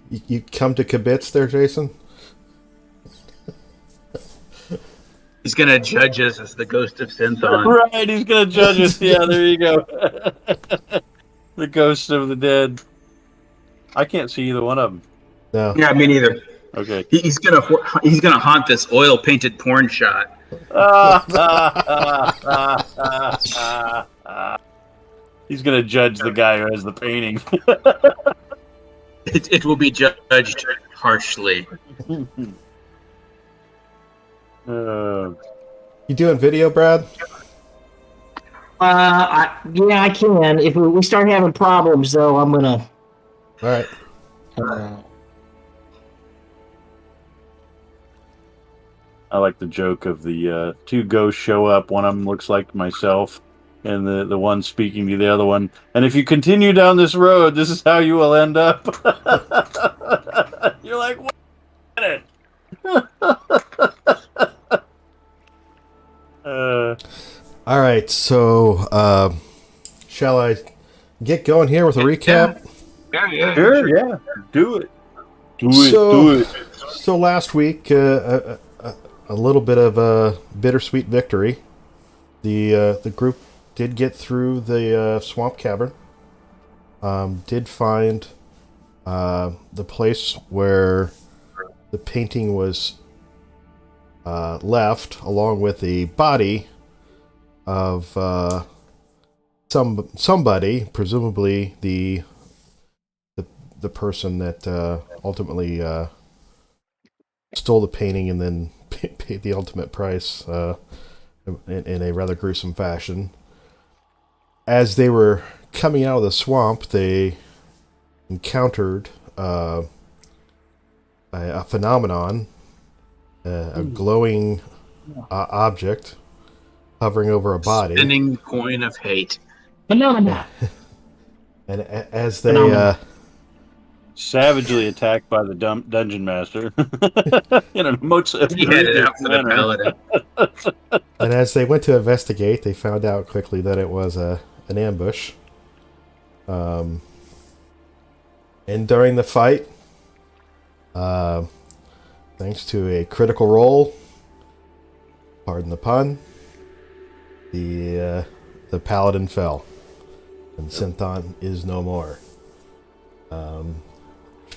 You come to kibitz there, Jason? He's gonna judge us as the ghost of Synthon. Right, he's gonna judge us. Yeah, there you go. The ghost of the dead. I can't see either one of them. No. Yeah, me neither. Okay. He's gonna haunt this oil painted porn shot. He's gonna judge the guy who has the painting. It will be judged harshly. You doing video, Brad? Yeah, I can. If we start having problems, though, I'm gonna. All right. I like the joke of the two ghosts show up. One of them looks like myself, and the one speaking to the other one. And if you continue down this road, this is how you will end up. You're like, wait a minute. All right. So, shall I get going here with a recap? Yeah. Sure, yeah. Do it. Do it. So last week, a little bit of a bittersweet victory. The group did get through the swamp cavern. Did find the place where the painting was left, along with the body of somebody, presumably the person that ultimately stole the painting and then paid the ultimate price in a rather gruesome fashion. As they were coming out of the swamp, they encountered a phenomenon, a glowing object hovering over a body. Spinning coin of hate. Phenomena. And as they Savagely attacked by the dungeon master. In a most He headed out for the paladin. and as they went to investigate, they found out quickly that it was an ambush. And during the fight, thanks to a critical roll, pardon the pun, the paladin fell, and Synthon is no more.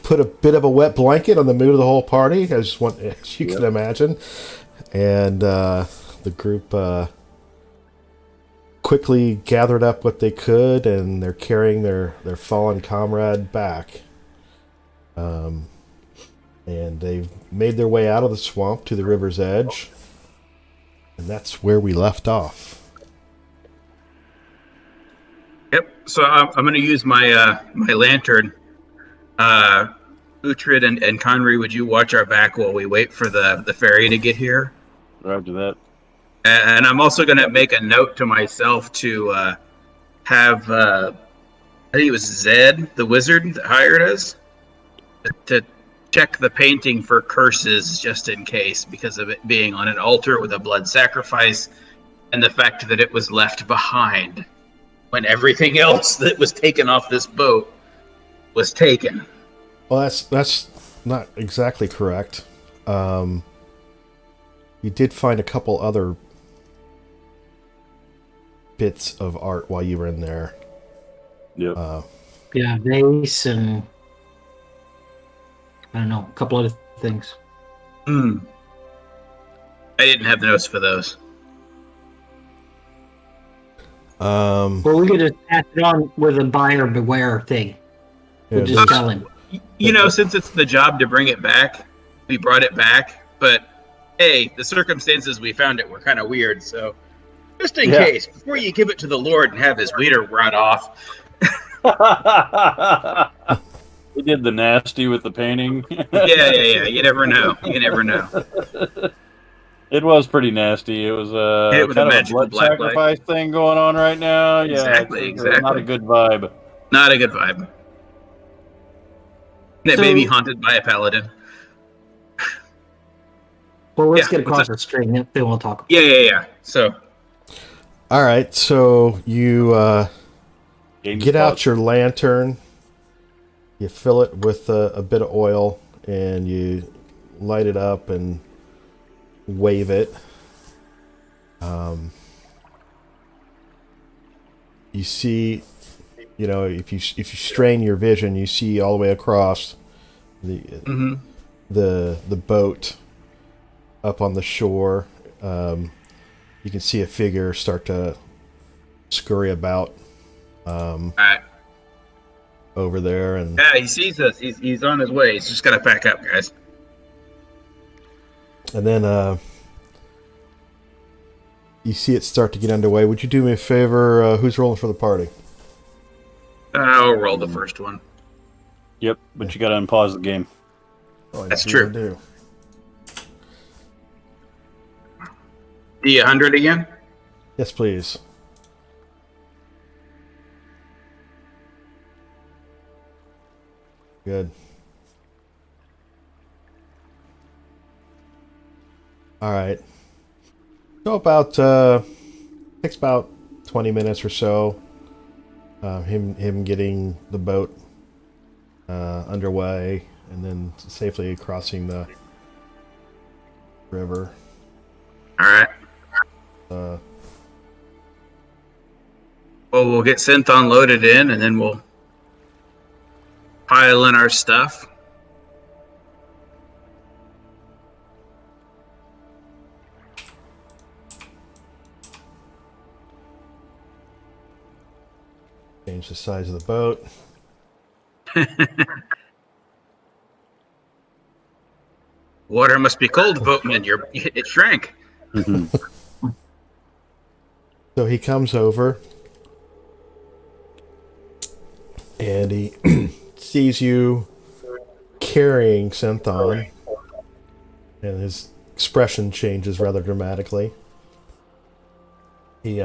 Put a bit of a wet blanket on the mood of the whole party, as you can imagine, and the group quickly gathered up what they could, and they're carrying their fallen comrade back. And they've made their way out of the swamp to the river's edge, and that's where we left off. Yep. So I'm going to use my my lantern. Uhtred and Conry, would you watch our back while we wait for the ferry to get here? Roger that. And I'm also going to make a note to myself to have, I think it was Zed, the wizard that hired us, to check the painting for curses just in case, because of it being on an altar with a blood sacrifice and the fact that it was left behind when everything else that was taken off this boat was taken. Well, that's not exactly correct. You did find a couple other bits of art while you were in there. Yep. Yeah, vase and I don't know, a couple other things. I didn't have the notes for those. Well, we could just pass it on with a buyer beware thing. We'll just tell him. You know, since it's the job to bring it back, we brought it back. But hey, the circumstances we found it were kind of weird. So just in case, before you give it to the Lord and have his leader run off. He did the nasty with the painting. Yeah. You never know. It was pretty nasty. It was kind of a blood sacrifice thing going on right now. Yeah, exactly. Not a good vibe. Not a good vibe. It may be haunted by a paladin. Well, let's get across the stream. Then we'll talk. Yeah. So. All right. So you get out your lantern You fill it with a bit of oil, and you light it up and wave it. You see, if you strain your vision, you see all the way across the the boat up on the shore. You can see a figure start to scurry about Alright. over there, and Yeah, he sees us. He's on his way. He's just gotta pack up, guys. then you see it start to get underway. Would you do me a favor? Who's rolling for the party? I'll roll the first one. Yep, but you got to unpause the game. Oh, That's true. I do. D100 again? Yes, please. Good. All right. So about takes about 20 minutes or so. Him getting the boat underway and then safely crossing the river. All right. Uh, Well, we'll get Synthon loaded in, and then we'll pile in our stuff. change the size of the boat. Water must be cold, boatman. It shrank. So he comes over and he sees you carrying Synthon, and his expression changes rather dramatically. He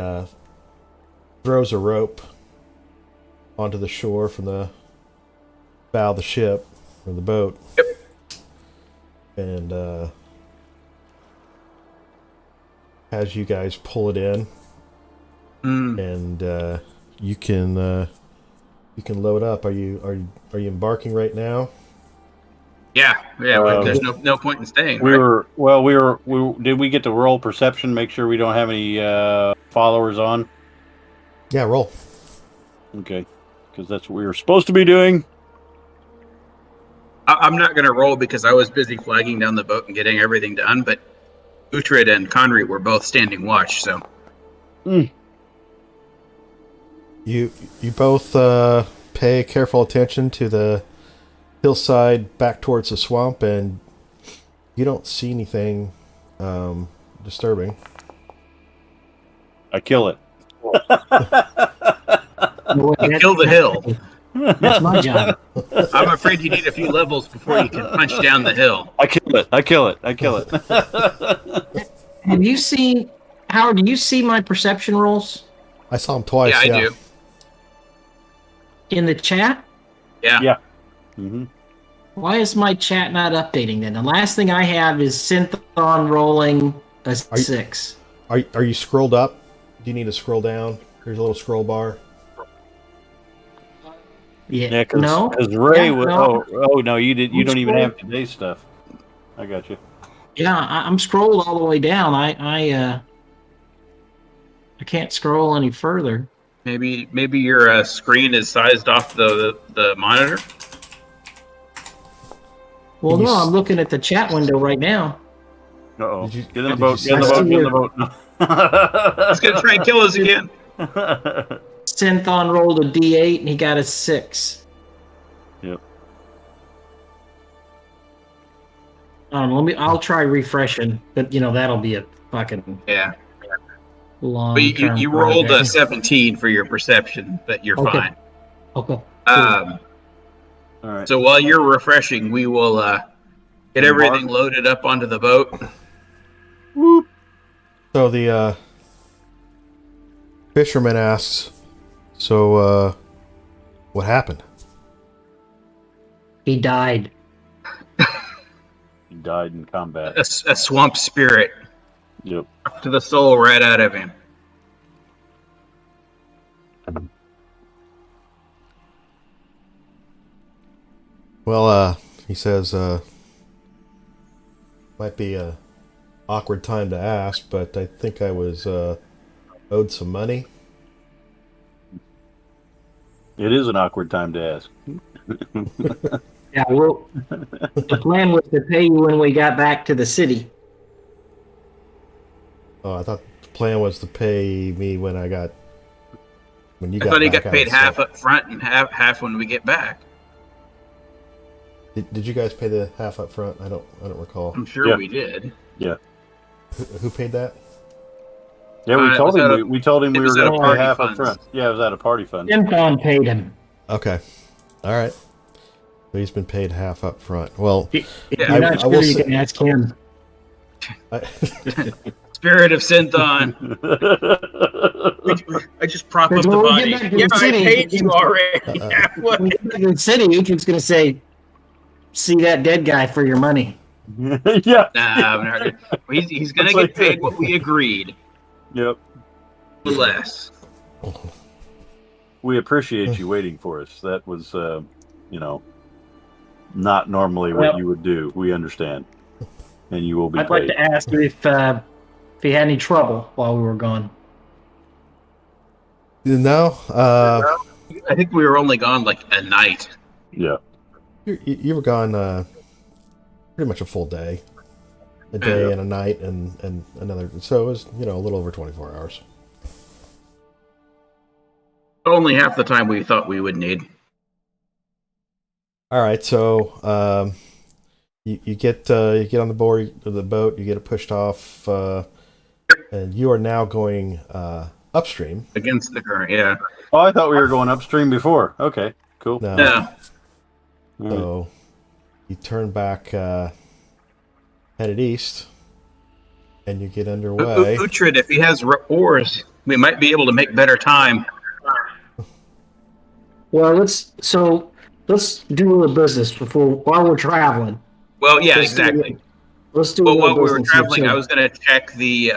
throws a rope onto the shore from the bow of the ship, or the boat. Yep. And has you guys pull it in, and you can load up. Are you embarking right now? Yeah. There's no point in staying. Did we get to roll perception? Make sure we don't have any followers on. Yeah, roll. Okay, because that's what we were supposed to be doing. I'm not going to roll because I was busy flagging down the boat and getting everything done, but Uhtred and Conry were both standing watch, so. You both pay careful attention to the hillside back towards the swamp, and you don't see anything disturbing. I kill it. Kill the hill. That's my job. I'm afraid you need a few levels before you can punch down the hill. I kill it. Have you seen, Howard, do you see my perception rolls I saw him twice. Yeah, I do. in the chat? Yeah. Yeah. Mm-hmm. Why is my chat not updating then? The last thing I have is Synthon rolling a 6. Are you scrolled up? Do you need to scroll down? There's a little scroll bar. Yeah, Cause, no. Because Ray Yeah, was. no. Oh no, you did. You don't even have today's stuff. I got you. Yeah, I'm scrolled all the way down. I can't scroll any further. Maybe your screen is sized off the monitor. Well, no, I'm looking at the chat window right now. Uh-oh. Did you- Get in the did boat. you Get in the see- boat. Get in the boat. He's going to try and kill us again. Synthon rolled a D8 and he got a 6. Yep. I'll try refreshing, but that'll be a fucking Yeah. long. But you rolled a 17 for your perception, but you're Okay. fine. Okay. All right. So while you're refreshing, we will get everything loaded up onto the boat. Whoop. So the fisherman asks, "So what happened?" He died. He died in combat. A swamp spirit Yep. to the soul right out of him. Well, he says, might be a awkward time to ask, but I think I was owed some money. It is an awkward time to ask. Yeah, well, the plan was to pay you when we got back to the city. Oh, I thought the plan was to pay me when you I got thought he back got out paid of half sight. up front and half when we get back. Did you guys pay the half up front? I don't recall. I'm sure Yeah. we did. Yeah. Who paid that? Yeah, we It told was him out of- we told him it we were was out going of to pay party half up funds. front. Yeah, it was out of party fund. Simcon paid him. Okay. All right. So he's been paid half up front. Well, If Yeah. you're not I sure, will you say- can ask him. I, Spirit of Synthon. I just prop up Because the when we body. get back to Yeah, the I city, paid you already. Yeah, what? When we get to the city, Uchi's going to say, "See that dead guy for your money." Yeah. Nah, we're not gonna, he's going to That's get like- paid what we agreed. Yep. Less. We appreciate you waiting for us. That was, not normally what Well- you would do. We understand, and you will be I'd like paid. to ask you if he had any trouble while we were gone. no, I think we were only gone like a night. Yeah. you were gone pretty much a full day, a day Yeah. and a night, and another. So it was a little over 24 hours. Only half the time we thought we would need. All right, so you get on the board of the boat, you get it pushed off, and you are now going upstream. Against the current, yeah. Oh, I thought we were going upstream before. Okay, cool. Now, Yeah. so you turn back, headed east, and you get underway. Uhtred, if he has oars, we might be able to make better time. Well, let's do a little business while we're traveling. Well, yeah, Let's do- exactly. Let's do a Well, little while we were business here, traveling, too. I was going to check the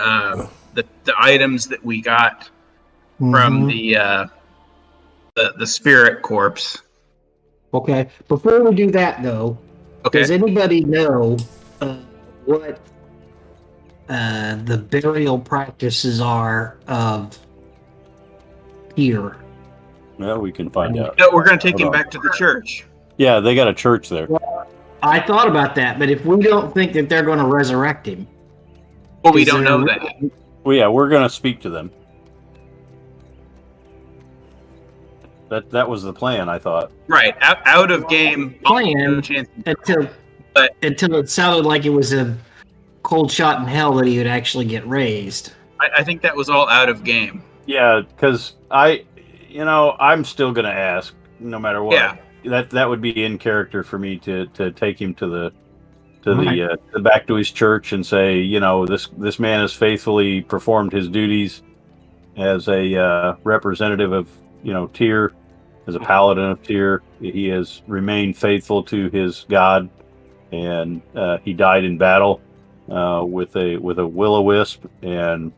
items that we got from Mhm. the spirit corpse. Okay. Before we do that, though, Okay. does anybody know what the burial practices are of here? Well, we can find out. No, we're going to take Hold him on. back to the church. Yeah, they got a church there. I thought about that, but if we don't think that they're going to resurrect him, Well, we is don't there- know that. Well, yeah, we're going to speak to them. That was the plan, I thought. Right. Out of game. Plan. No chance. until But- until it sounded like it was a cold shot in hell that he would actually get raised. I think that was all out of game. Yeah, because I'm still going to ask, no matter what. Yeah. That would be in character for me to take him to the Right. back to his church and say, this man has faithfully performed his duties as a representative of Tyr, as a paladin of Tyr. He has remained faithful to his god, and he died in battle with a will-o-wisp, and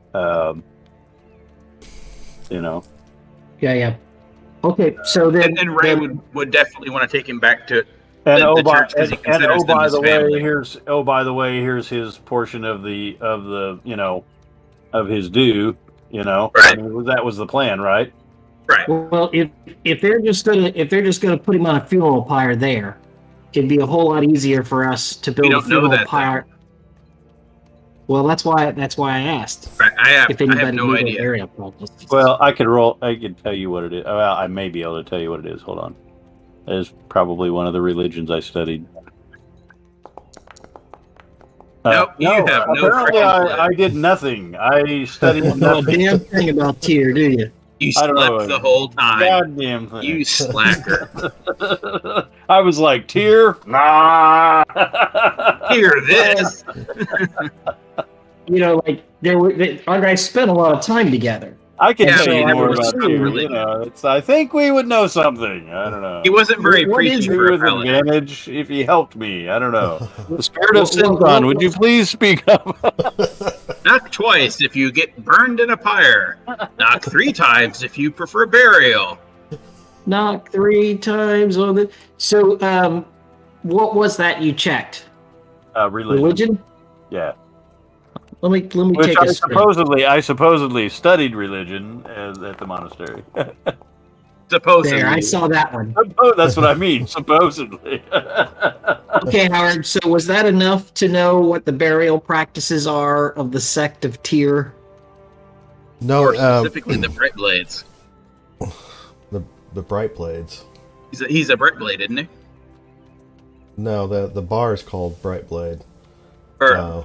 Yeah. Okay, so then And Ray then- would definitely want to take him back to And the church 'cause he considers them by his the family. way, here's his portion of the of his due. Right. I mean, that was the plan, right? right. well, if they're just gonna put him on a funeral pyre there, it'd be a whole lot easier for us to build a don't know funeral that, pyre. Well, that's why I asked Right. I have if anybody no knew the idea. burial practices. Well, I could tell you what it is. Well, I may be able to tell you what it is. Hold on. It is probably one of the religions I studied. Nope, you have no apparently freaking I did nothing. I studied You know a nothing. damn thing about Tyr, do you? You I don't know. slept the whole time. Goddamn thing. You slacker. I was like, Tyr? Nah. Hear this. Like our guys spent a lot of time together. I can Yeah, tell you so I more would about assume- Tyr. I think we would know something. I don't know. He wasn't very What is preachy Maybe for a with fella. advantage if he helped me. I don't know. The spirit of Well, Synthon, would you please speak up? Knock twice if you get burned in a pyre. Knock 3 times if you prefer burial. Knock 3 times on the. So, what was that you checked? Religion. Yeah. Let me Which take a spin. I supposedly studied religion at the monastery. Supposedly. There, I saw that one. Oh, that's what I mean, supposedly. Okay, Howard. So was that enough to know what the burial practices are of the sect of Tyr? No, Or specifically the Bright Blades. the Bright Blades. He's a Bright Blade, isn't he? No, the bar is called Bright Blade. Or,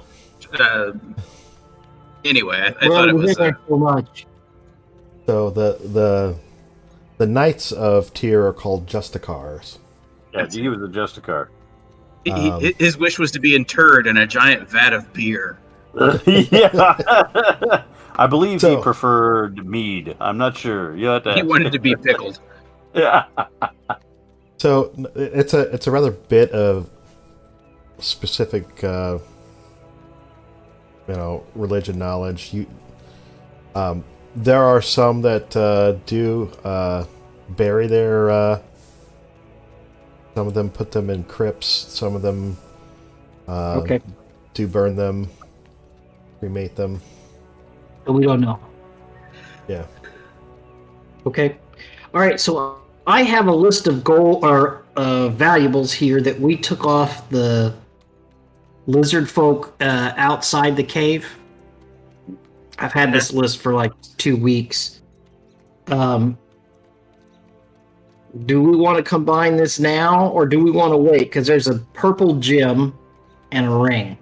anyway, I thought it was. So much. So the Knights of Tyr are called Justicars. Yeah, he was a Justicar. His wish was to be interred in a giant vat of beer. Yeah. I believe he preferred mead. I'm not sure. You have to He ask. wanted to be pickled. Yeah. So it's a rather bit of specific, religion knowledge. There are some that do bury their. Some of them put them in crypts. Some of them do burn them, cremate them. But we don't know. Yeah. Okay. All right. So I have a list of valuables here that we took off the lizard folk outside the cave. I've had this list for like 2 weeks. Do we want to combine this now, or do we want to wait? Because there's a purple gem and a ring.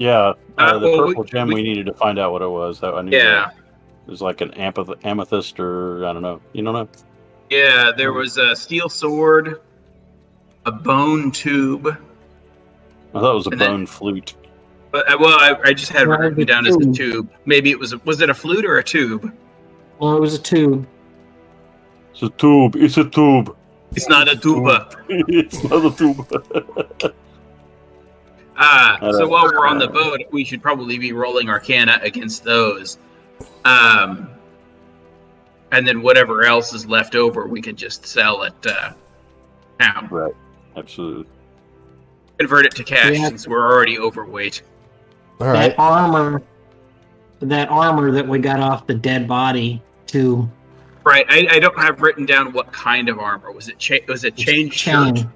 Yeah, the purple gem. We needed to find out what it was. I knew Yeah, it was like an amethyst, or I don't know. You don't know? Yeah, there was a steel sword, a bone tube. I thought it was a bone flute. But I just had it written down as a tube. Maybe it was it a flute or a tube? Well, it was a tube. It's a tube. It's a tube. It's not a tuba. It's not a tube. So while we're on the boat, we should probably be rolling Arcana against those. And then whatever else is left over, we can just sell at town. Right. Absolutely. Convert it to cash since we're already overweight. All right. That armor that we got off the dead body too. Right. I don't have written down what kind of armor. Was it chain shirt?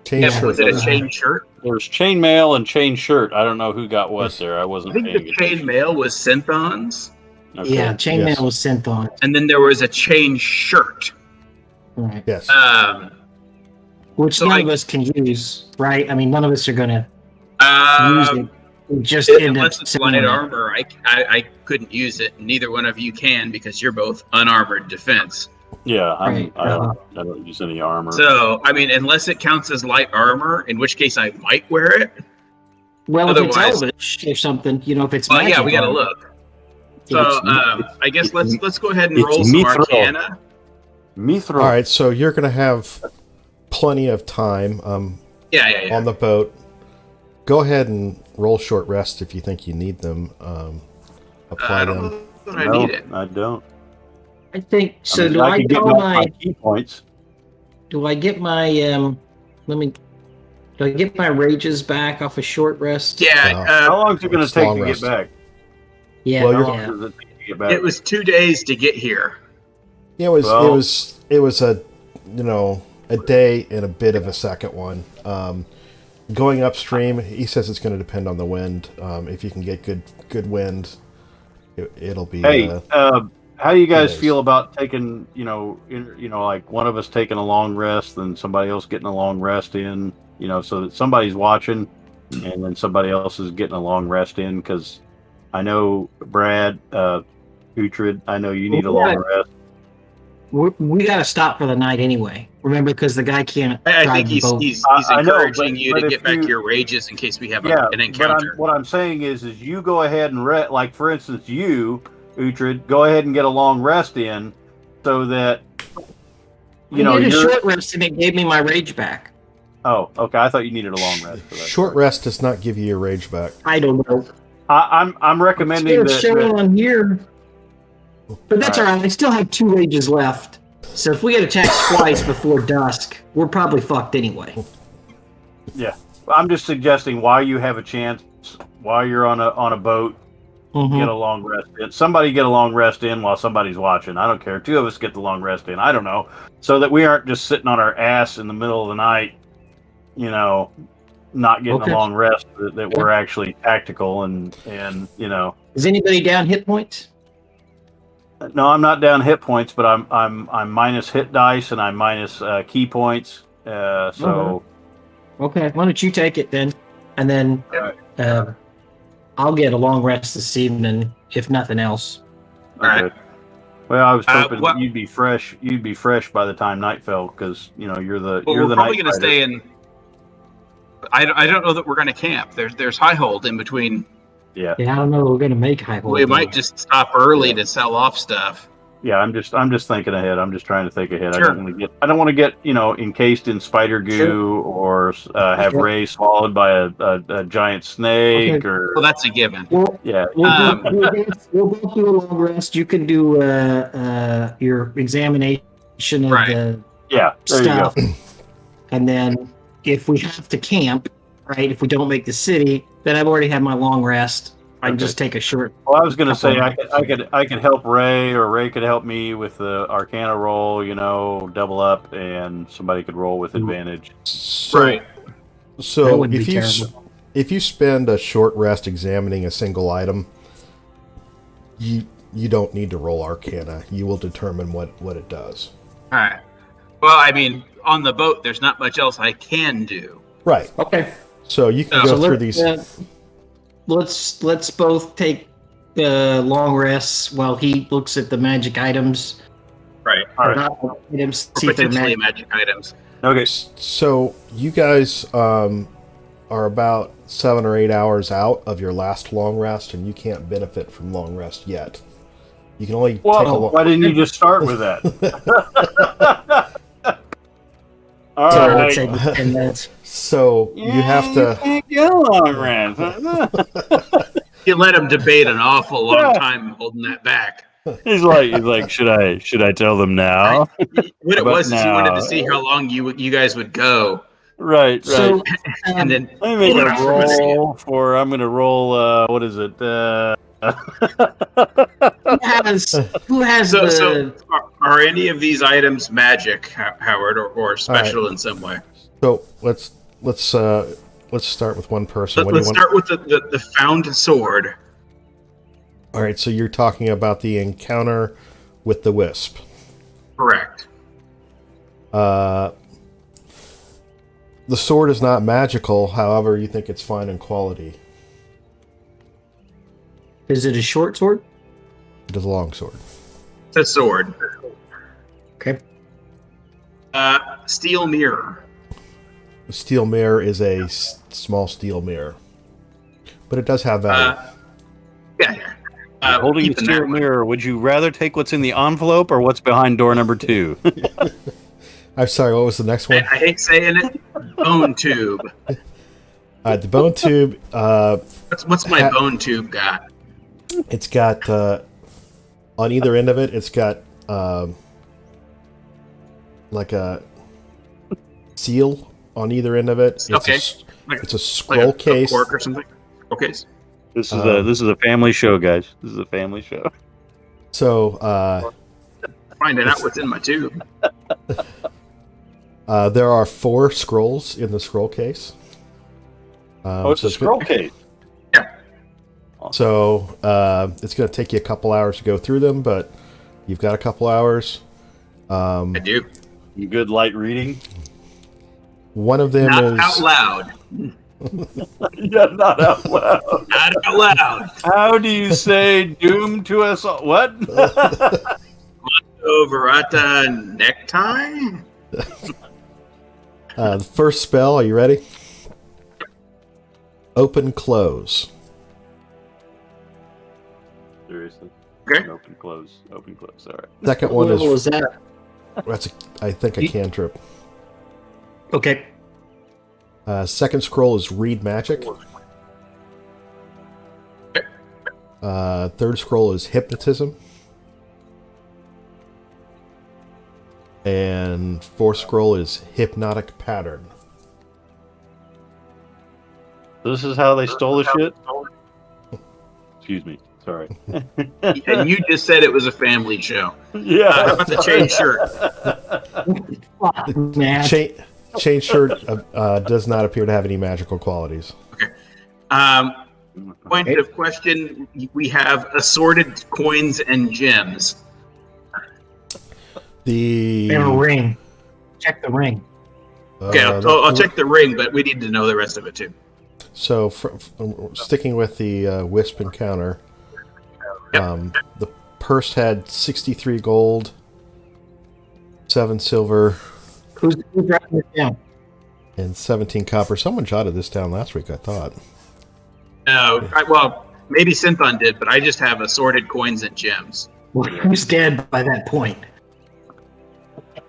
Chain shirt. Was it a chain shirt? There's chainmail and chain shirt. I don't know who got what there. I wasn't. I think the chainmail was synthons. Okay. Yeah, chainmail was synthon. And then there was a chain shirt. Right. Yes. Which none of us can use, right? I mean, none of us are going to use it. Just unless it's light armor, I couldn't use it. Neither one of you can because you're both unarmored defense. Yeah, I don't use any armor. So, I mean, unless it counts as light armor, in which case I might wear it. Well, otherwise, if it's elvish or something, if it's magic. Yeah, we got to look. So, I guess let's go ahead and roll some Arcana. All right, so you're going to have plenty of time on the boat. Go ahead and roll short rest if you think you need them. Apply them. I need it. I don't. I think so. Do I get my key points? Do I get my Do I get my rages back off a short rest? Yeah. How long is it going to take to get back? Yeah. How long does it take to get back? It was 2 days to get here. Yeah, it was a a day and a bit of a second one. Going upstream, he says it's going to depend on the wind. If you can get good wind, it'll be. Hey, how do you guys feel about taking, like one of us taking a long rest, and somebody else getting a long rest in, so that somebody's watching, and then somebody else is getting a long rest in? Because I know Brad, Uhtred, I know you need a long rest. We got to stop for the night anyway. Remember, because the guy can't. I think he's encouraging you to get back your rages in case we have an encounter. But what I'm saying is you go ahead and like for instance, you, Uhtred, go ahead and get a long rest in, so that I did a short rest and it gave me my rage back. Oh, okay. I thought you needed a long rest for that. Short rest does not give you your rage back. I don't know. I'm recommending it's showing on here. But that's all right. I still have 2 rages left. So if we get attacked twice before dusk, we're probably fucked anyway. Yeah, I'm just suggesting while you have a chance, while you're on a boat, get a long rest in. Somebody get a long rest in while somebody's watching. I don't care. Two of us get the long rest in. I don't know, so that we aren't just sitting on our ass in the middle of the night, you know, not getting a Okay. long rest. That we're actually tactical and you know. Is anybody down hit points? No, I'm not down hit points, but I'm minus hit dice and I'm minus key points. So Okay. Why don't you take it then, and then Alright. I'll get a long rest this evening, if nothing else. All right. Okay. Well, I was hoping well- that you'd be fresh. You'd be fresh by the time night fell, because you know you're the Well, you're we're the probably night going to fighter. stay in. I don't know that we're going to camp. There's high hold in between. Yeah, Yeah, I don't know. We're gonna make high hold. We might just stop early Yeah. to sell off stuff. yeah. I'm just thinking ahead. I'm just trying to think ahead. Sure. I don't want to get encased in spider goo or have Sure. Ray swallowed by a giant snake Okay. or Well, that's a given. Well, yeah. we'll both do a long rest. You can do your examination of Right. the Yeah, there stuff, you go. and then if we have to camp, right? If we don't make the city, then I've already had my long rest. I can Okay. just take a short. Well, I was going to say couple I could help Ray, or Ray could help me with the Arcana roll. Double up, and somebody could roll with advantage. So, Right. That so wouldn't if be you terrible. if you spend a short rest examining a single item, you don't need to roll Arcana. You will determine what it does. All right. Well, I mean, on the boat, there's not much else I can do. Right. Okay. So you can So go through these. Let's both take long rests while he looks at the magic items. Right. All right. Not items. Or See if they're potentially magic. magic items. Okay. So you guys are about 7 or 8 hours out of your last long rest, and you can't benefit from long rest yet. You can only take a Well, why didn't you just start with that? All So right. let's say 10 minutes. So you have to. Can't get a long rest. You let him debate an awful long time holding that back. He's like, should I tell them now? What it But was is he wanted now- to see how long you guys would go, Right. So, and then Let me make Well, a roll for. I'm going to roll. What is it? who has so, the so are any of these items magic, Howard, or special in some way? So let's start with one person. What do you Let's want? start with the found sword. All right. So you're talking about the encounter with the wisp. Correct. The sword is not magical. However, you think it's fine in quality. is it a short sword? It is a long sword. It's a sword. Okay. Steel mirror. The steel mirror is a small steel mirror, but it does have value. Yeah. Holding the keeping steel that one. mirror. Would you rather take what's in the envelope or what's behind door number 2? I'm sorry. What was the next one? I hate saying it. Bone tube. The bone tube. What's my bone tube got? It's got on either end of it. It's got like a seal on either end of it. It's Okay. It's a scroll case. Cork or something. Okay. This is a family show, guys. This is a family show. So Finding out what's in my tube. there are 4 scrolls in the scroll case. It's so a scroll case. So it's going to take you a couple hours to go through them, but you've got a couple hours. I do. You good light reading? One of them Not is out loud. Yeah, not out loud. Not out loud. How do you say doom to us all? What? Overata necktie? the first spell. Are you ready? Open close. Seriously. Okay. Open close. Open close. All right. Second What one level is is that? that's I think a cantrip. Okay. Second scroll is read magic. Third scroll is hypnotism. And fourth scroll is hypnotic pattern. This is how they stole the shit? Excuse me. Sorry. And you just said it was a family show. Yeah. How about the chain shirt? Fuck, man. Chain shirt does not appear to have any magical qualities. Point of question: we have assorted coins and gems. The And a ring. Check the ring. Okay, I'll check the ring, but we need to know the rest of it too. So, sticking with the Wisp encounter, the purse had 63 gold, 7 silver, Who's writing this down? and 17 copper. Someone jotted this down last week, I thought. No, well, maybe Synthon did, but I just have assorted coins and gems. Well, who's dead by that point?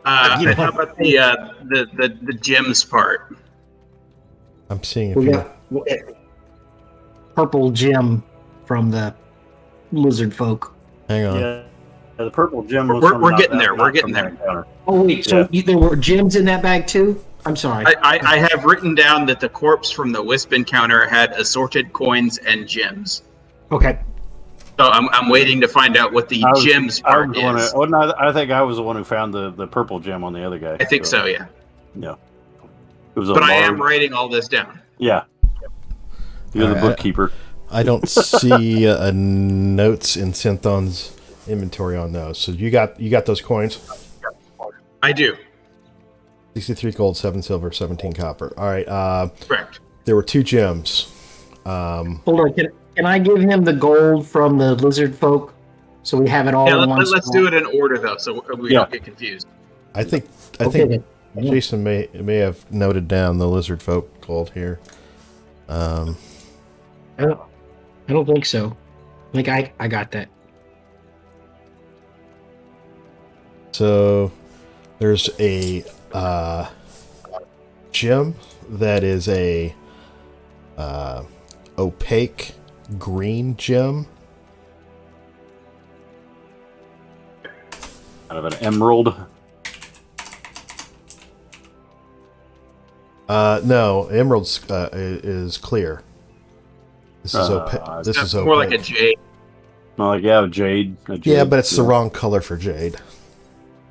How about the gems part? I'm seeing if We you. got purple gem from the lizard folk. Hang on. Yeah. The purple gem was We're getting there. We're getting there. Encounter. Oh wait, so there were gems in that bag too? I'm sorry. I have written down that the corpse from the Wisp encounter had assorted coins and gems. Okay. So I'm waiting to find out what the gems part is. I think I was the one who found the purple gem on the other guy. I think so, yeah. Yeah. It was But I am writing all this down. Yeah. You're the bookkeeper. I don't see notes in Synthon's inventory on those. So you got those coins? I do. 63 gold, 7 silver, 17 copper. All right. Correct. There were 2 gems. Hold on. Can I give him the gold from the lizard folk so we have it all Yeah, in one let's spot? do it in order though, so we don't get confused. I think then. Jason may have noted down the lizard folk gold here. I don't think so. I think I got that. So there's a gem that is a opaque green gem. Out of an emerald. No, emerald is clear. This is opaque. This is more opaque. like a jade. Oh, like, yeah, jade. A jade. Yeah, but it's the wrong color for jade.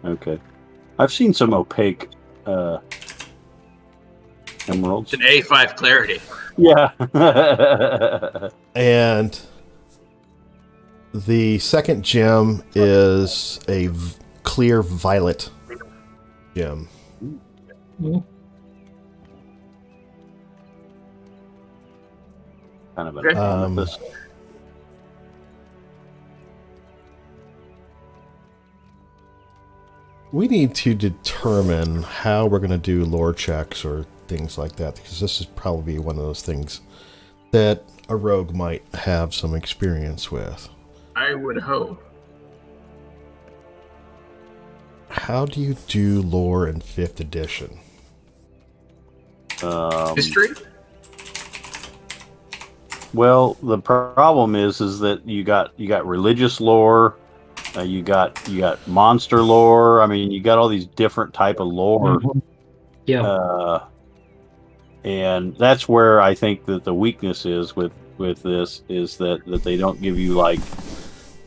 Okay. I've seen some opaque emeralds. It's an A5 clarity. Yeah. And the second gem is a clear violet gem. Kind of an Okay. amethyst. We need to determine how we're going to do lore checks or things like that, because this is probably one of those things that a rogue might have some experience with. I would hope. How do you do lore in 5th edition? History? Well, the problem is that you got religious lore, you got monster lore. I mean, you got all these different type of lore. Yeah. And that's where I think that the weakness is with this is that they don't give you, like,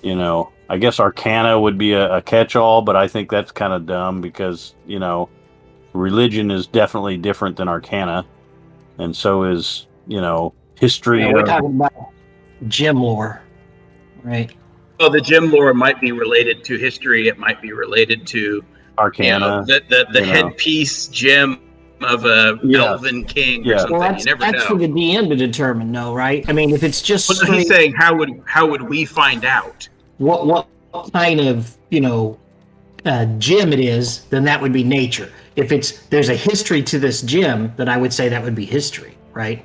you know, I guess Arcana would be a catch-all, but I think that's kind of dumb because, you know, religion is definitely different than Arcana, and so is, you know, history. Yeah, we're talking about gem lore, right? Well, the gem lore might be related to history. It might be related to Arcana. the headpiece gem of a elven king or something. Well, you never that's for know. the DM to determine, though, right? I mean, if it's just But straight, he's saying, how would we find out? what kind of gem it is, then that would be nature. If there's a history to this gem, then I would say that would be history, right?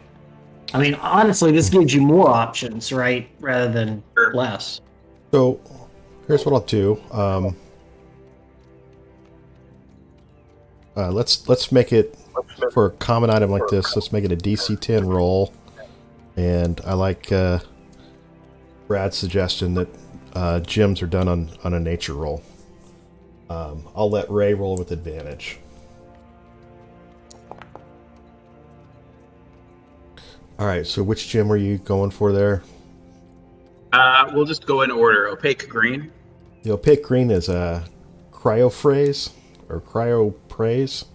I mean, honestly, this gives you more options, right, rather than less. So here's what I'll do. Let's make it, for a common item like this, let's make it a DC 10 roll. And I like Brad's suggestion that gems are done on a nature roll. I'll let Ray roll with advantage. All right. So which gem were you going for there? We'll just go in order. Opaque green. The opaque green is a cryophrase or cryopraise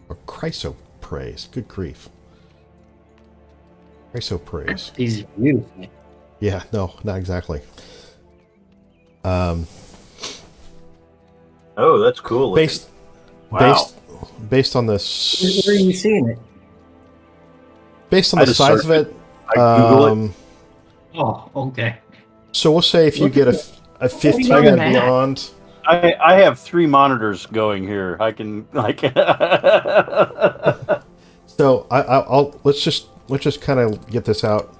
or chrysoprase. Good grief. Chrysoprase. Easy for you. Yeah, no, not exactly. Oh, that's cool. Looking. Based based on this. Where are you seeing it? Based on I the just size of searched it. I Google it. Oh, okay. So we'll say if you Look get at a 15 on and that. beyond. I have 3 monitors going here. I can So I'll let's just kind of get this out.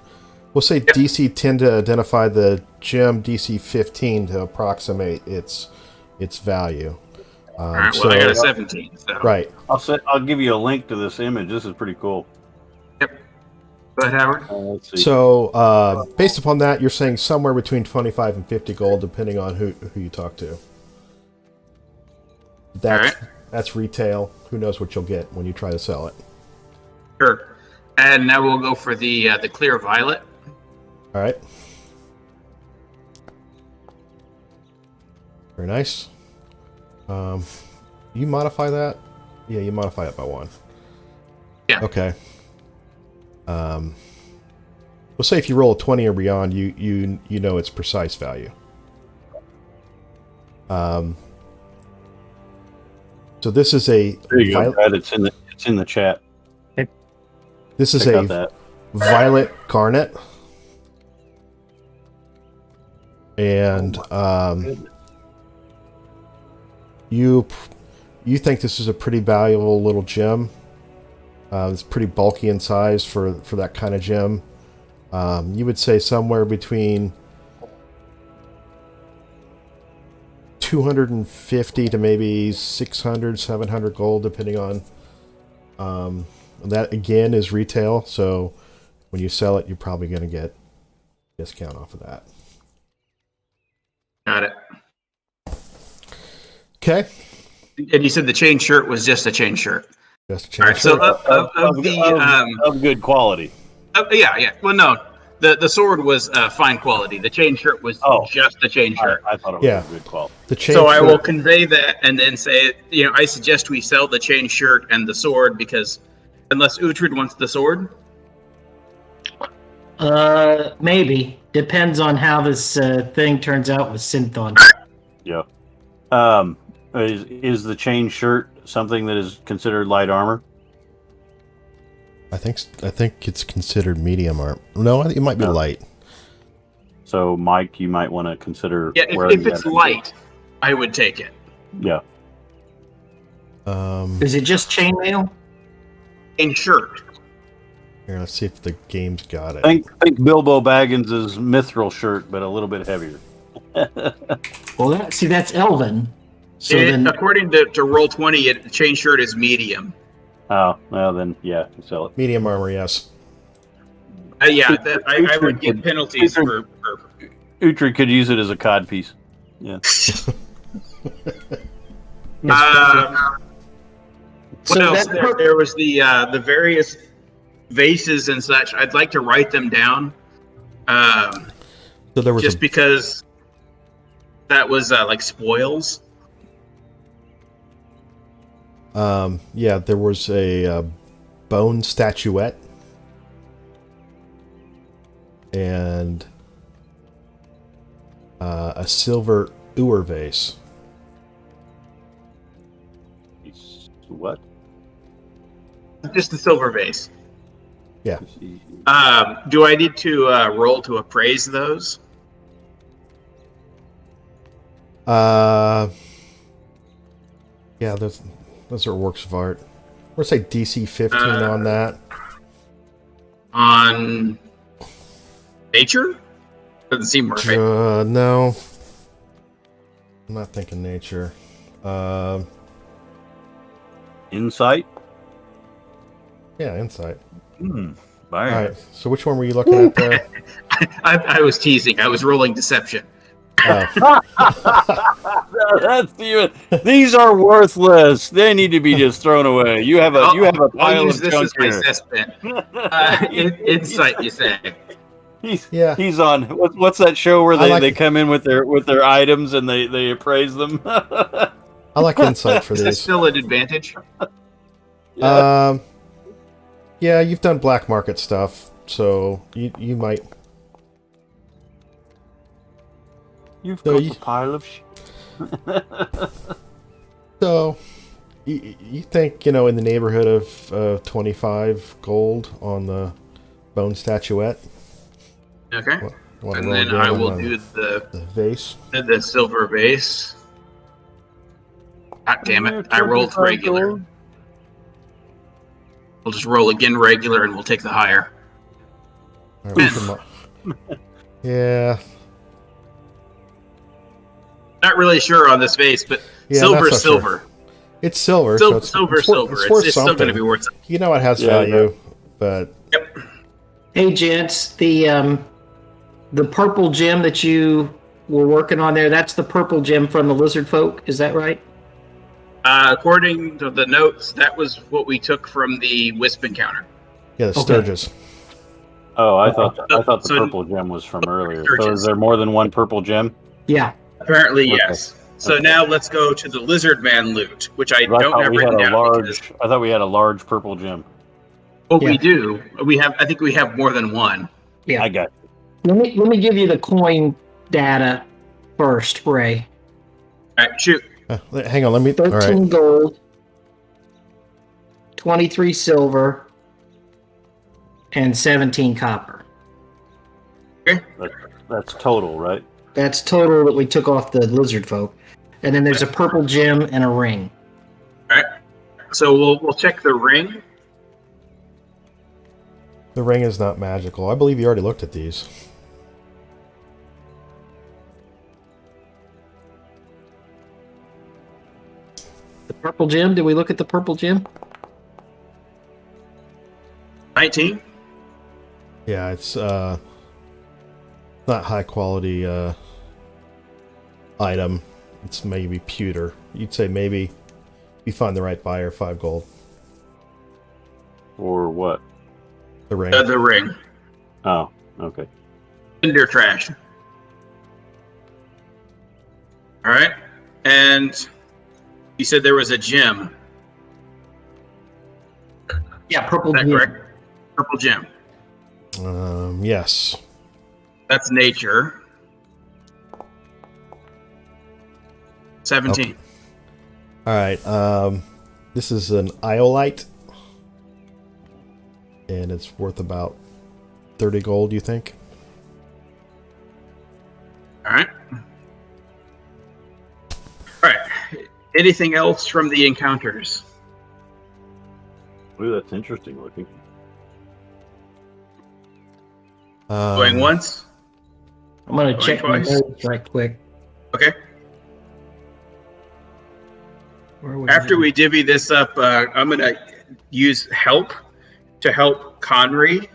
We'll say DC 10 to identify the gem, DC 15 to approximate its value. All right. Well, I got a 17. So. Right. I'll give you a link to this image. This is pretty cool. Yep. Go ahead, Howard. Let's see. So based upon that, you're saying somewhere between 25 and 50 gold, depending on who you talk to. That's retail. Who knows what you'll get when you try to sell it. Sure. And now we'll go for the clear violet. All right. Very nice. You modify that? Yeah, you modify it by 1. Yeah. Okay. We'll say if you roll a 20 or beyond, you know its precise value. So this is a There you go, Brad. It's in the chat. This is Check out a that. violet garnet. And you think this is a pretty valuable little gem. It's pretty bulky in size for that kind of gem. You would say somewhere between 250 to maybe 600, 700 gold, depending on. That again is retail, so when you sell it, you're probably going to get a discount off of that. Got it. Okay. And you said the chain shirt was just a chain shirt. Just a All right. So of good quality. yeah. Well, no, the sword was fine quality. The chain shirt was just a chain shirt. I thought it was of good quality. The chain So shirt, I will convey that and then say, I suggest we sell the chain shirt and the sword because unless Uhtred wants the sword. Maybe. Depends on how this thing turns out with Synthon. Yeah. Is the chain shirt something that is considered light armor? I think it's considered medium armor. No, it might be light. So, Mike, you might want to consider. Yeah, if it's light, I would take it. Yeah. Is it just chainmail? In shirt. Here, let's see if the game's got it. Think Bilbo Baggins' mithril shirt, but a little bit heavier. Well, that's Elven. So then, according to Roll20, chain shirt is medium. Oh, well then, yeah, sell it. Medium armor, yes. I would get penalties for. Uhtred could use it as a cod piece. Yeah. What else? There was the various vases and such. I'd like to write them down. So there was just because that was like spoils. Yeah, there was a bone statuette and a silver ewer vase. What? Just the silver vase. Yeah. Do I need to roll to appraise those? Yeah, those are works of art. We'll say DC 15 on that. On nature? Doesn't seem right. No. I'm not thinking nature. Insight? Yeah, insight. All right. So which one were you looking at there? I was teasing. I was rolling deception. These are worthless. They need to be just thrown away. You have a I'll pile use of this junk as my here. cesspit. Insight, you say? Yeah. He's on. What's that show where I like they it. come in with their items and they appraise them? I like insight for Is this these. still an advantage? Yeah, you've done black market stuff, so you might. You've So got you- a pile of shit. So you think in the neighborhood of 25 gold on the bone statuette? Okay. Wanna And roll then again I on will do the vase. silver base. God damn it! I rolled regular. Gold. We'll just roll again regular, and we'll take the higher. All right, yeah. Not really sure on this vase, but Yeah, silver, that's not sure. silver. It's silver. Sil- so it's, silver, it's worth, silver. It's worth It's still going to something. be worth something. It has Yeah, value, but Yep. Hey, gents, the purple gem that you were working on there, that's the purple gem from the lizard folk, is that right? According to the notes, that was what we took from the wisp encounter. yeah, the Okay. Sturgis. Oh, I thought the So- purple gem was from earlier. Sturgis. So is there more than one purple gem? Yeah. Apparently, Okay. yes. So now let's go to the lizard man loot, which I I don't thought have we had written a down. large. I thought we had a large purple gem. Oh, Yeah. we do. I think we have more than one. Yeah. I got. Let me give you the coin data first, Ray. All right, shoot. Hang on, let me. All 13 right. gold, 23 silver, and 17 copper. That's total, right? That's total that we took off the lizard folk. And then there's a purple gem and a ring. All right. So we'll check the ring. The ring is not magical. I believe you already looked at these. The purple gem, did we look at the purple gem? 19. Yeah, it's not high quality item. It's maybe pewter. You'd say maybe if you find the right buyer, 5 gold. Or what? The ring. The ring. Oh, okay. Cinder trash. All right. And you said there was a gem. Yeah, purple Is that gem. correct? Purple gem. Yes. That's nature. 17. All right. This is an iolite, and it's worth about 30 gold. You think? All right. All right. Anything else from the encounters? Ooh, that's interesting looking. Going once? I'm going to Going check my twice? notes right quick. Okay. Where was After it? we divvy this up, I'm going to use help to help Conry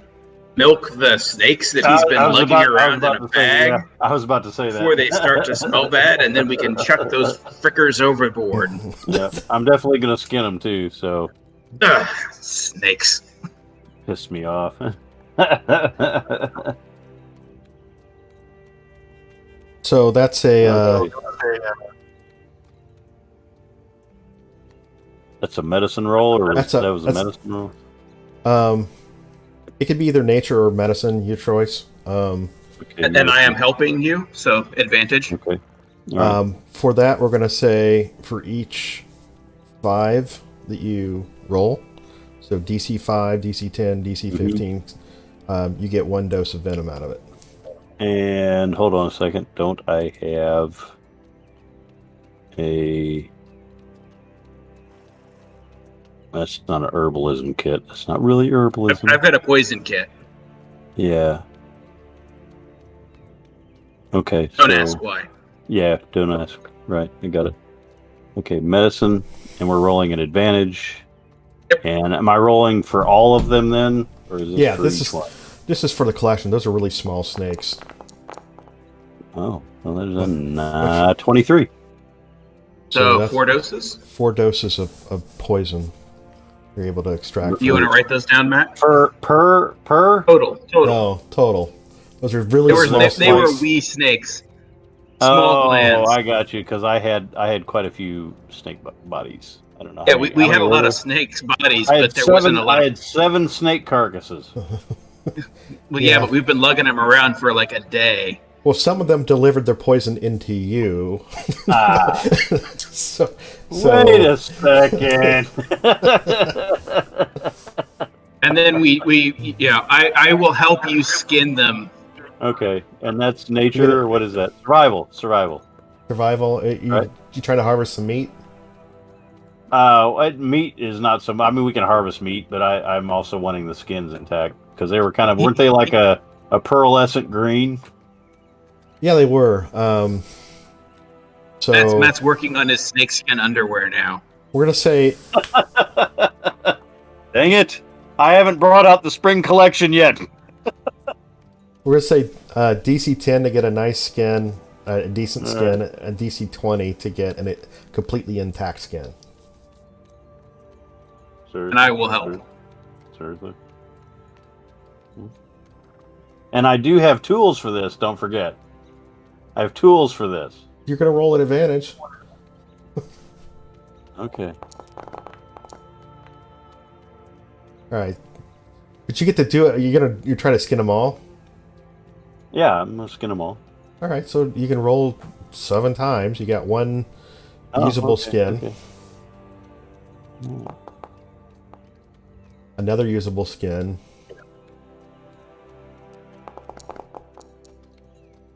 milk the snakes that he's been lugging around in a bag I was about to say that. before they start to smell bad, and then we can chuck those frickers overboard. Yeah, I'm definitely gonna skin them too. So Ugh, snakes. piss me off. So that's a. That's a medicine roll, or That's that was a that's- medicine roll. It could be either nature or medicine, your choice. Okay, And I am medicine. helping you, so advantage. Okay. All right. For that, we're going to say for each 5 that you roll, so DC 5, DC 10, DC 15, you get 1 dose of venom out of it. And hold on a second. Don't I have a? That's not an herbalism kit. That's not really herbalism. I've got a poison kit. Yeah. Okay. Don't so, ask why. Yeah, don't ask. Right, I got it. Okay, medicine, and we're rolling an advantage. Yep. And am I rolling for all of them then, or is this Yeah, for this each is one? this is for the collection. Those are really small snakes. Oh, well, there's a 23. So that's 4 doses. 4 doses of poison you're able to extract. You want to write those down, Matt? Per? Total. No, total. Those are really small They were spikes. wee snakes. Small glands. I got you, because I had quite a few snake bodies. I don't know. Yeah, how we many had a lot were of snakes' bodies, there? but there wasn't a lot. I had 7 snake carcasses. Well, Yeah. but we've been lugging them around for like a day. Well, some of them delivered their poison into you. Ah, so, wait a second. And then I will help you skin them. Okay, and that's nature, or what is that? Survival. survival. Right. You trying to harvest some meat? Meat is not so. I mean, we can harvest meat, but I'm also wanting the skins intact because they were weren't they like a pearlescent green? Yeah, they were. So Matt's working on his snakeskin underwear now. we're gonna say Dang it! I haven't brought out the spring collection yet. DC 10 to get a nice skin, a decent skin, and DC 20 to get a completely intact skin. Seriously? And I will help. Seriously. And I do have tools for this. Don't forget, I have tools for this. You're gonna roll an advantage. Okay. All right, but you get to do it. You're trying to skin them all. Yeah, I'm gonna skin them all. All right, so you can roll 7 times. You got 1 usable skin, Okay. another usable skin.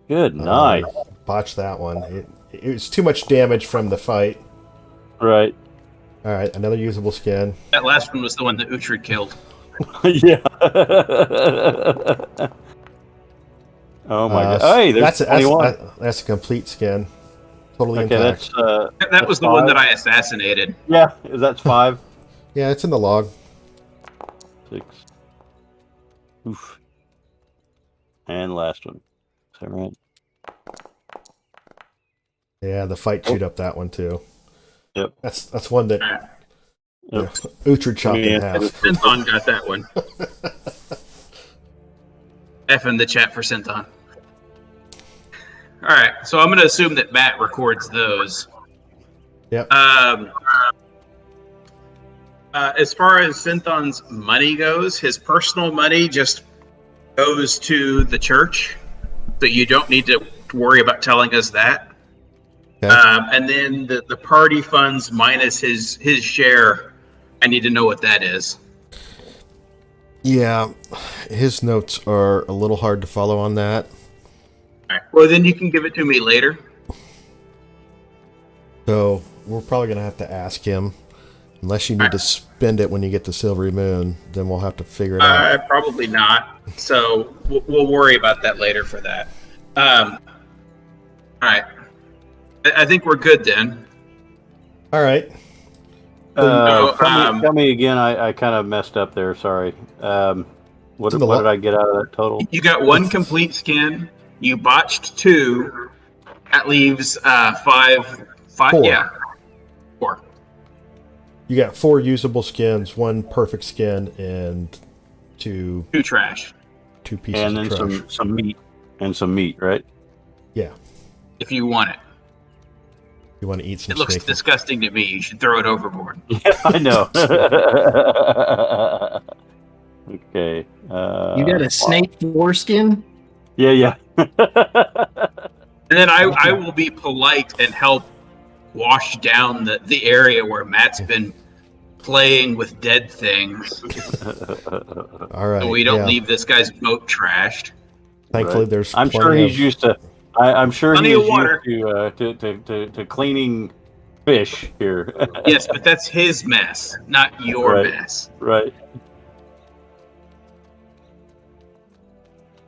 Good night. Botch that one. It was too much damage from the fight. Right. All right, another usable skin. That last one was the one that Uhtred killed. Yeah. Oh my god! Hey, there's 21. That's a complete skin, totally Okay, intact. That was the one that I assassinated. Yeah, that's 5. Yeah, it's in the log. 6. Oof. And last one. Is that right? Yeah, the fight chewed up that one too. Yep. That's one that Yep. Uhtred chopped in half. Synthon got that one. F in the chat for Synthon. All right, so I'm going to assume that Matt records those. Yep. As far as Synthon's money goes, his personal money just goes to the church, so you don't need to worry about telling us that. Okay. And then the party funds minus his share, I need to know what that is. Yeah, his notes are a little hard to follow on that. All right. Well, then you can give it to me later. So we're probably gonna have to ask him, unless you need to spend it when you get to Silvery Moon. Then we'll have to figure it out. Probably not. So we'll worry about that later for that. All right. I think we're good then. All right. Tell me again. I kind of messed up there. Sorry. What did I get out of that total? You got 1 complete skin. You botched 2. That leaves 5. 4. Yeah. 4. You got 4 usable skins, 1 perfect skin, and 2 trash. 2 pieces And of then trash. some meat, right? Yeah. If you want it. You want to eat some It looks snake. disgusting to me. You should throw it overboard. Yeah, I know. Okay. You got a snake foreskin? Yeah. And then I will be polite and help wash down the area where Matt's been playing with dead things. All right. So we don't leave this guy's boat trashed. Thankfully, Right. there's. I'm sure plenty he's used to. I'm sure Plenty he's of water. used to cleaning fish here. Yes, but that's his mess, not your Right. mess. Right.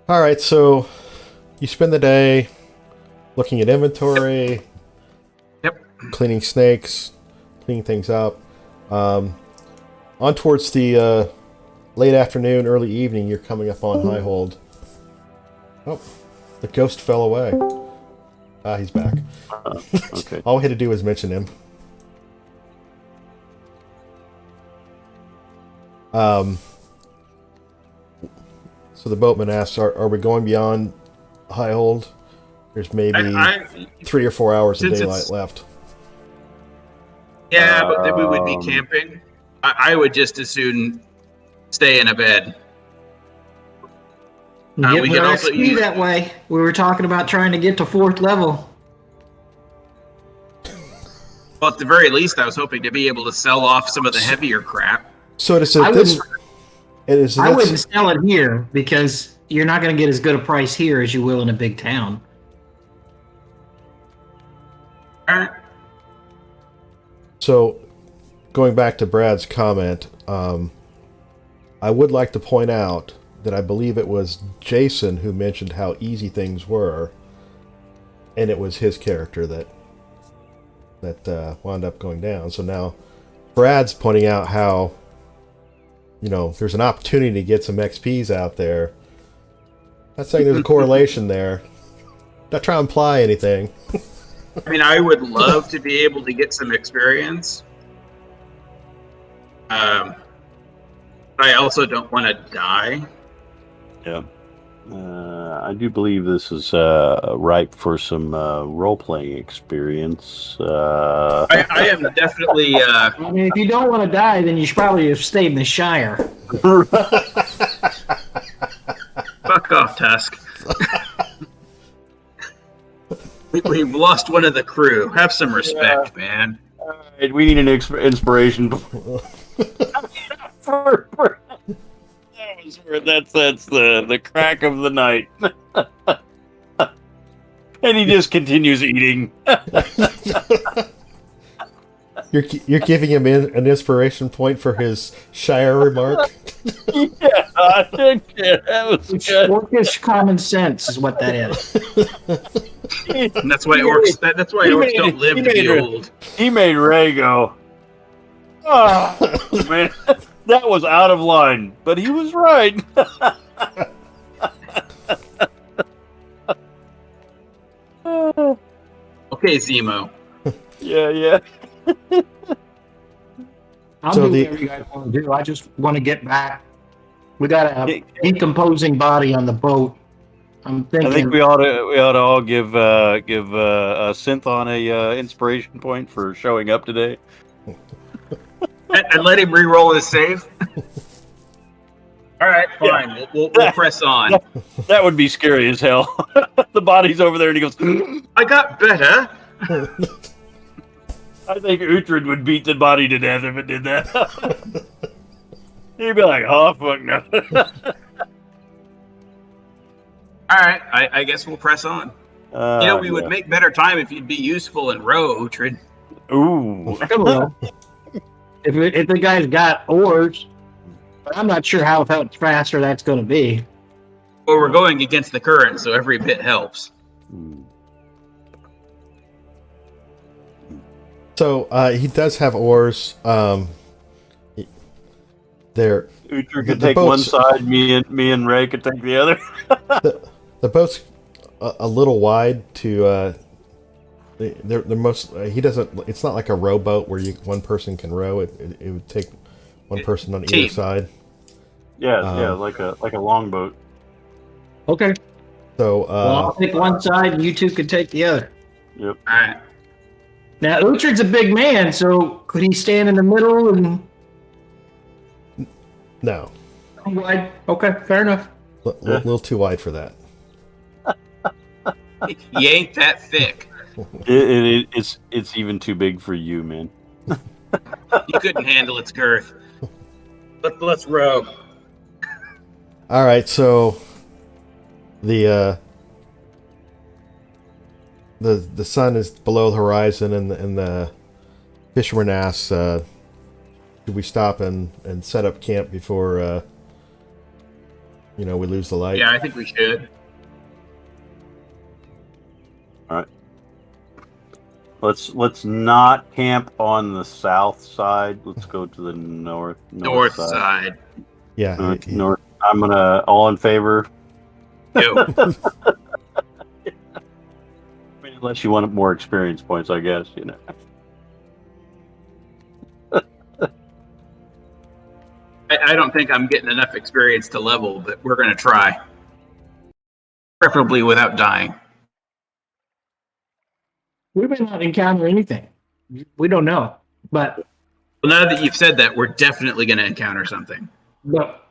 All right, so you spend the day looking at inventory, Yep. cleaning snakes, cleaning things up. On towards the late afternoon, early evening, you're coming up on Highhold. Oh, the ghost fell away. He's back. Okay. All we had to do was mention him. So the boatman asks, "Are we going beyond High Hold? There's maybe 3 or 4 hours of daylight left." Yeah, but then we would be camping. I would just as soon stay in a bed. Get we more can also XP use that way. We were talking about trying to get to 4th level. Well, at the very least, I was hoping to be able to sell off some of the heavier crap. So it is I wouldn't sell it here because you're not going to get as good a price here as you will in a big town. All right. So, going back to Brad's comment, I would like to point out that I believe it was Jason who mentioned how easy things were, and it was his character that wound up going down. So now Brad's pointing out how, there's an opportunity to get some XPs out there. Not saying there's a correlation there. Not trying to imply anything. I mean, I would love to be able to get some experience. I also don't want to die. Yeah. I do believe this is ripe for some role-playing experience. I am definitely... I mean, if you don't want to die, then you should probably have stayed in the Shire. Fuck off, Tusk. We've lost one of the crew. Have some respect, man. All right, we need an inspiration. That's the crack of the night. And he just continues eating. You're giving him an inspiration point for his Shire remark? Yeah, I think that was good. Orcish common sense is what that is. And that's why orcs. That's why orcs don't live to be old. He made Ray go. Oh man, that was out of line, but he was right. Okay, Zemo. Yeah. I'll do whatever you guys want to do. I just want to get back. We got a decomposing body on the boat. I'm thinking. I think we ought to all give a Synthon a inspiration point for showing up today. And let him re-roll his save. All right, fine. Yeah. We'll press on. That would be scary as hell. The body's over there, and he goes, "I got better." I think Uhtred would beat the body to death if it did that. He'd be like, "Oh fuck no." All right, I guess we'll press on. We would make better time if you'd be useful and row, Uhtred. Ooh. I will. If the guy's got oars, but I'm not sure how faster that's going to be. Well, we're going against the current, so every bit helps. So he does have oars. There. Uhtred could take one side. Me and Ray could take the other. The boat's a little wide to. They're most. He doesn't. It's not like a rowboat where one person can row. It would take one person on either side. Yeah, like a longboat. Okay. So I'll take one side, and you two can take the other. Yep. All right. Now Uhtred's a big man, so could he stand in the middle and? No. Wide. Okay, fair enough. A little too wide for that. You ain't that thick. It's even too big for you, man. You couldn't handle its girth. Let's row. All right, so the sun is below the horizon, and the fisherman asks, "Should we stop and set up camp before we lose the light?" Yeah, I think we should. All right. Let's not camp on the south side. Let's go to the north side. Yeah. North. I'm gonna all in favor. Yo. Unless you want more experience points, I guess, you know. I don't think I'm getting enough experience to level, but we're going to try. Preferably without dying. We may not encounter anything. We don't know, but Well, now that you've said that, we're definitely going to encounter something.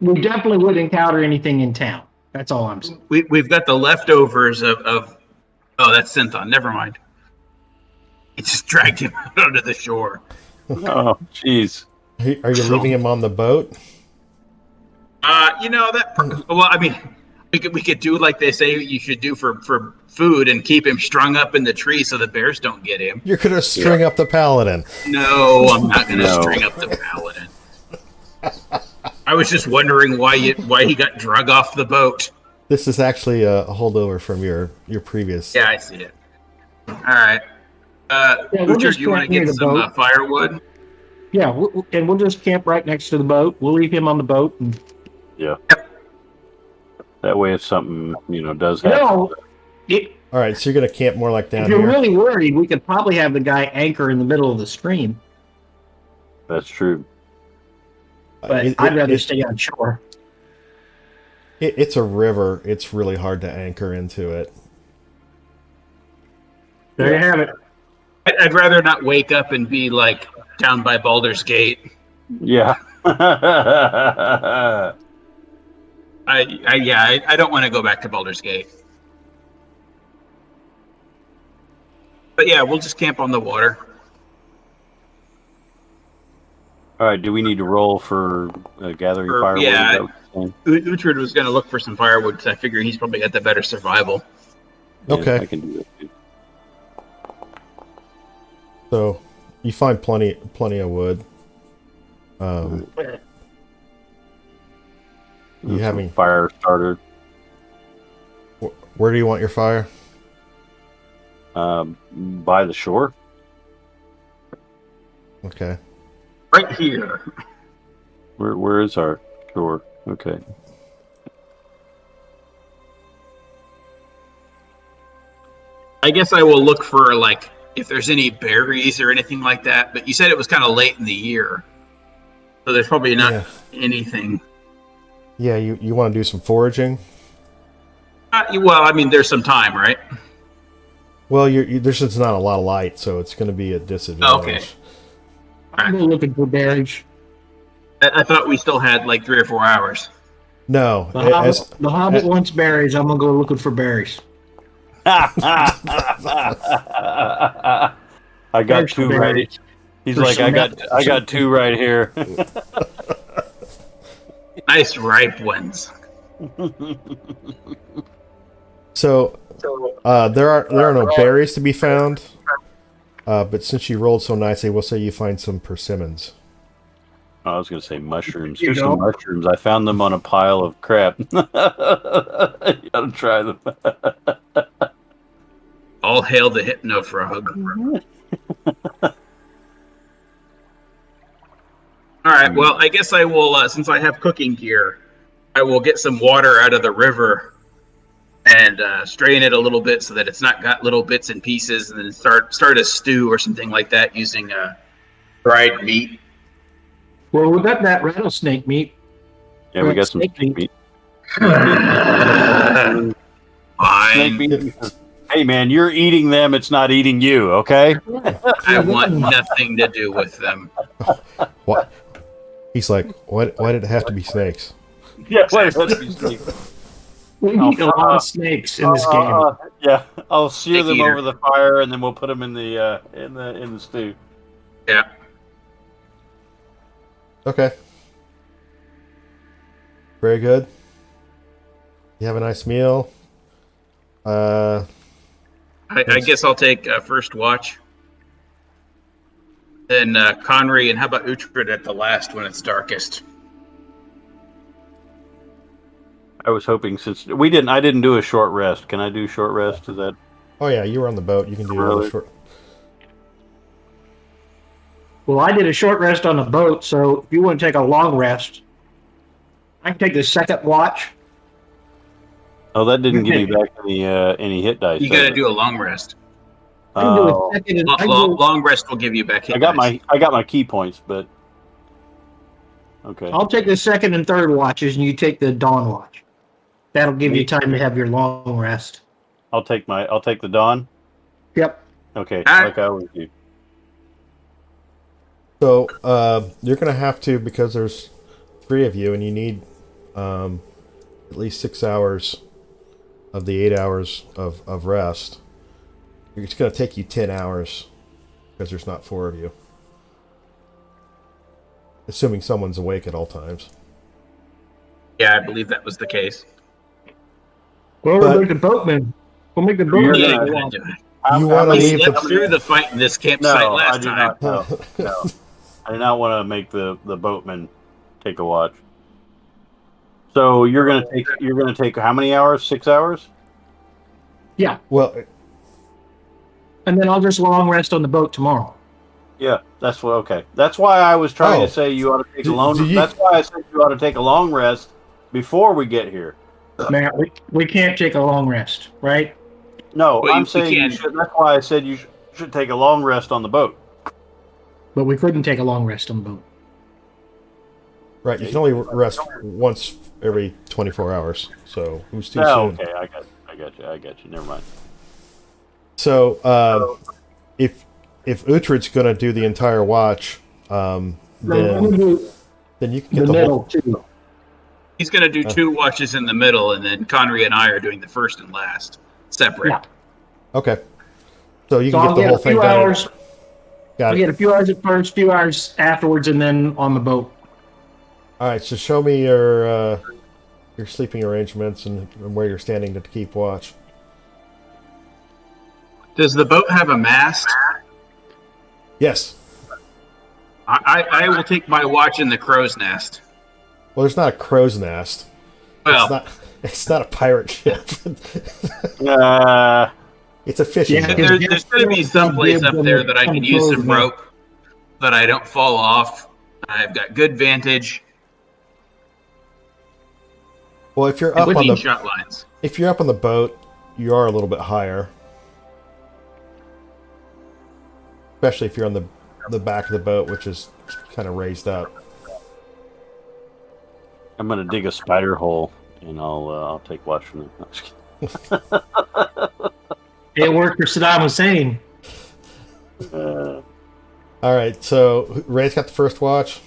we definitely would encounter anything in town. That's all I'm saying. We've got the leftovers of oh, that's Synthon. Never mind. It just dragged him out onto the shore. Oh, jeez. Are you leaving him on the boat? Well, I mean, we could do like they say you should do for food and keep him strung up in the tree so the bears don't get him. You're gonna string up the paladin. No, I'm not going to string up the paladin. I was just wondering why he got drug off the boat. This is actually a holdover from your previous. Yeah, I see it. All right. Richard, you want to get some firewood? Yeah, and we'll just camp right next to the boat. We'll leave him on the boat. And... Yeah. That way, if something does happen. All right, so you're gonna camp more like down if you're here. really worried, we could probably have the guy anchor in the middle of the stream. That's true. But I'd rather stay on shore. It's a river. It's really hard to anchor into it. There you have it. I'd rather not wake up and be like down by Baldur's Gate. Yeah. I don't want to go back to Baldur's Gate. But yeah, we'll just camp on the water. All right. Do we need to roll for gathering firewood? Yeah. Uhtred was going to look for some firewood because I figure he's probably got the better survival. Okay. Yeah, I can do that too. So you find plenty of wood. You having fire starter? Where do you want your fire? By the shore. Okay. Right here. Where is our shore? Okay. I guess I will look for like if there's any berries or anything like that. But you said it was kind of late in the year, so there's probably not anything. Yeah, you want to do some foraging? Well, I mean, there's some time, right? Well, there's just not a lot of light, so it's going to be a disadvantage. Okay. I'm looking for berries. I thought we still had like 3 or 4 hours. No. The Hobbit wants berries. I'm going to go looking for berries. I got 2 right. He's like, I got 2 right here. Nice ripe ones. So there are no berries to be found. But since you rolled so nicely, we'll say you find some persimmons. I was going to say mushrooms. Here's some mushrooms. I found them on a pile of crap. You gotta try them. All hail the Hypno Frog. All right, well, I guess I will, since I have cooking gear, I will get some water out of the river and strain it a little bit so that it's not got little bits and pieces, and then start a stew or something like that using dried meat. Well, we got that rattlesnake meat. Yeah, we got some snake meat. Fine. Snake meat. Hey, man, you're eating them. It's not eating you, okay? I want nothing to do with them. What? He's like, why did it have to be snakes? Yeah, why did it have to be snakes? We eat a lot of snakes in this game. Yeah, I'll sear them over the fire, and then we'll put them in the stew. Yeah. Okay. Very good. You have a nice meal. I guess I'll take first watch. Then Conry, and how about Uhtred at the last when it's darkest? I was hoping since I didn't do a short rest. Can I do short rest? Is that? Oh yeah, you were on the boat. You can do a short. Well, I did a short rest on the boat, so if you want to take a long rest, I can take the second watch. Oh, that didn't give me back any hit dice. You got to do a long rest. I can do a Oh, second. I can do, Long rest will give you back hit I got dice. my key points, but okay. I'll take the second and third watches, and you take the dawn watch. That'll give you Me? time to have your long rest. I'll take the dawn. Yep. Okay, Ah. like I always do. So you're going to have to, because there's 3 of you, and you need at least 6 hours of the 8 hours of rest. It's going to take you 10 hours because there's not 4 of you. Assuming someone's awake at all times. Yeah, I believe that was the case. Well, But- we'll make the boatman. We'll make the You're boatman. He gonna- ain't gonna do it. You How wanna many- He leave slept the- through the fight in this campsite No, I last do time. not. No. I do not want to make the boatman take a watch. So you're gonna take how many hours? 6 hours? Yeah, Well, and then I'll just long rest on the boat tomorrow. Yeah, that's what. Okay, that's why I was trying Oh. to say you ought to take a Do- long. do you- That's why I said you ought to take a long rest before we get here. Matt, we can't take a long rest, right? No, Well, I'm you saying you can. should. That's why I said you should take a long rest on the boat. But we couldn't take a long rest on the boat. right, you can only rest once every 24 hours. So it was too No, soon. okay, I got you. Never mind. So if Uhtred's going to do the entire watch, I'm then gonna do you can the get the middle whole. too. He's going to do 2 watches in the middle, and then Connery and I are doing the first and last, separate. Yeah. Okay. So you So can I'll get the get whole a thing few done. hours. Got I'll it. get a few hours at first, few hours afterwards, and then on the boat. All right. So show me your sleeping arrangements and where you're standing to keep watch. Does the boat have a mast? Yes. I will take my watch in the crow's nest. Well, there's not a crow's nest. Well, It's not a pirate ship. Uh, It's a fishing Yeah, boat. there's going to be some place up there that I can use some rope, that I don't fall off. I've got good vantage Well, if you're and up on clean the shot lines. if you're up on the boat, you are a little bit higher. Especially if you're on the back of the boat, which is kind of raised up. I'm gonna dig a spider hole and I'll take watch from there. It worked for Saddam Hussein. Uh, All right, so Ray's got the first watch.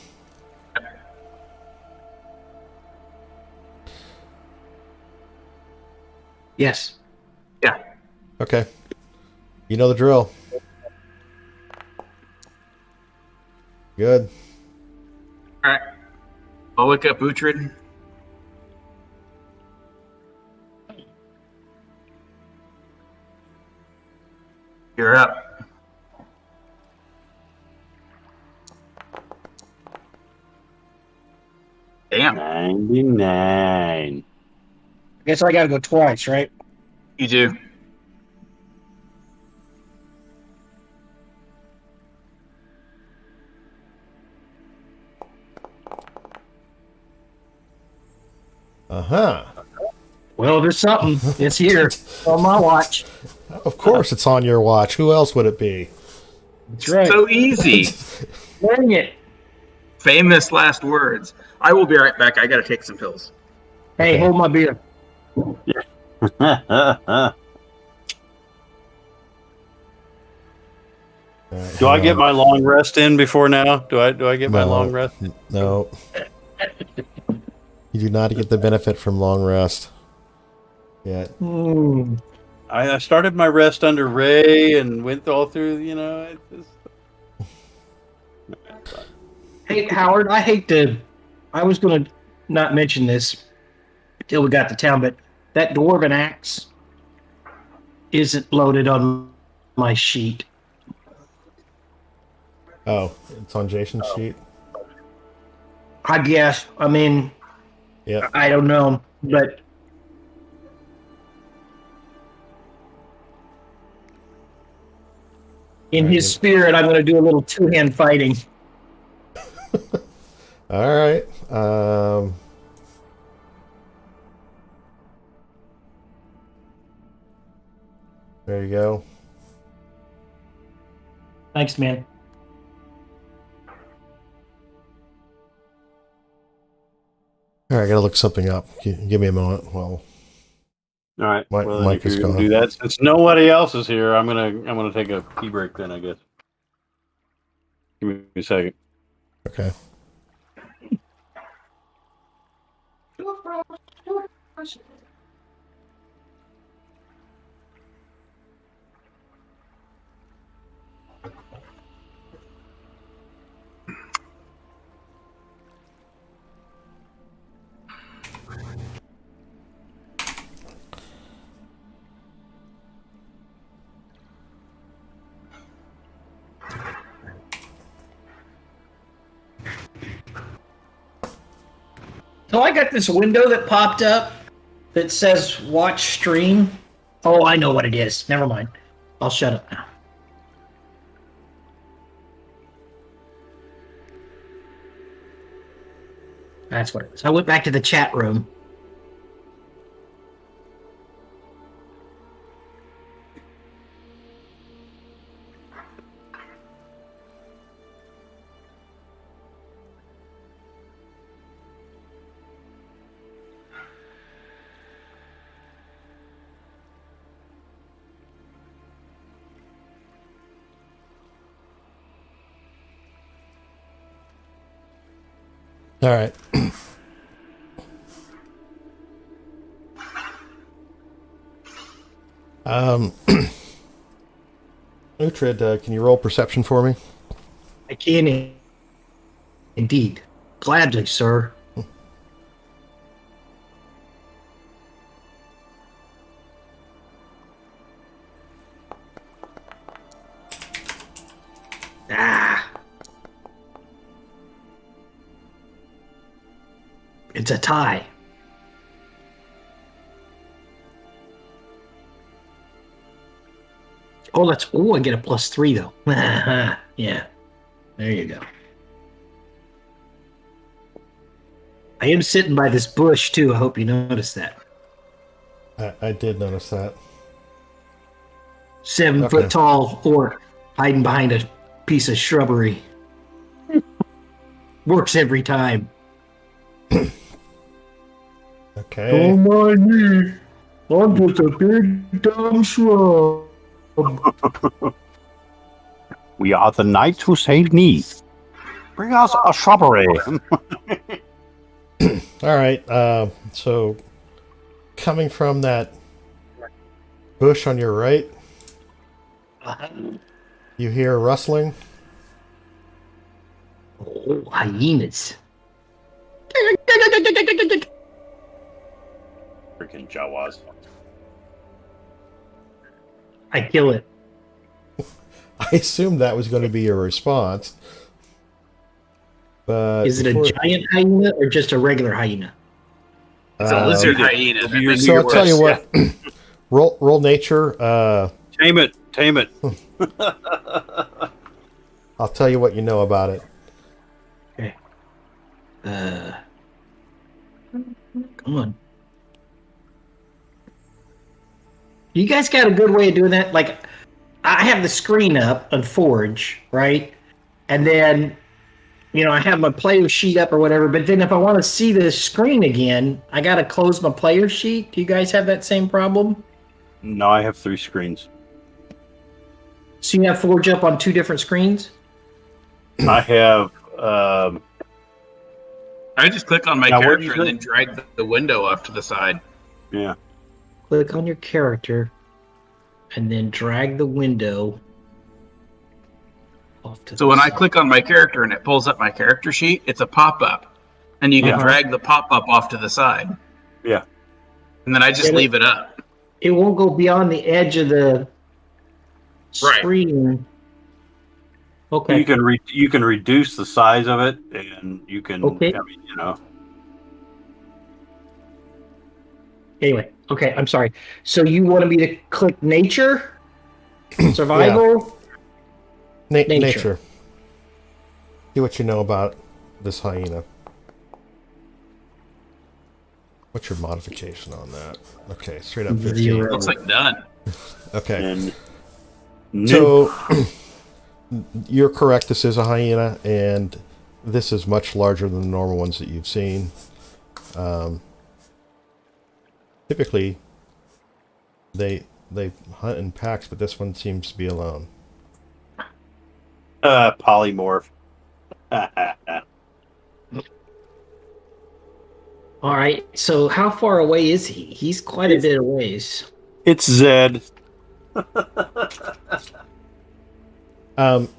Yes. Yeah. Okay. You know the drill. Good. All right. I'll look up Uhtred. You're up. Damn, 99. I guess I got to go twice, right? you do. Uh-huh. Well, there's something. It's here on my watch. Of course it's on your watch. Who else would it be? That's right. So easy. Dang it. Famous last words. I will be right back. I got to take some pills. Hey, Okay. hold my beer. All right, Do I hang get on. my long rest in before now? Do I get my No. long rest? No. You do not get the benefit from long rest. Yet. Hmm. I started my rest under Ray and went all through. It just... Hey, Howard, I hate to. I was going to not mention this till we got to town, but that dwarven axe isn't loaded on my sheet. Oh, it's on Jason's sheet. I guess. I mean, Yep. I don't know, but in his spirit, I'm going to do a little two-hand fighting. All right. There you go. Thanks, man. All right, I gotta look something up. Give me a moment. Well, All right. Well, then Mike if you're is gonna gone. do that, since nobody else is here, I'm gonna take a pee break then. I guess. Give me a second. Okay. So I got this window that popped up that says watch stream. Oh, I know what it is. Never mind. I'll shut up now. That's what it was. I went back to the chat room. All right. Uhtred, can you roll perception for me? I can indeed. Gladly, sir. Ah. It's a tie. Oh, that's... Oh, I get a +3, though. Yeah. There you go. I am sitting by this bush, too. I hope you noticed that. I did notice that. 7-foot tall orc hiding behind a piece of shrubbery. Works every time. Okay. Don't mind me. I'm just a big dumb shrub. We are the knights who say neath. Bring us a shrubbery. All right. So, coming from that bush on your right, you hear rustling. Oh, hyenas. Freaking Jawas. I kill it. I assumed that was going to be your response. But Is it a giant hyena or just a regular hyena? It's a lizard hyena. That makes So it I'll tell you worse. what. roll nature. Tame it. Tame it. I'll tell you what you know about it. Okay. Come on. You guys got a good way of doing that? Like, I have the screen up on Forge, right? And then, you know, I have my player sheet up or whatever, but then if I want to see the screen again, I got to close my player sheet. Do you guys have that same problem? No, I have 3 screens. So you have Forge up on 2 different screens? I have. I just click on my Now, where'd you character and go? then drag the window off to the side. Yeah. Click on your character and then drag the window off to So the when I side. click on my character and it pulls up my character sheet, it's a pop-up. And you can Uh-huh. drag the pop-up off to the side. Yeah. And then I just leave it up. It won't go beyond the edge of the Right. screen. Okay. You can reduce the size of it, and you can. Okay. I mean, you know. Anyway, okay, I'm sorry. So you wanted me to click nature? Survival? Nature. Nature. See what you know about this hyena. What's your modification on that? Okay, straight up 15. 0. Looks like done. Okay. And So You're correct. This is a hyena, and this is much larger than the normal ones that you've seen. Typically, they hunt in packs, but this one seems to be alone. Polymorph. All right. So how far away is he? He's quite a bit of ways. It's Zed.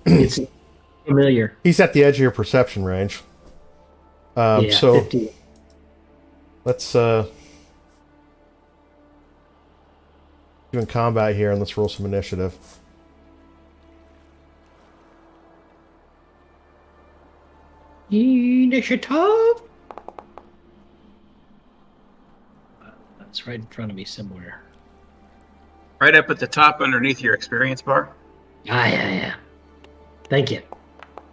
It's familiar. He's at the edge of your perception range. Yeah, So 50. let's do in combat here, and let's roll some initiative. Initiative. That's right in front of me somewhere. Right up at the top underneath your experience bar. Yeah. Thank you.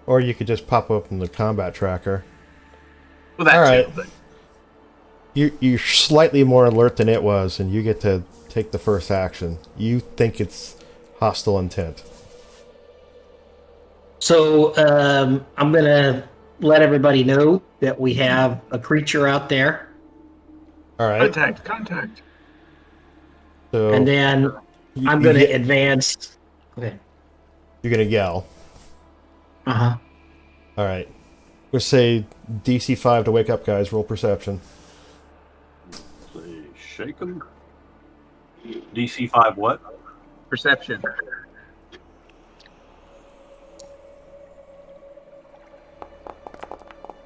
Or you could just pop open the combat tracker. Well, that All right. too, but You're slightly more alert than it was, and you get to take the first action. You think it's hostile intent. So I'm going to let everybody know that we have a creature out there. All right. contact. So And then I'm going to advance. Okay. You're gonna yell. Uh-huh. All right. We'll say DC 5 to wake up, guys. Roll perception. Say, shake 'em. DC 5 what? Perception.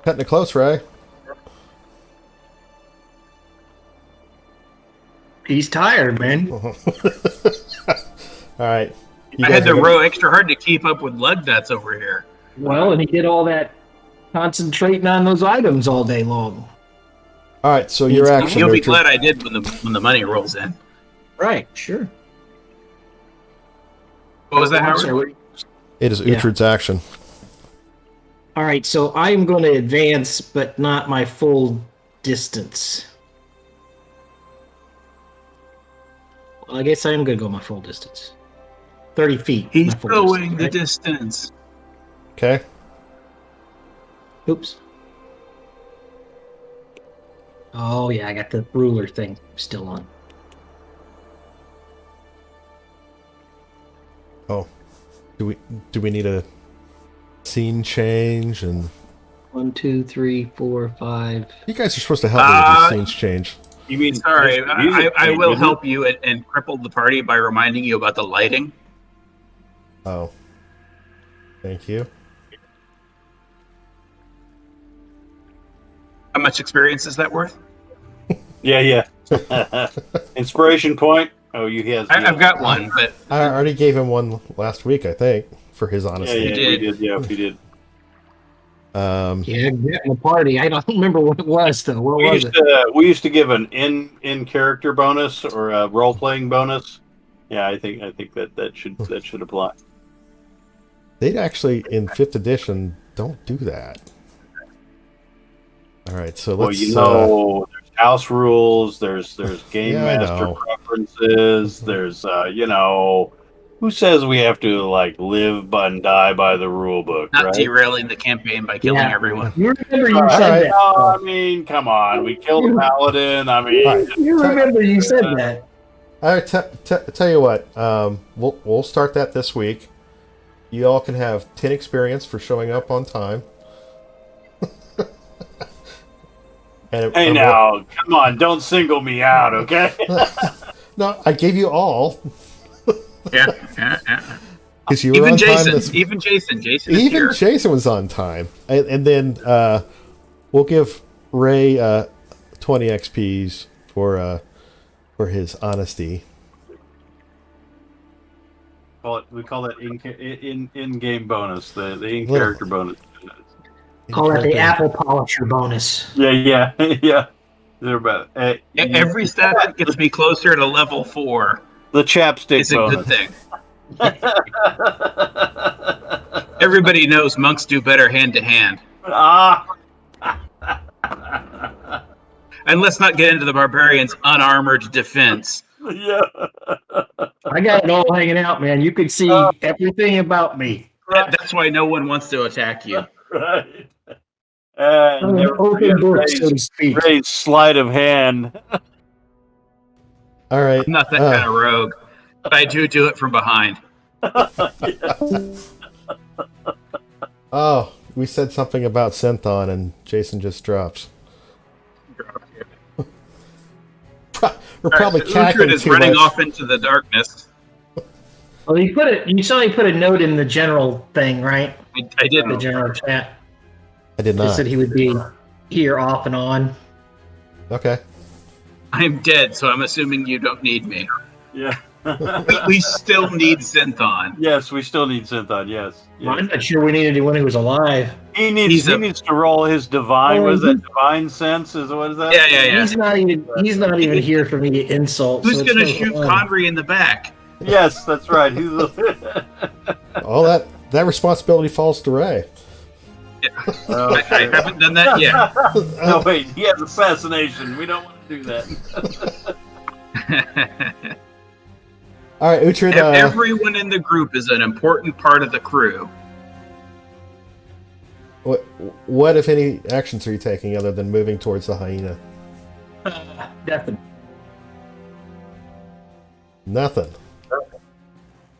Cutting it close, Ray. He's tired, man. All right. You I guys had to are gonna- row extra hard to keep up with lug nuts over here. Well, and he did all that concentrating on those items all day long. All right. So your action. You'll be Richard. glad I did when the money rolls in. Right, sure. What was that, I'm Howard? sorry. It is Yeah. Uhtred's action. All right, so I'm going to advance, but not my full distance. Well, I guess I am going to go my full distance. 30 feet. He's my full going the distance, distance. Okay. right? Oops. Oh, yeah, I got the ruler thing still on. Oh, do we need a scene change? And 1, 2, 3, 4, 5. you guys are supposed to help me with these scenes change. You mean Sorry, music I will change, help you and cripple the party by reminding you about the lighting. Oh, thank you. How much experience is that worth? Yeah. Inspiration point. Oh, you has. I've got one, but I already gave him one last week, I think, for his Yeah, honesty. yeah, did. we did. Yeah, we did. Yeah, getting the party. I don't remember what it was, though. What We was used, it? we used to give an in character bonus or a role playing bonus. Yeah, I think that should apply. They'd actually in 5th edition don't do that. All right, so Well, let's. there's house rules. There's game Yeah, I master know. preferences. There's who says we have to like live and die by the rule book, not right? derailing the campaign by killing Yeah. everyone. You remember you All said right. that. No, I mean, come on. We killed a paladin. I mean, All right. You remember you said that. All right, tell you what. We'll start that this week. You all can have 10 experience for showing up on time. And hey now, come on, don't single me out, okay? No, I gave you all Yeah. because you were Even on time. Jason. Even Jason. Jason is Even here. Jason was on time, and then we'll give Ray 20 XPs for his honesty. We call that in game bonus, the in character bonus. Call it the apple polisher bonus. Yeah. They're about Every step that gets me closer to level 4 the chapstick is a bonus. good thing. Everybody knows monks do better hand to hand. And let's not get into the barbarian's unarmored defense. Yeah. I got it all hanging out, man. You could see everything about me. Right. That's why no one wants to attack you. Right. I'm an open book, so to speak. Ray's sleight of hand. All right. I'm not that kind of rogue, but I do it from behind. Oh, we said something about Synthon, and Jason just drops. We're probably cackling is too running much. off into the darkness. Well, you saw he put a note in the general thing, right? I did. The general chat. I did He not. said he would be here off and on. Okay. I'm dead, so I'm assuming you don't need me. Yeah. We still need Synthon. Yes, we still need Synthon. Yes. I'm not sure we need anyone who was alive. He needs to roll his divine. What is that? Divine sense? What is that? Yeah. He's not even here for me to insult. Who's so gonna it's no shoot fun. Conry in the back? Yes, that's right. He's All that responsibility falls to Ray. I haven't done that yet. No, wait. He has assassination. We don't want to do that. All right, Uhtred. Everyone in the group is an important part of the crew. What, if any, actions are you taking other than moving towards the hyena? Definitely. Nothing.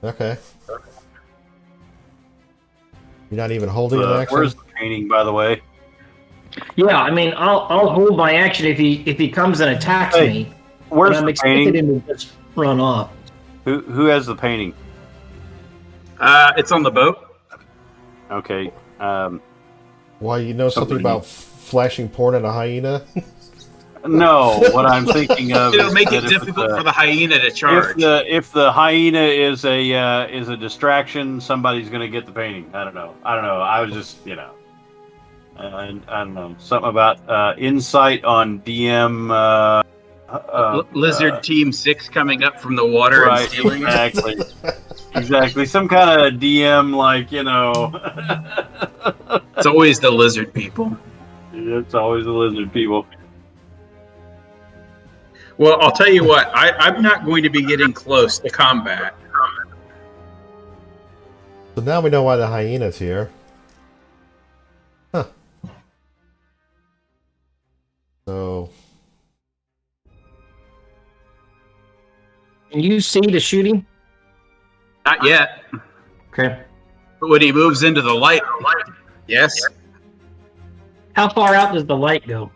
Okay. You're not even holding an action? Where's the painting, by the way? Yeah, I mean, I'll hold my action if he comes and attacks me. Where's I'm the expecting painting? him to just run off. Who has the painting? It's on the boat. Okay. Why, you know something about flashing porn at a hyena? No, what I'm thinking of It'll is make that it difficult for the hyena to charge. If the hyena is a distraction, somebody's going to get the painting. I don't know. I was just I don't know, something about insight on DM. Lizard Team 6 coming up from the water and Right, stealing it. exactly. Some kind of DM, It's always the lizard people. It's always the lizard people. Well, I'll tell you what, I'm not going to be getting close to combat. So now we know why the hyena's here. Huh. So... Can you see the shooting? Not yet. Okay. But when he moves into the light, yes. How far out does the light go?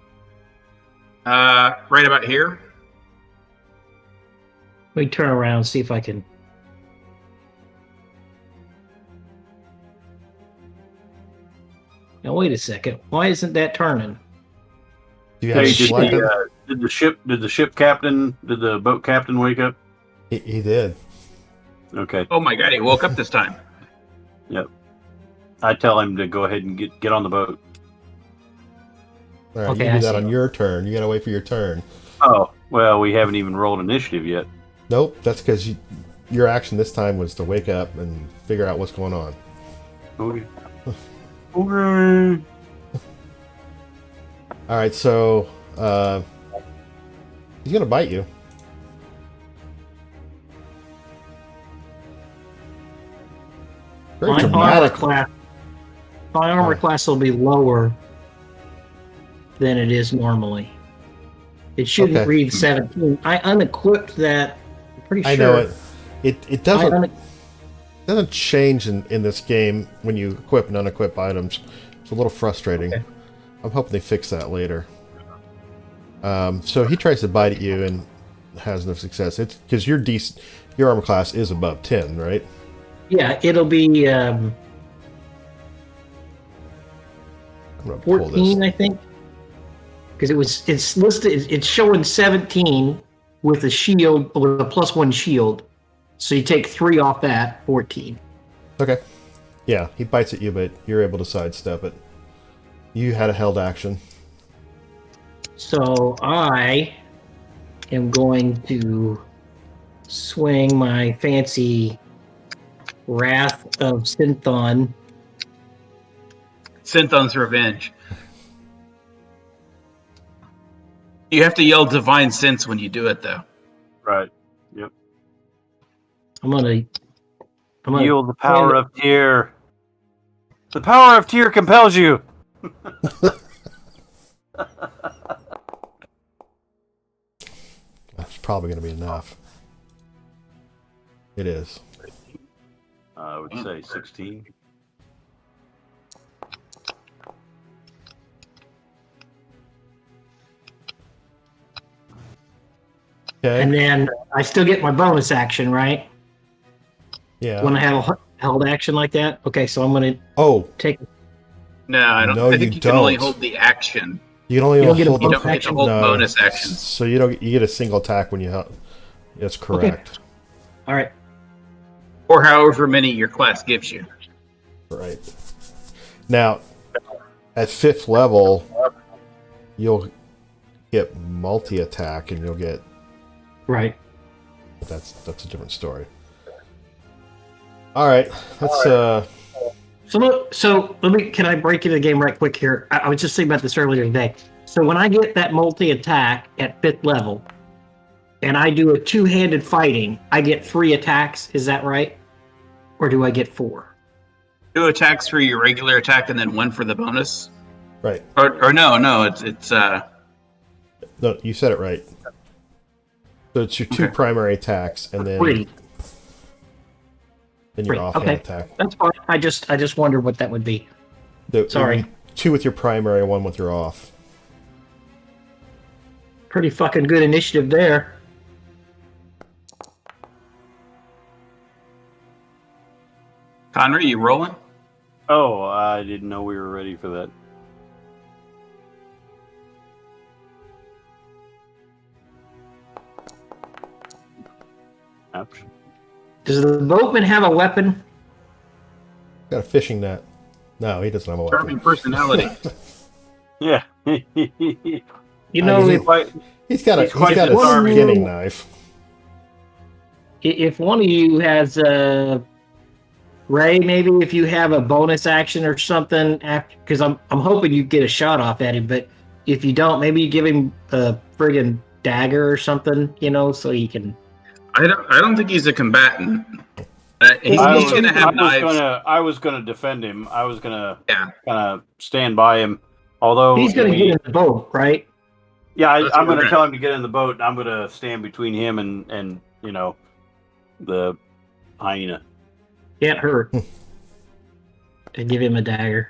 Right about here. Let me turn around and see if I can. Now wait a second. Why isn't that turning? Do you have Hey, selected? did the boat captain wake up? He did. Okay. Oh my god, he woke up this time. Yep. I tell him to go ahead and get on the boat. All right, Okay, you I do that see. on your turn. You gotta wait for your turn. Oh, well, we haven't even rolled initiative yet. Nope, that's because your action this time was to wake up and figure out what's going on. Okay. Okay. All right, so he's gonna bite you. Very My armor dramatic. class. My armor class will be lower than it is normally. It shouldn't Okay. read 17. I unequipped that. I'm pretty sure. I know it. It I doesn't change in this game when you equip and unequip items. It's a little frustrating. Okay. I'm hoping they fix that later. So he tries to bite at you and has no success. It's because your armor class is above 10, right? Yeah, it'll be I'm gonna pull this. 14, I think. Because it's listed. It's showing 17 with a shield, with a +1 shield. So you take 3 off that, 14. Okay. Yeah, he bites at you, but you're able to sidestep it. You had a held action. So I am going to swing my fancy Wrath of Synthon. Synthon's Revenge. You have to yell Divine Sense when you do it, though. Right. Yep. I'm gonna Yield the power of tear. The power of tear compels you. That's probably going to be enough. It is. I would say 16. Okay. And then I still get my bonus action, right? Yeah. When I have a held action like that. Okay, so I'm going to Oh, take. No, I don't. No, I think you you can only don't. hold the action. you can only You don't get a hold You the don't get to action? hold no, bonus actions. So you get a single attack when you help. That's correct. All right. Or however many your class gives you. Right. Now, at 5th level, you'll get multi-attack, and you'll get. Right. But that's a different story. All right. Let's. So let me. Can I break into the game right quick here? I was just thinking about this earlier today. So when I get that multi attack at 5th level, and I do a 2-handed fighting, I get 3 attacks. Is that right? Or do I get 4? 2 attacks for your regular attack, and then 1 for the bonus. Right. Or no, it's No, you said it right. So it's your 2 Okay. primary attacks, and then 3. then your 3. offhand Okay. attack. That's fine. I just wondered what that would be. Sorry. It'd be 2 with your primary, 1 with your off. Pretty fucking good initiative there. Connery, you rolling? Oh, I didn't know we were ready for that. Ouch. Does the boatman have a weapon? Got a fishing net. No, he doesn't have a weapon. Charming personality. Yeah. You know, mean, if, He's got a quite disarming. skinning knife. if one of you has Ray, maybe if you have a bonus action or something, because I'm hoping you get a shot off at him, but if you don't, maybe you give him a friggin' dagger or something, so he can. I don't think he's a combatant. He's gonna have knives. I was gonna defend him. I was gonna Yeah. kind of stand by him. Although He's gonna get in the boat, right? Yeah, That's what I'm we're gonna gonna- tell him to get in the boat, and I'm gonna stand between him and the hyena. Can't hurt. And give him a dagger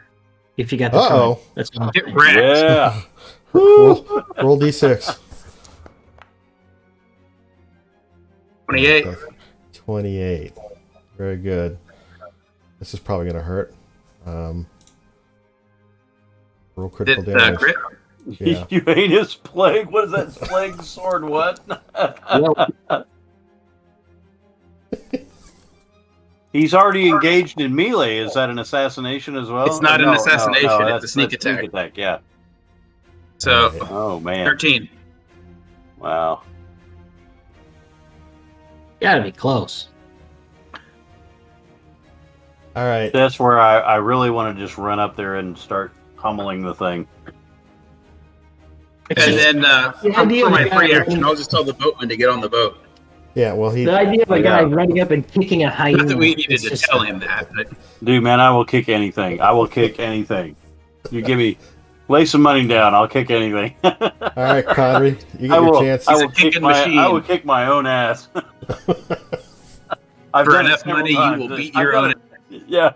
if you got the Uh-oh. time. That's all. Get wrecked. Yeah. Roll d6. 28. 28. Very good. This is probably going to hurt. Roll critical Did damage. crit? Yeah. You heinous plague. What is that? Plague sword? What? Well, He's already engaged in melee. Is that an assassination as well? It's not an assassination, it's a that's sneak attack. Yeah. So Alright. Oh man. 13. Wow. gotta be close. All right. That's where I really want to just run up there and start pummeling the thing. And then The idea for my of free that- action, I'll just tell the boatman to get on the boat. Yeah, well, he. The idea of a guy Yeah. running up and kicking a hyena. Not that we needed is to just- tell him that, but Dude, man, I will kick anything. I will kick anything. You give me, lay some money down. I'll kick anything. All right, Connery, you I get your will. chance. I He's a will kick kicking my. machine. I will kick my own ass. I've for done it enough several money, you times. will beat I've your done own. it. Yeah.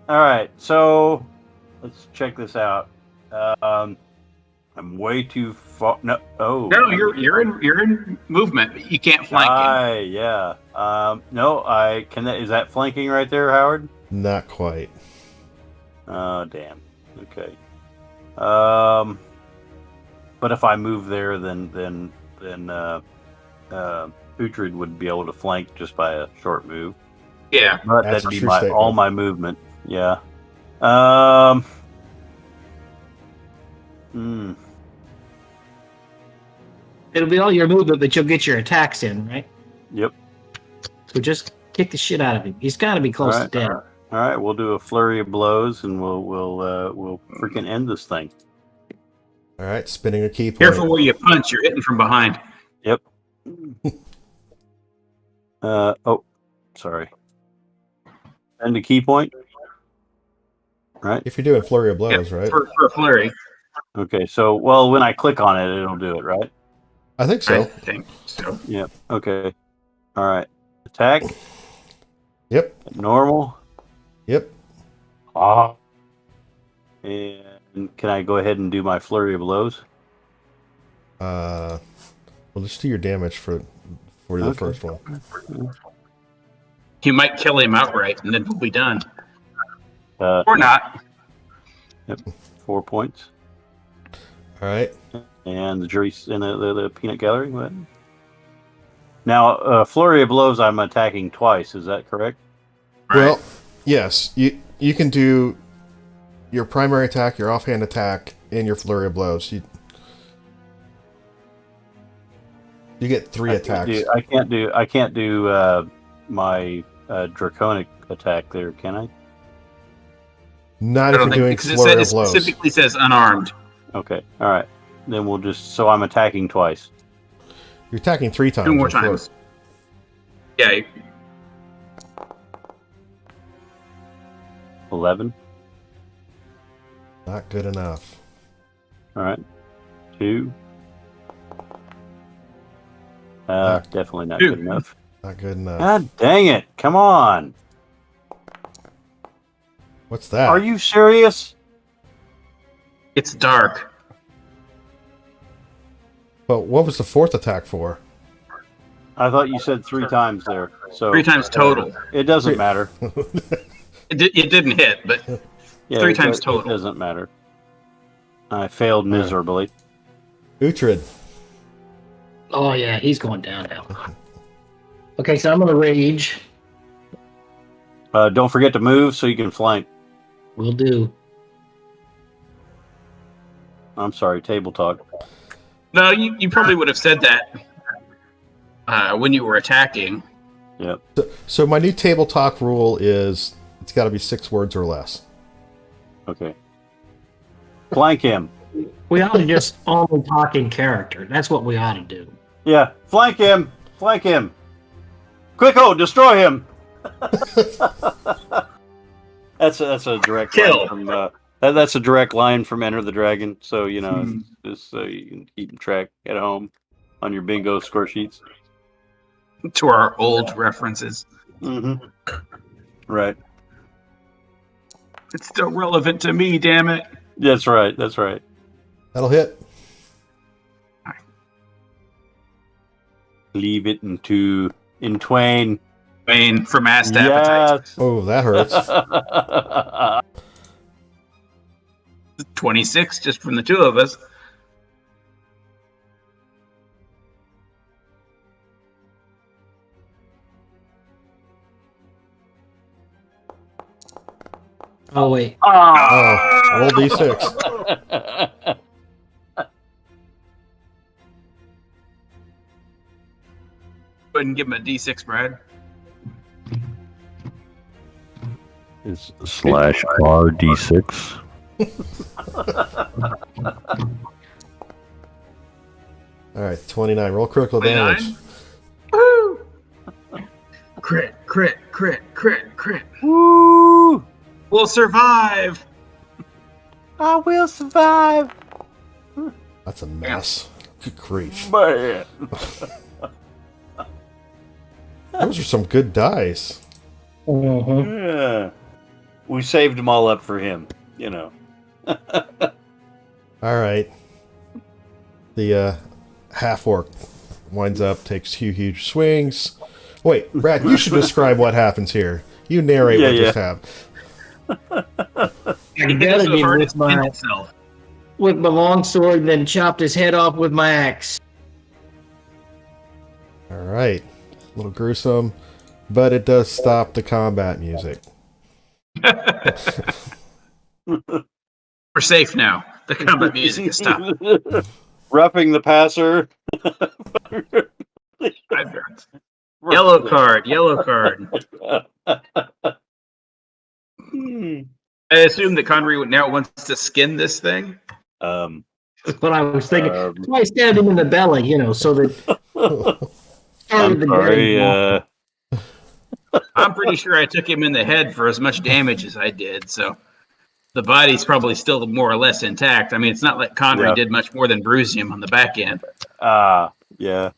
All right. So let's check this out. I'm way too far. No. Oh. No, you're in movement, but you can't flank him. Yeah. No. I can. Is that flanking right there, Howard? Not quite. Oh, damn. Okay. But if I move there, then Uhtred would be able to flank just by a short move. Yeah. But That's that'd a be true all statement. my movement. Yeah. It'll be all your movement, but you'll get your attacks in, right? Yep. So just kick the shit out of him. He's got to be close Alright. to dead. All right. We'll do a flurry of blows, and we'll freaking end this thing. All right, spinning a key point. Careful where you punch, you're hitting from behind. Yep. Oh, sorry. And the key point. right? If you're doing flurry of blows, right? For a flurry. Okay, so when I click on it, it'll do it, right? I think I so. think so. Yep. Okay. All right. Attack. Yep. Normal. Yep. Ah. And can I go ahead and do my flurry of blows? Well, just do your damage for the first one. You might kill him outright, and then we'll be done. Or Yeah. not. Yep. 4 points. All right. And the jury in the peanut gallery. What? Now, flurry of blows. I'm attacking twice. Is that correct? Well, yes. You can do your primary attack, your offhand attack, and your flurry of blows. You get 3 attacks. I can't do my draconic attack there, can I? Not I if don't you're think doing because flurry it of blows. specifically says unarmed. Okay. All right. Then we'll just. So I'm attacking twice. You're attacking 3 times. 2 more with flurry. times. Yeah. 11. Not good enough. All right. 2. Definitely not 2. good enough. Not good enough. God dang it! Come on. What's that? Are you serious? It's dark. But what was the 4th attack for? I thought you said 3 times there. So 3 times total. It doesn't matter. It didn't hit, but Yeah, 3 it times It total. doesn't matter. I failed miserably. Uhtred. Oh yeah, he's going down now. Okay, so I'm gonna rage. Don't forget to move so you can flank. Will do. I'm sorry, table talk. No, you probably would have said that when you were attacking. Yep. So my new table talk rule is it's got to be 6 words or less. Okay. Flank him. We ought to just only talk in character. That's what we ought to do. Yeah, flank him. Flank him. Quicko, destroy him. That's a direct Kill. line from that's a direct line from Enter the Dragon. So just so you can keep track at home on your bingo score sheets. To our old references. Mm-hmm. Right. It's still relevant to me, damn it. That's right. That's right. That'll hit. Leave it in twain. Wayne for masked appetite. Yes. Oh, that hurts. 26 just from the 2 of us. Oh wait. Oh, roll d6. Go ahead and give him a D6, Brad. It's /RD6. All right, 29. Roll critical 29? damage. Woo! Crit, crit, crit, crit, crit. Woo! We'll survive. I will survive. That's a mess. Good grief. Man. Those are some good dice. Yeah. We saved them all up for him, All right. The half-orc winds up, takes 2 huge swings. Wait, Brad, you should describe what happens here. You narrate what just happened. He hit us so hard it's pinned itself. With my longsword and then chopped his head off with my axe. All right. A little gruesome, but it does stop the combat music. We're safe now. The combat music is stopped. Roughing the passer. Yellow card, yellow card. I assume that Connery now wants to skin this thing. That's what I was thinking. That's why I stabbed him in the belly, so that I'm sorry. I'm pretty sure I took him in the head for as much damage as I did, so the body's probably still more or less intact. I mean, it's not like Connery Yeah. did much more than bruise him on the back end. Yeah.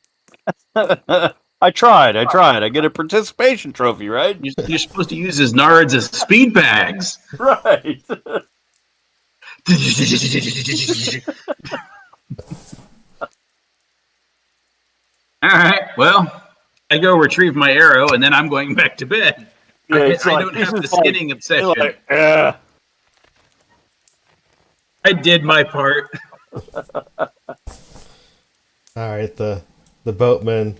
I tried. I get a participation trophy, right? You're supposed to use his nards as speed bags. Right. All right. Well, I go retrieve my arrow, and then I'm going back to bed. Yeah, I it's like- don't it's have the just like- skinning obsession. Like, I did my part. All right, the boatman.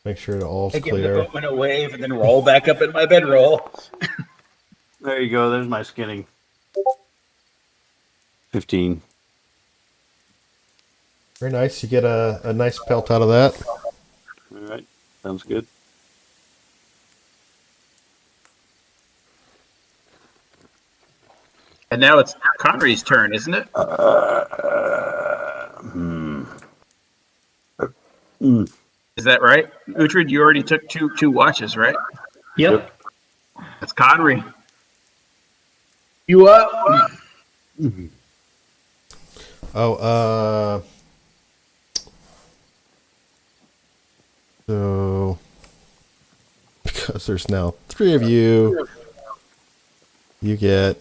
Make sure the all's I give the clear. boatman a wave and then roll back up in my bedroll. there you go. There's my skinning. 15. Very nice. You get a nice pelt out of that. All right. Sounds good. And now it's Connery's turn, isn't it? Is that right? Uhtred, you already took two watches, right? Yep. That's Connery. You up? Oh, so because there's now 3 of you, you get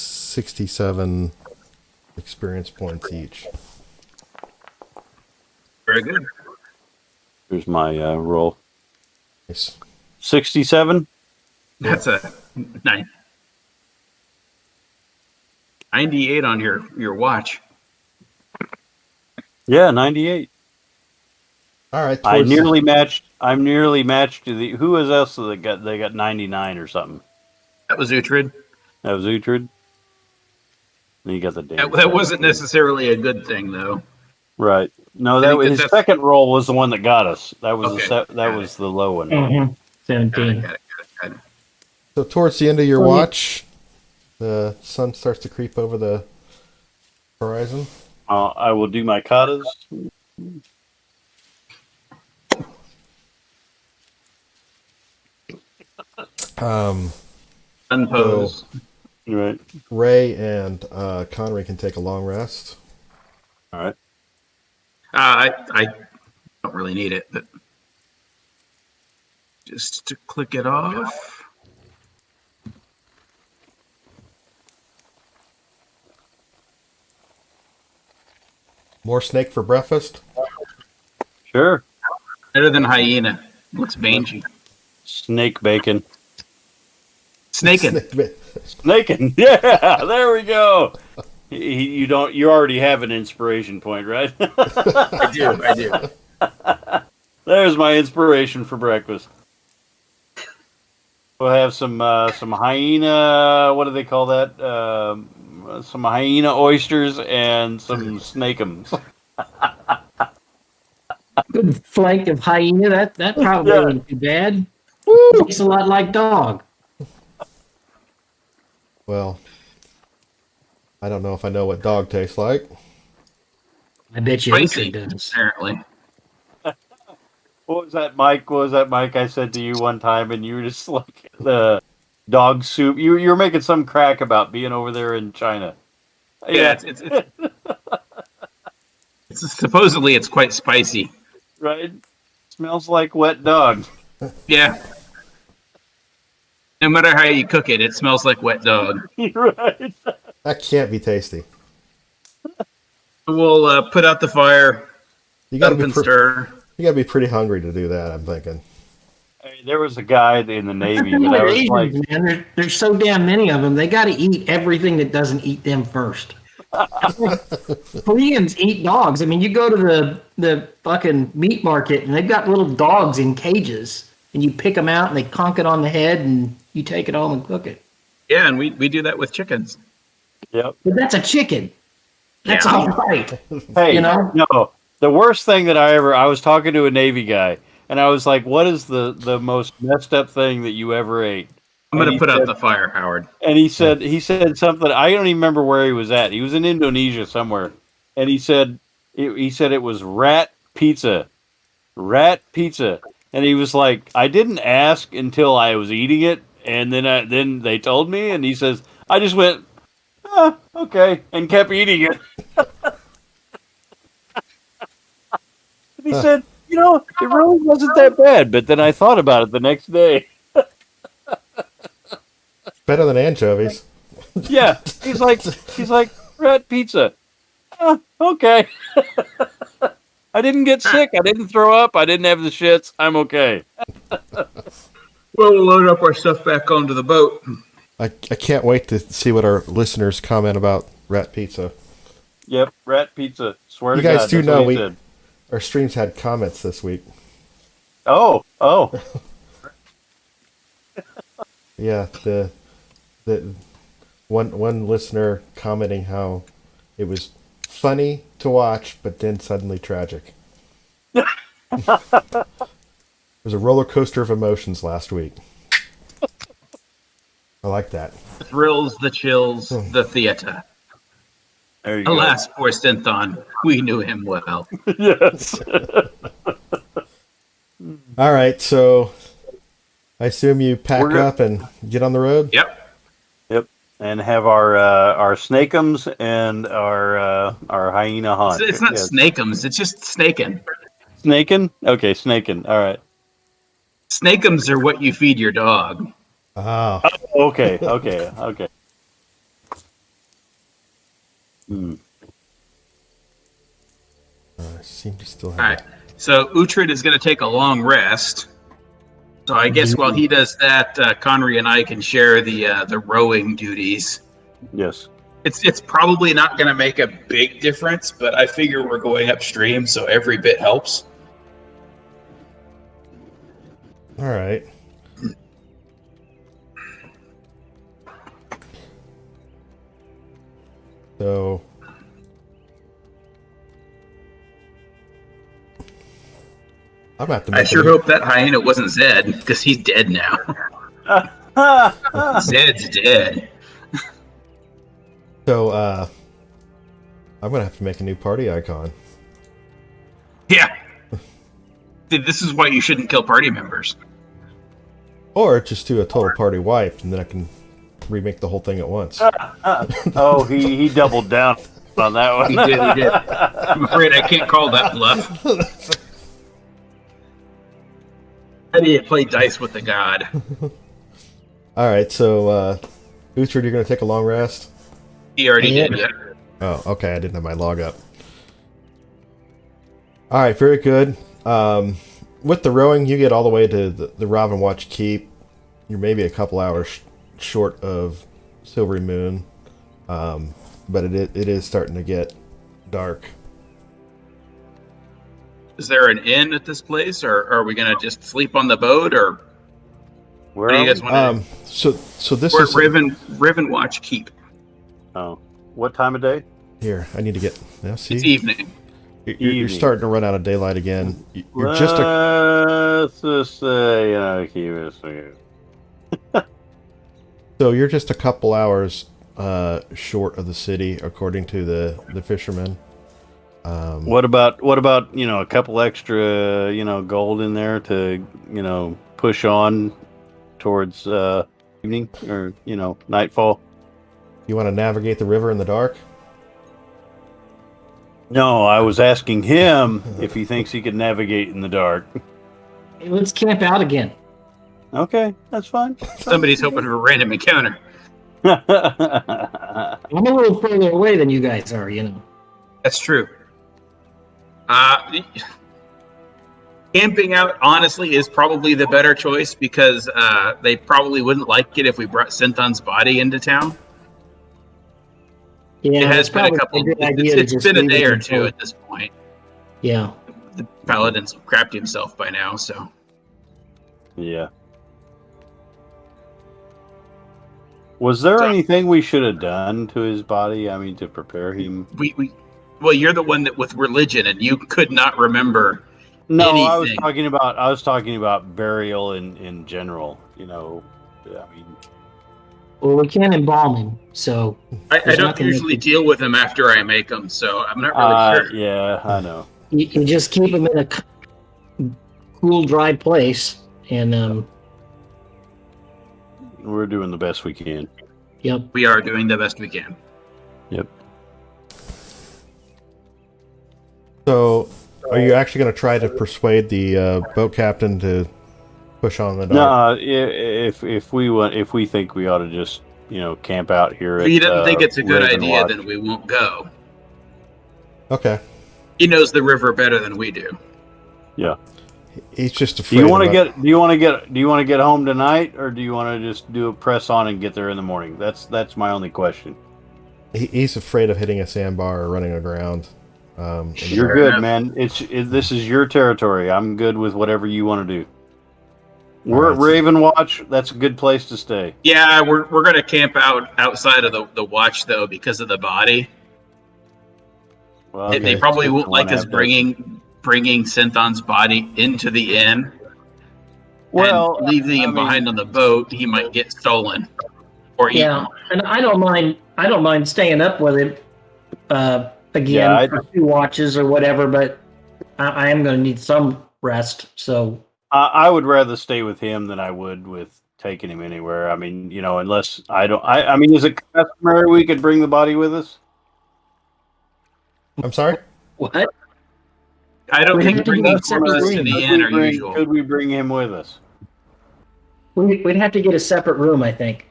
67 experience points each. Very good. Here's my roll. Nice. 67. That's a 98 on your watch. Yeah, 98. All right. I'm towards- nearly matched to the. Who was else that got? They got 99 or something. That was Uhtred. That was Uhtred. And you got the damn. That wasn't necessarily a good thing, though. Right. No, I that think was, his that's- second roll was the one that got us. That was Okay. that was the low one. Mm-hmm. 17. Got it. So towards the end of your watch, the sun starts to creep over the horizon. I will do my katas. Unpose. Right. Ray and Connery can take a long rest. All right. I don't really need it, but just to click it off. More snake for breakfast. Sure. Better than hyena. Looks mangy. Snake bacon. Snaking. Snaking. Yeah. There we go. You don't. You already have an inspiration point, right? I do. There's my inspiration for breakfast. We'll have some hyena. What do they call that? Some hyena oysters and some snakeums. Good flank of hyena. That probably Yeah. ain't too bad. Tastes a lot like dog. Well, I don't know if I know what dog tastes like. I bet you Spicy, Uhtred does. apparently. What was that, Mike? What was that, Mike? I said to you one time, and you were just like the dog soup. You were making some crack about being over there in China. Yeah, it's supposedly it's quite spicy. Right. Smells like wet dog. Yeah. No matter how you cook it, it smells like wet dog. Right. That can't be tasty. We'll put out the fire, You gotta up be and stir. you gotta be pretty hungry to do that. I'm thinking. I mean, there was a guy in the Navy that I They're was Asians, like, man. There's so damn many of them. They got to eat everything that doesn't eat them first. Koreans eat dogs. I mean, you go to the fucking meat market and they've got little dogs in cages, and you pick them out and they conk it on the head and you take it home and cook it. Yeah, and we do that with chickens. yep. But that's a chicken. That's Yeah. all right. Hey, You know? no. The worst thing that I was talking to a Navy guy, and I was like, "What is the most messed up thing that you ever ate?" I'm And going he to put out said- the fire, Howard. And he said something. I don't even remember where he was at. He was in Indonesia somewhere, and he said it was rat pizza, And he was like, I didn't ask until I was eating it, and then they told me, and he says, I just went, okay, and kept eating it. And he said, it really wasn't that bad, but then I thought about it the next day. Better than anchovies. Yeah, he's like, rat pizza. Okay. I didn't get sick. I didn't throw up. I didn't have the shits. I'm okay. Well, we'll load up our stuff back onto the boat. I can't wait to see what our listeners comment about rat pizza. Yep, rat pizza. Swear You to guys God, do that's know what he said. our streams had comments this week. Oh. Yeah, the one listener commenting how it was funny to watch, but then suddenly tragic. It was a roller coaster of emotions last week. I like that. The thrills, the chills, the theater. There you Alas, poor Synthon. We knew him well. go. Yes. All right, so I assume you pack We're go- up and get on the road? Yep. And have our snakeums and our hyena hunt. It's not Yeah. snakeums. It's just snaking. Snaking? Okay, snaking. All right. Snakeums are what you feed your dog. Oh, Okay. I seem to still have All right. So Uhtred is going to take a long rest. So I guess while he does that, Connery and I can share the rowing duties. Yes. It's probably not going to make a big difference, but I figure we're going upstream, so every bit helps. All right. So I'm gonna have to I make sure a hope that hyena wasn't Zed, because he's dead now. Zed's dead. So I'm gonna have to make a new party icon. Yeah. This is why you shouldn't kill party members. Or just do a total party wipe and then I can remake the whole thing at once. Oh, he doubled down on that one. He did. I'm afraid I can't call that bluff. I need to play dice with the god. Alright, so Uhtred, you're gonna take a long rest? He already did, yeah. Oh, okay, I didn't have my log up. Alright, very good. With the rowing, you get all the way to the Raven Watch Keep. You're maybe a couple hours short of Silvery Moon. But it is starting to get dark. Is there an inn at this place, or are we going to just sleep on the boat, or Where what do you are guys we? want to do? So this We're is... at Riven Watch Keep. Oh, what time of day? Here, I need to get... Now, see? It's evening. You're Evening. starting to run out of daylight again. You're just a... Let's just say, keep it. So you're just a couple hours short of the city, according to the fishermen. What about a couple extra gold in there to push on towards evening or nightfall? You want to navigate the river in the dark? No, I was asking him if he thinks he could navigate in the dark. Hey, let's camp out again. Okay, that's fine. Somebody's hoping for a random encounter. I'm a little further away than you guys are, That's true. Camping out, honestly, is probably the better choice because they probably wouldn't like it if we brought Synthon's body into town. Yeah, It has it's been a probably couple. good idea to It's just been a leave day it or until- two at this point. Yeah. The paladin's crapped himself by now, so Yeah. Was there anything we should have done to his body? I mean, to prepare him? we. Well, you're the one that with religion, and you could not remember. No, I was anything. talking about burial in general. I mean, Well, we can't embalm him, so I There's don't nothing usually that- deal with him after I make them, so I'm not really sure. yeah, I know. you just keep him in a cool, dry place. And We're doing the best we can. yep. We are doing the best we can. Yep. So, are you actually going to try to persuade the boat captain to push on the dock? No, if we think we ought to just camp out here. If he doesn't think it's a good Raven idea, Watch. then we won't go. Okay. He knows the river better than we do. Yeah. He's just Do afraid. you want to get home tonight, or do you want to just do a press on and get there in the morning? That's my only question. He's afraid of hitting a sandbar or running aground. In the You're dark. good, man. This is your territory. I'm good with whatever you want to do. We're at Alright, so- Raven Watch. That's a good place to stay. Yeah, we're going to camp outside of the watch, though, because of the body. Well, They okay. probably won't One like us half dozen. bringing Synthon's body into the inn. Well, and leaving him behind on the boat, he might get stolen or eaten. Yeah, and I don't mind staying up with him again Yeah, for 2 watches or whatever. But I am going to need some rest. So I would rather stay with him than I would with taking him anywhere. I mean, unless I mean, is it customary we could bring the body with us? I'm sorry? what? I don't We think have to bringing get a separate corpses to room. the inn are usual. Could we bring him with us? We'd have to get a separate room, I think.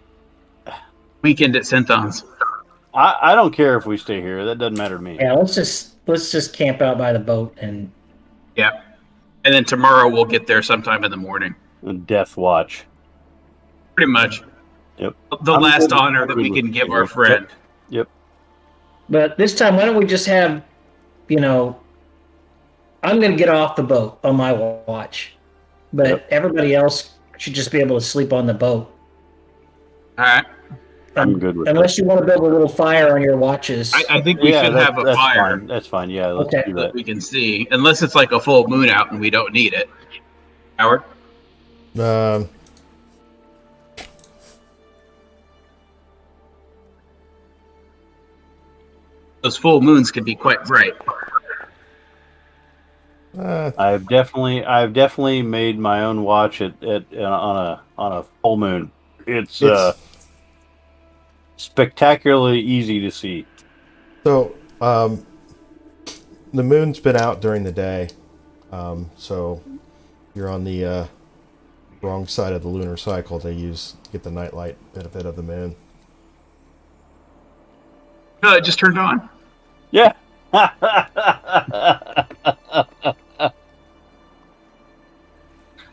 Weekend at Synthon's. I don't care if we stay here. That doesn't matter to me. Yeah, let's just camp out by the boat and Yeah. And then tomorrow we'll get there sometime in the morning. Death Watch. Pretty much. Yep. The I'm last good- honor I'm that good we with can give it. our friend. But this time, why don't we just have, I'm going to get off the boat on my watch, but Yep. everybody else should just be able to sleep on the boat. All right. I'm good with Unless you want to build a little fire on your watches. I think we should have a that's fire Fine. That's fine. Yeah, let's Okay. do that that. we can see, unless it's like a full moon out and we don't need it. Howard? Um, Those full moons can be quite bright. I've definitely made my own watch on a full moon. It's spectacularly easy to see. so, the moon's been out during the day, so you're on the wrong side of the lunar cycle to get the nightlight benefit of the moon. No, it just turned on. Yeah. All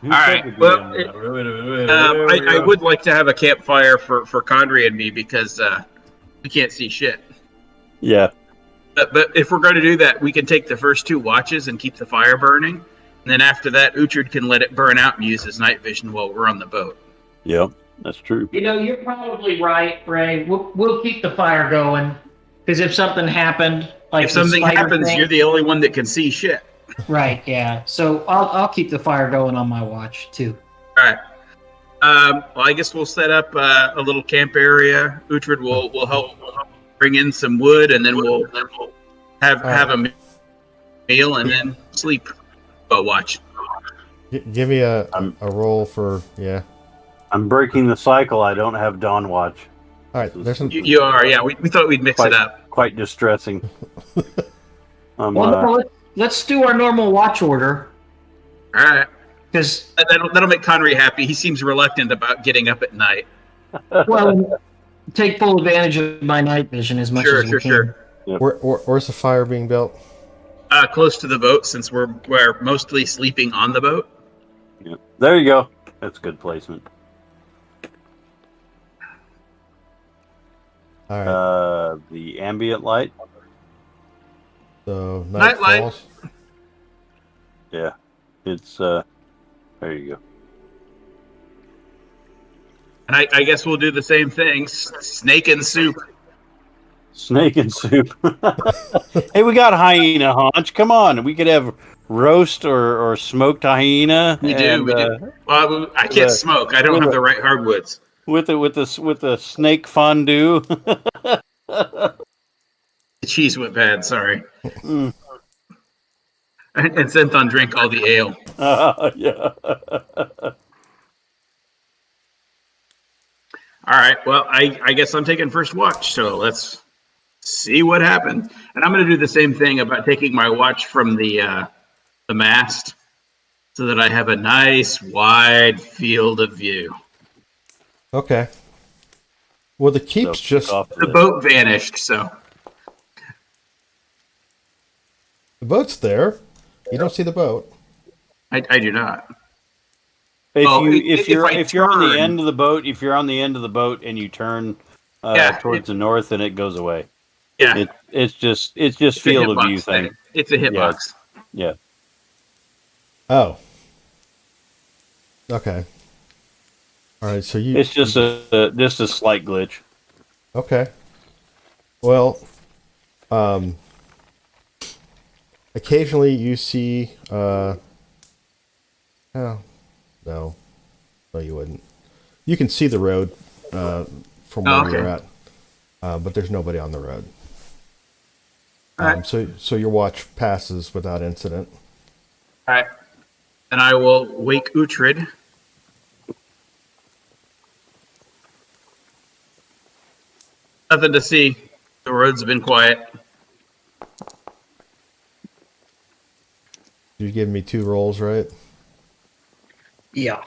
right. Well, I would like to have a campfire for Condry and me because we can't see shit. Yeah. But if we're going to do that, we can take the first 2 watches and keep the fire burning. And then after that, Uhtred can let it burn out and use his night vision while we're on the boat. Yep. That's true. You're probably right, Ray. We'll keep the fire going because if something happened, like If something the spider happens, thing- you're the only one that can see shit. right. Yeah. So I'll keep the fire going on my watch too. All right. Well, I guess we'll set up a little camp area. Uhtred will help bring in some wood, and then we'll have a meal and then sleep. But watch. Give me a roll for I'm breaking the cycle. I don't have Dawn Watch. All right. There's some. You are, yeah. We thought we'd mix it up. Quite distressing. Well, no, let's do our normal watch order All right. because That'll make Connery happy. He seems reluctant about getting up at night. well, take full advantage of my night vision as much as we can. Sure. Where's the fire being built? Close to the boat, since we're mostly sleeping on the boat. Yeah. There you go. That's good placement. All right. The ambient light. So night Nightlight. falls. Yeah. It's there you go. And I guess we'll do the same thing. Snake and soup. Snake and soup. Hey, we got hyena haunch. Come on, we could have roast or smoked hyena. We do. Well, I can't smoke. I don't have the right hardwoods. with the snake fondue. The cheese went bad. Sorry. Mm. And Synthon drink all the ale. Yeah. All right. Well, I guess I'm taking first watch. So let's see what happens. And I'm going to do the same thing about taking my watch from the mast, so that I have a nice wide field of view. Okay. Well, the keep's just The boat vanished, so the boat's there. You don't see the boat. I do not. If you're on the turn- end of the boat, if you're on the end of the boat and you turn towards the north, then it goes away. Yeah, It's just it's a field of hitbox view thing. It's a hitbox. Yeah. Oh. Okay. All right. So you. It's just a slight glitch. Okay. Well, occasionally you see. Oh, no, no, you wouldn't. You can see the road from where okay. you're at, but there's nobody on the road. All right. So your watch passes without incident. All right. And I will wake Uhtred. Nothing to see. The road's been quiet. You give me 2 rolls, right? Yeah.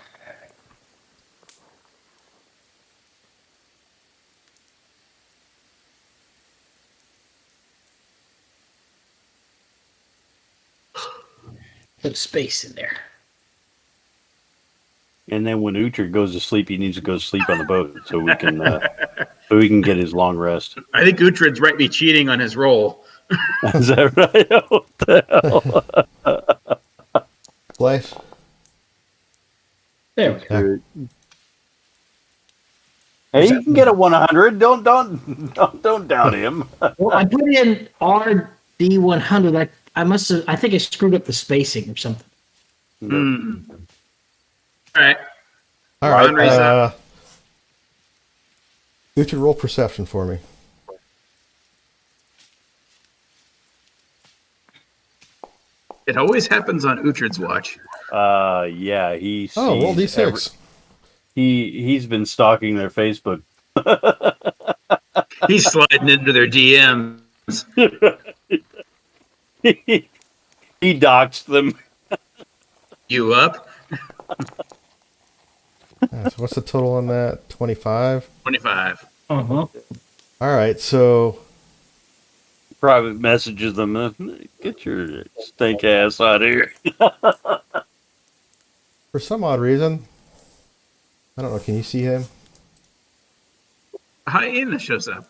Put space in there. And then when Uhtred goes to sleep, he needs to go sleep on the boat so we can get his long rest. I think Uhtred's might be cheating on his roll. Is that right? What the hell? Slice. There we go. Hey, you can get a 100. Don't doubt him. Well, I put in RD100. I think I screwed up the spacing or something. All right. All right. Reset. Uhtred, roll perception for me. It always happens on Uhtred's watch. Yeah, he. Roll d6. He's been stalking their Facebook. He's sliding into their DMs. He doxed them. You up? So what's the total on that? 25? 25. Uh-huh. All right, so Private messages them. Get your stink ass out of here. for some odd reason, I don't know, can you see him? Hyena shows up.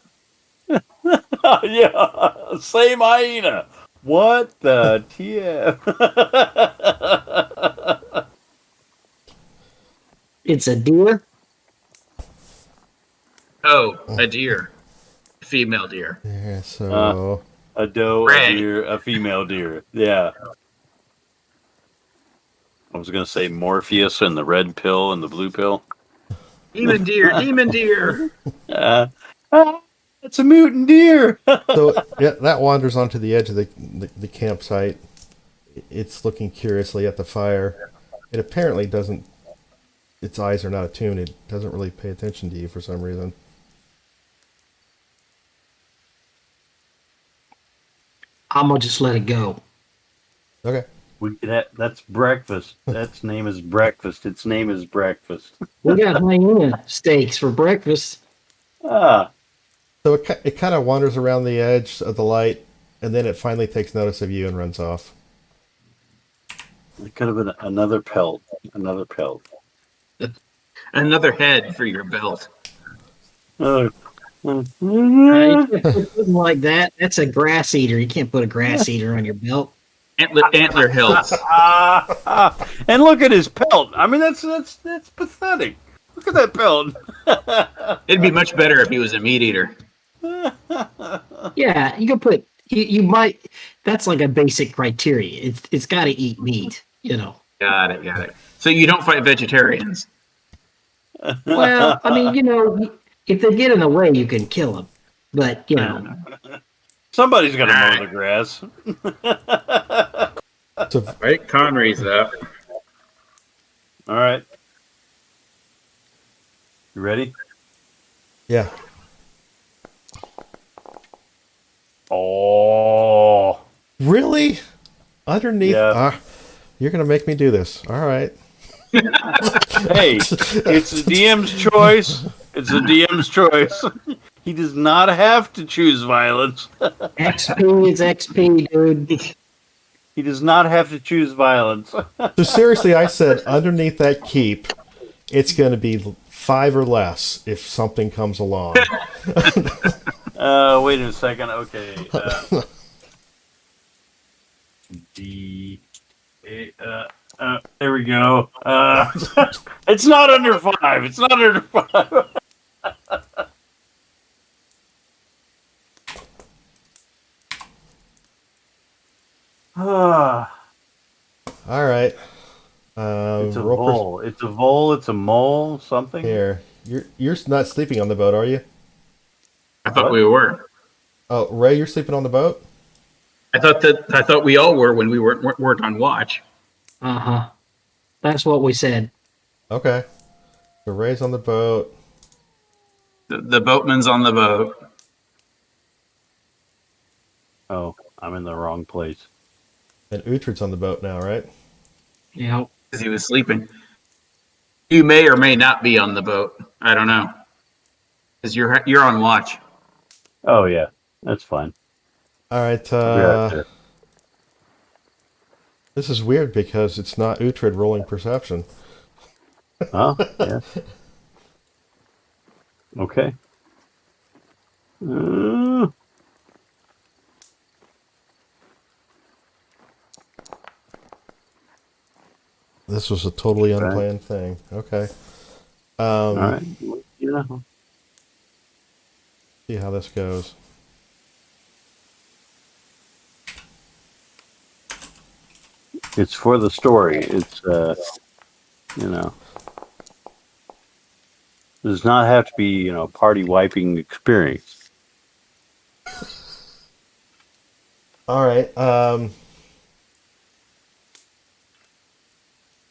Yeah, same hyena. What the TF? It's a deer. Oh, a deer. A female deer. Yeah, so A doe, Red. a deer, a female deer. Yeah. I was going to say Morpheus and the red pill and the blue pill. Demon deer, demon deer. It's a mutant deer. so yeah, that wanders onto the edge of the campsite. It's looking curiously at the fire. It apparently doesn't. Its eyes are not attuned. It doesn't really pay attention to you for some reason. I'm gonna just let it go. Okay. That's breakfast. Its name is breakfast. Its name is breakfast. We got hyena steaks for breakfast. Ah, So it kind of wanders around the edge of the light, and then it finally takes notice of you and runs off. it could have been another pelt. Another pelt. Another head for your belt. You can't put something like that. That's a grass eater. You can't put a grass eater on your belt. Antler hilts. And look at his pelt. I mean, that's pathetic. Look at that pelt. It'd be much better if he was a meat eater. Yeah, you can put. You might. That's like a basic criteria. It's got to eat meat. You know. Got it. So you don't fight vegetarians. Well, I mean, if they get in the way, you can kill them. But Somebody's got to mow the grass. So, Right, Connery's up. All right. You ready? yeah. Oh, Really? Underneath? yeah. You're going to make me do this. All right. Hey, it's the DM's choice. It's the DM's choice. He does not have to choose violence. XP is XP, dude. He does not have to choose violence. So seriously, I said underneath that keep, it's going to be 5 or less if something comes along. Wait a second. Okay. There we go. It's not under 5. It's not under 5. All right. It's a roll vole. It's a vole. It's a mole. Something. here. You're not sleeping on the boat, are you? I thought What? we were. Oh, Ray, you're sleeping on the boat? I thought we all were when we weren't on watch. Uh-huh. That's what we said. Okay. So Ray's on the boat. The boatman's on the boat. Oh, I'm in the wrong place. And Uhtred's on the boat now, right? Yeah. Because he was sleeping. You may or may not be on the boat. I don't know. Because you're on watch. Oh yeah, that's fine. All right. I'll be right there. This is weird because it's not Uhtred rolling perception. Oh yeah. Okay. This was a totally unplanned thing. Okay. All right. You know. See how this goes. It's for the story. It's you know. It does not have to be, party wiping experience. All right.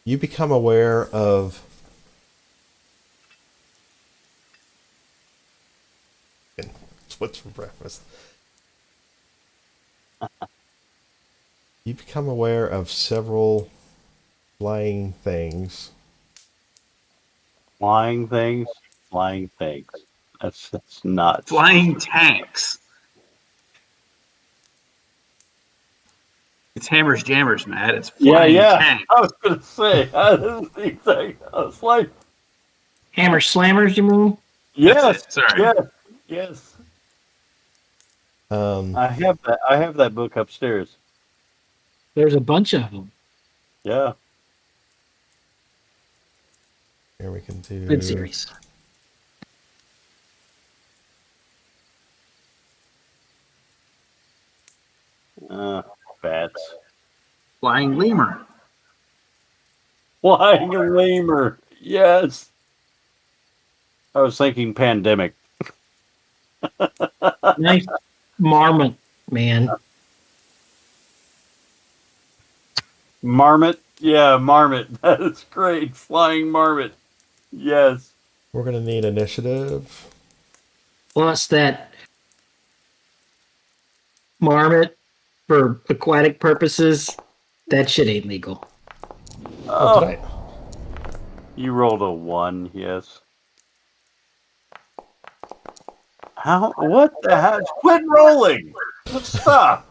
You become aware of what's for breakfast. You become aware of several flying things. Flying things. That's nuts. Flying tanks. It's hammers jammers, Matt. It's flying tanks. I was gonna say. I was like, Hammer slammers, you mean? yes, Sorry. yes. Um, I have that book upstairs. There's a bunch of them. Yeah. here we can do. Good series. Bats. Flying lemur. Flying a lemur. Yes. I was thinking pandemic. Nice marmot, man. Marmot. Yeah, marmot. That is great. Flying marmot. Yes. We're gonna need initiative. Plus that marmot for aquatic purposes, that shit ain't legal. Oh, did I? You rolled a 1, yes. How? What the hell? Quit rolling! Stop!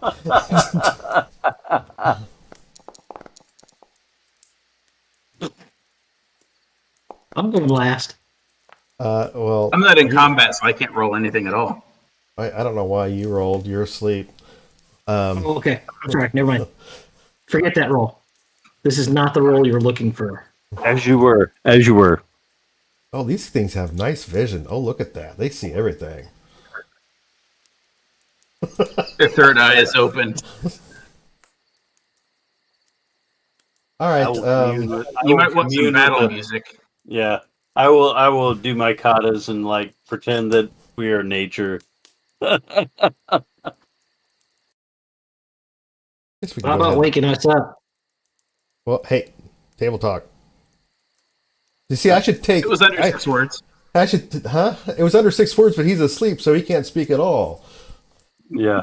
I'm going last. Well, I'm not in combat, so I can't roll anything at all. I don't know why you rolled. You're asleep. Oh, okay. That's right. Never mind. Forget that roll. This is not the roll you're looking for. As you were. Oh, these things have nice vision. Oh, look at that. They see everything. Their third eye is open. All right. You might want some battle music. Yeah, I will do my katas and pretend that we are nature. Guess we How can go about ahead. waking us up? Well, hey, table talk. You see, I should take. It was under 6 words. I should, huh? It was under 6 words, but he's asleep, so he can't speak at all. Yeah.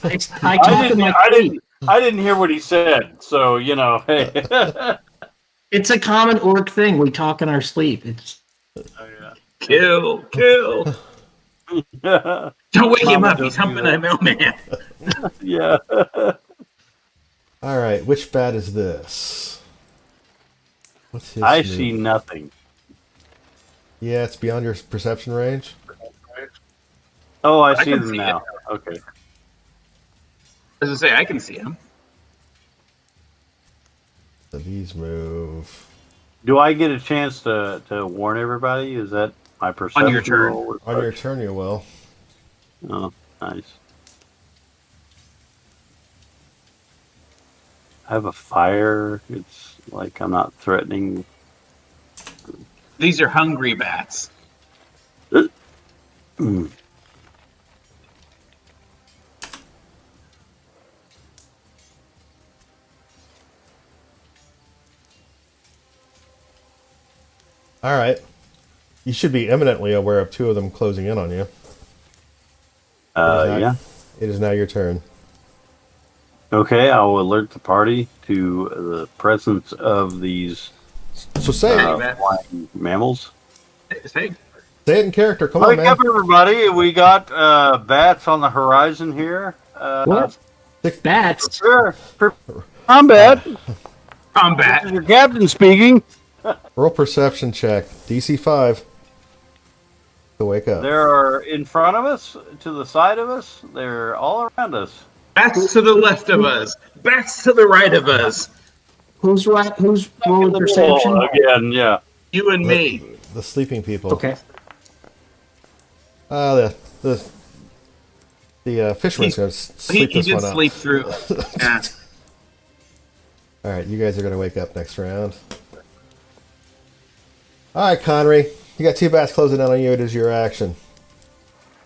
I talk in my sleep. I didn't hear what he said. So hey. It's a common orc thing. We talk in our sleep. It's Kill. Don't wake him up. He's humping a mailman. Yeah. All right, which bat is this? What's his I move? see nothing. Yeah, it's beyond your perception range. Oh, I see can them see now. Okay. As I say, I can see him. So these move Do I get a chance to warn everybody? Is that my perception? On your turn. roll? on your turn. You will. Oh, nice. I have a fire. It's like I'm not threatening. These are hungry bats. Mm. All right. You should be eminently aware of two of them closing in on you. Yeah. It is now your turn. Okay, I will alert the party to the presence of these So say it. flying mammals. Say, Say it in character. Come on, Wake man. up, everybody! We got bats on the horizon here. what? Bats. Sure. Combat. combat. This is your captain speaking. Roll perception check. DC 5. To wake up. There are in front of us, to the side of us. They're all around us. Bats to the left of us. Bats to the right of us. Who's right? Who's rolling perception? Again, yeah. You and me. The sleeping people. Okay. The fisherman's going to sleep He this did one up. sleep through. Yeah. All right, you guys are going to wake up next round. All right, Connery. You got two bats closing in on you. It is your action.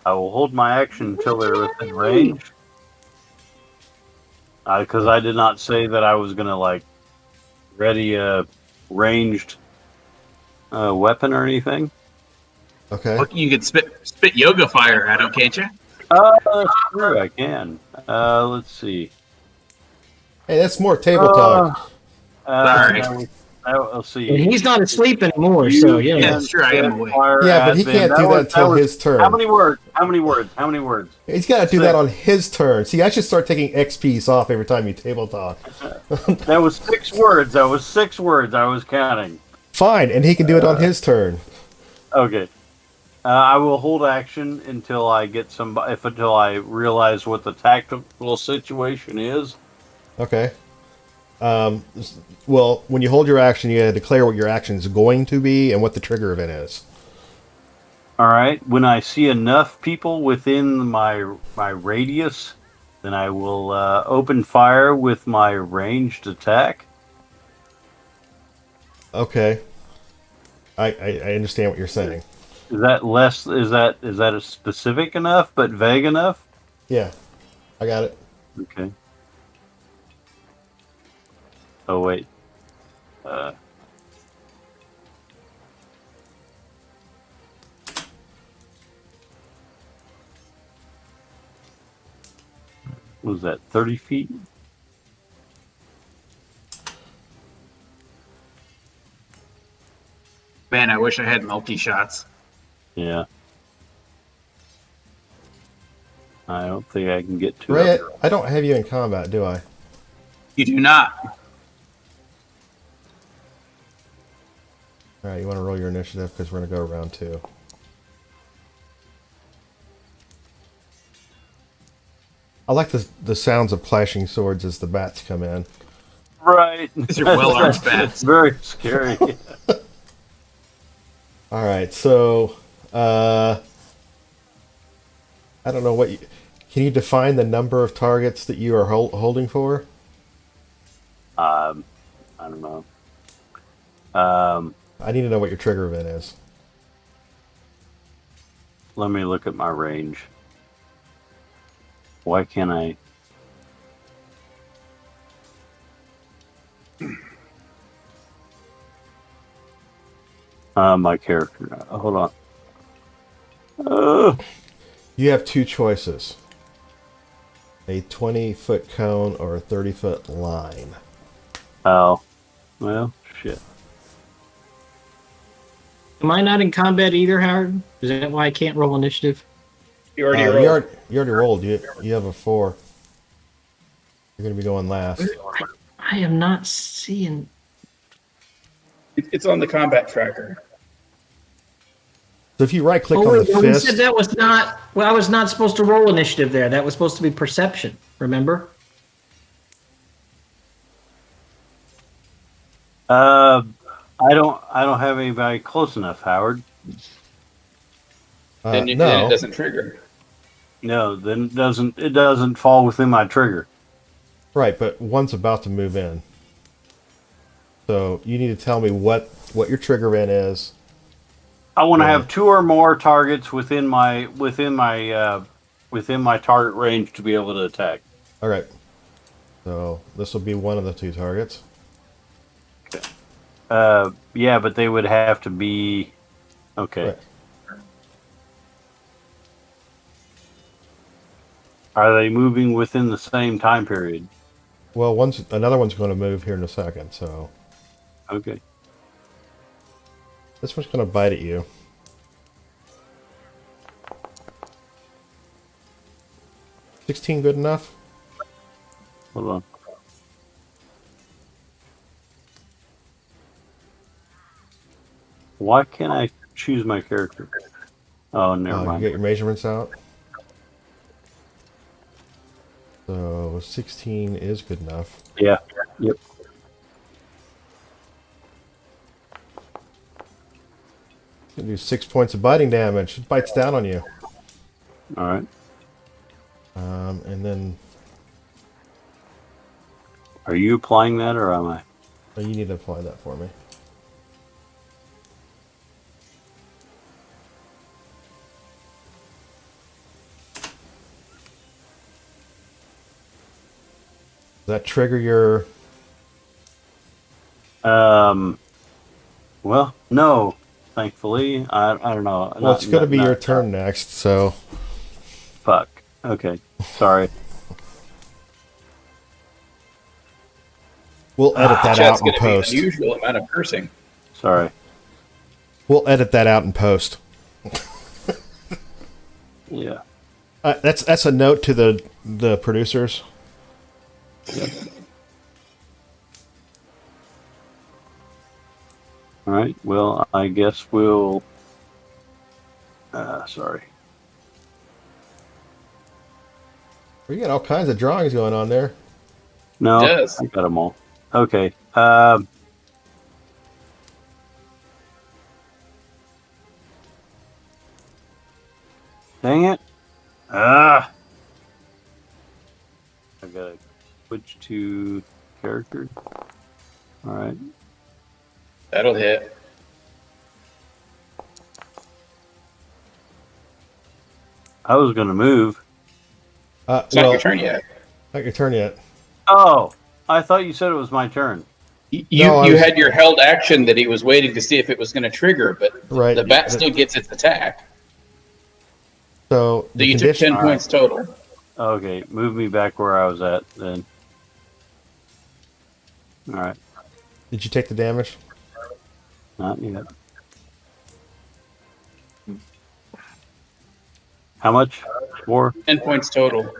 I will hold my action until they're within range. Because I did not say that I was going to ready a ranged weapon or anything. Okay. Look, you could spit yoga fire at him, can't you? That's true. I can. Let's see. Hey, that's more table talk. Sorry. I'll see. And he's not asleep anymore, so yeah. Yeah, sure, I am awake. Yeah, but he can't do that until his turn. How many words? How many words? How many words? He's got to do that on his turn. See, I should start taking XPs off every time you table talk. That was 6 words. That was 6 words. I was counting. Fine, and he can do it on his turn. Okay. I will hold action until I get until I realize what the tactical situation is. Okay. Well, when you hold your action, you gotta declare what your action is going to be and what the trigger event is. All right. When I see enough people within my radius, then I will open fire with my ranged attack. Okay. I understand what you're saying. Is that less? Is that a specific enough but vague enough? Yeah, I got it. Okay. Oh wait. What was that 30 feet? Man, I wish I had multi-shots. Yeah. I don't think I can get to Ray, it. I don't have you in combat, do I? You do not. All right, you want to roll your initiative because we're going to go round 2. I like the sounds of clashing swords as the bats come in. Right. These are well-armed bats. Very scary. All right, so I don't know what you... Can you define the number of targets that you are holding for? I don't know. I need to know what your trigger event is. Let me look at my range. Why can't I? My character. Hold on. Uh, You have two choices: a 20-foot cone or a 30-foot line. oh. Well, shit. Am I not in combat either, Howard? Is that why I can't roll initiative? You already You rolled. you already rolled. You have a 4. You're going to be going last. I am not seeing. It's on the combat tracker. So if you right click Oh, on wait, the well, you said fist, that was not. Well, I was not supposed to roll initiative there. That was supposed to be perception. Remember? I don't have anybody close enough, Howard. Then it no. doesn't trigger. No, then it doesn't fall within my trigger. Right, but one's about to move in. So you need to tell me what your trigger in is. I want to Yeah. have 2 or more targets within my target range to be able to attack. All right. So this will be one of the 2 targets. Yeah, but they would have to be okay. Right. Are they moving within the same time period? Well, another one's going to move here in a second. So Okay. this one's going to bite at you. $16 good enough? Hold on. Why can't I choose my character? Oh, never You mind. get your measurements out. So 16 is good enough. Yeah. Yep. You do 6 points of biting damage. It bites down on you. All right. And then Are you applying that, or am I? you need to apply that for me. Does that trigger your... Well, no. Thankfully, I don't know. Well, it's going to be your turn next, so... Fuck. Okay. Sorry. We'll edit that Chat's out in going to be an post. unusual amount of cursing. Sorry. We'll edit that out in post. Yeah. That's a note to the producers. All right. Well, I guess we'll. Sorry. We got all kinds of drawings going on there. No, Yes. I got them all. Okay. Dang it. I gotta switch to character. All right. That'll hit. I was gonna move. It's not your turn yet. Not your turn yet. Oh, I thought you said it was my turn. You No, you had your held action that he was waiting to see if it was going to trigger, but Right. the bat still gets its attack. So So you took 10 All right. points total. Okay, move me back where I was at then. All right, Did you take the damage? not yet. How much? 4? 10 points total.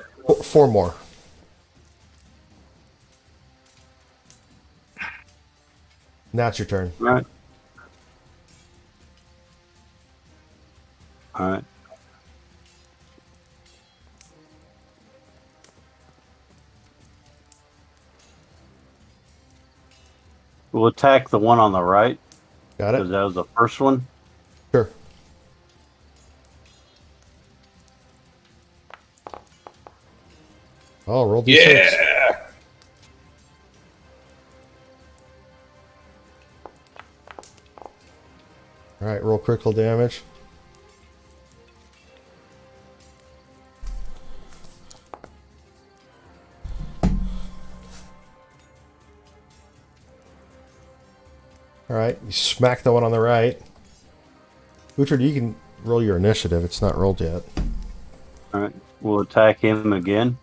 4 more. Now it's your turn. All right. All right. We'll attack the one on the right Got because it? that was the first one. Sure. Oh, roll d6. Yeah. All right, roll critical damage. All right, you smack the one on the right. Uhtred, you can roll your initiative. It's not rolled yet. All right. We'll attack him again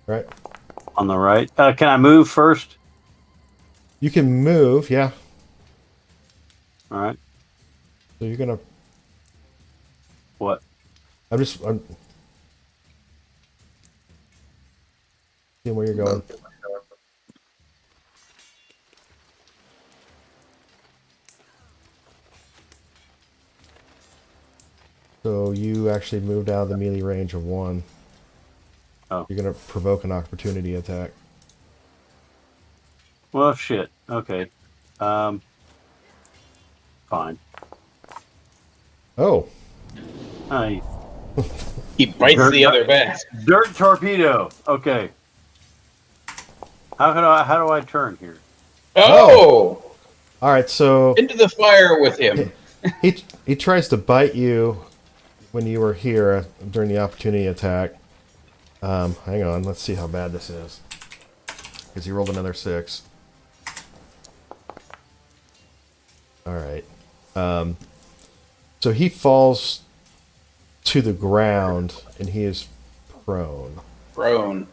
Right? on the right. Can I move first? You can move, yeah. All right. So you're gonna. What? I'm seeing where you're going. So you actually moved out of the melee range of 1. Oh. You're gonna provoke an opportunity attack. Well, shit. Okay. Fine. Oh, Nice. He bites Dirt- the other back. Dirt torpedo. Okay. How do I turn here? Oh! all right. So Into the fire with him. he tries to bite you when you were here during the opportunity attack. Hang on, let's see how bad this is. Because he rolled another 6. All right. So he falls to the ground and he is prone. Prone.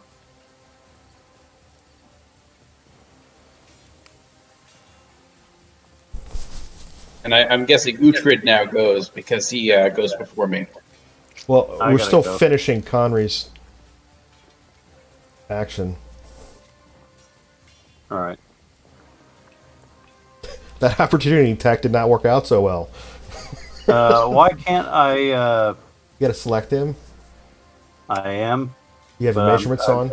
And I'm guessing Uhtred now goes because he goes before me. Well, I we're gotta still go. finishing Conry's action. All right. That opportunity attack did not work out so well. Why can't I? You got to select him. I am. You have But, measurements on.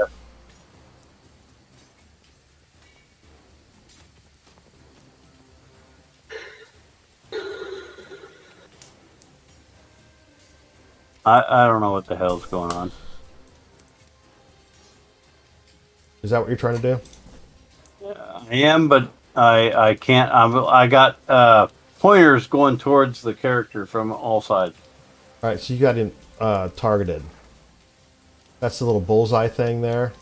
I don't know what the hell's going on. Is that what you're trying to do? I am, but I can't. I got pointers going towards the character from all sides. All right, so you got him targeted. That's the little bullseye thing there.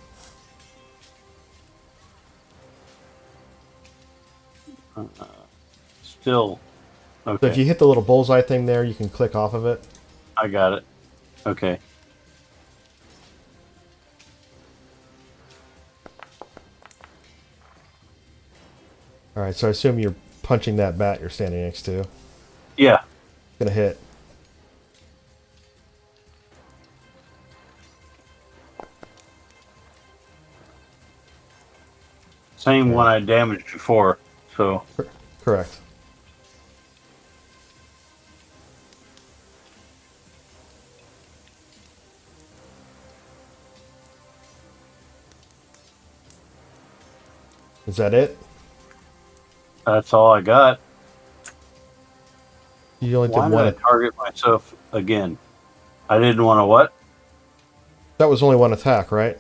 Still. So Okay. if you hit the little bullseye thing there, you can click off of it. I got it. Okay. All right, so I assume you're punching that bat you're standing next to. Yeah. Gonna hit. Same one I damaged before. So Correct. Is that it? that's all I got. You only Why did did I one. target myself again? I didn't want to what? That was only one attack, right?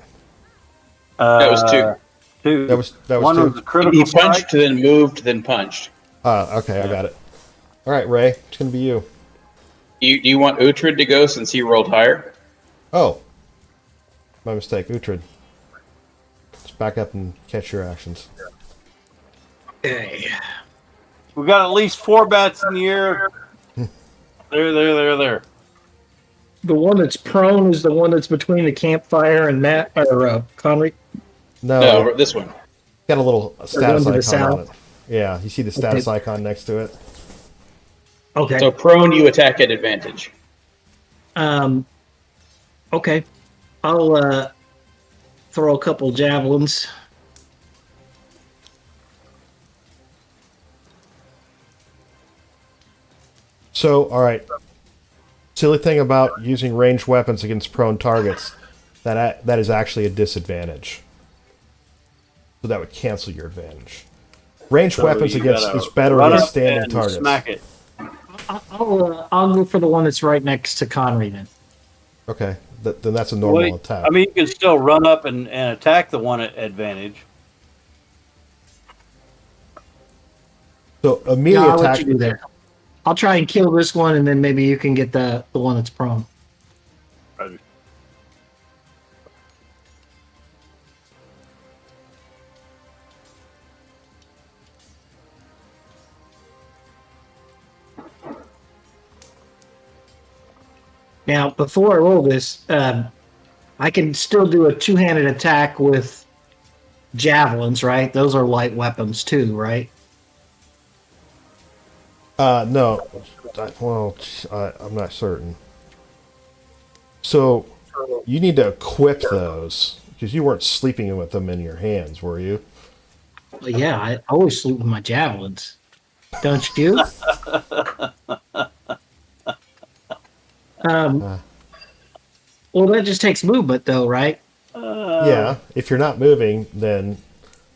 That was 2. Two. That was One two. was a critical He punched, strike. then moved, then punched. Okay, I got it. All right, Ray, it's gonna be you. Do you want Uhtred to go since he rolled higher? Oh, my mistake, Uhtred. Let's back up and catch your actions. Okay. We got at least 4 bats in the air. There. The one that's prone is the one that's between the campfire and Matt or Conry. No, No, this one. got a little status going to the icon on it. south. Yeah, you see the status icon next to it. Okay. So prone, you attack at advantage. Okay. I'll throw a couple javelins. So, all right. Silly thing about using ranged weapons against prone targets, that is actually a disadvantage. So that would cancel your advantage. Ranged So weapons you against gotta is better run against up standing and targets. Smack it. I'll go for the one that's right next to Conry then. Okay, then that's a normal Well, attack. I mean, you can still run up and attack the one at advantage. So a melee Yeah, I'll let attack. you do that. I'll try and kill this one, and then maybe you can get the one that's prone. Roger. Now, before I roll this, I can still do a two-handed attack with javelins, right? Those are light weapons too, right? No. I'm not certain. So you need to equip those because you weren't sleeping with them in your hands, were you? Well, yeah, I always sleep with my javelins. Don't you? Uh, Well, that just takes movement, though, right? yeah. If you're not moving, then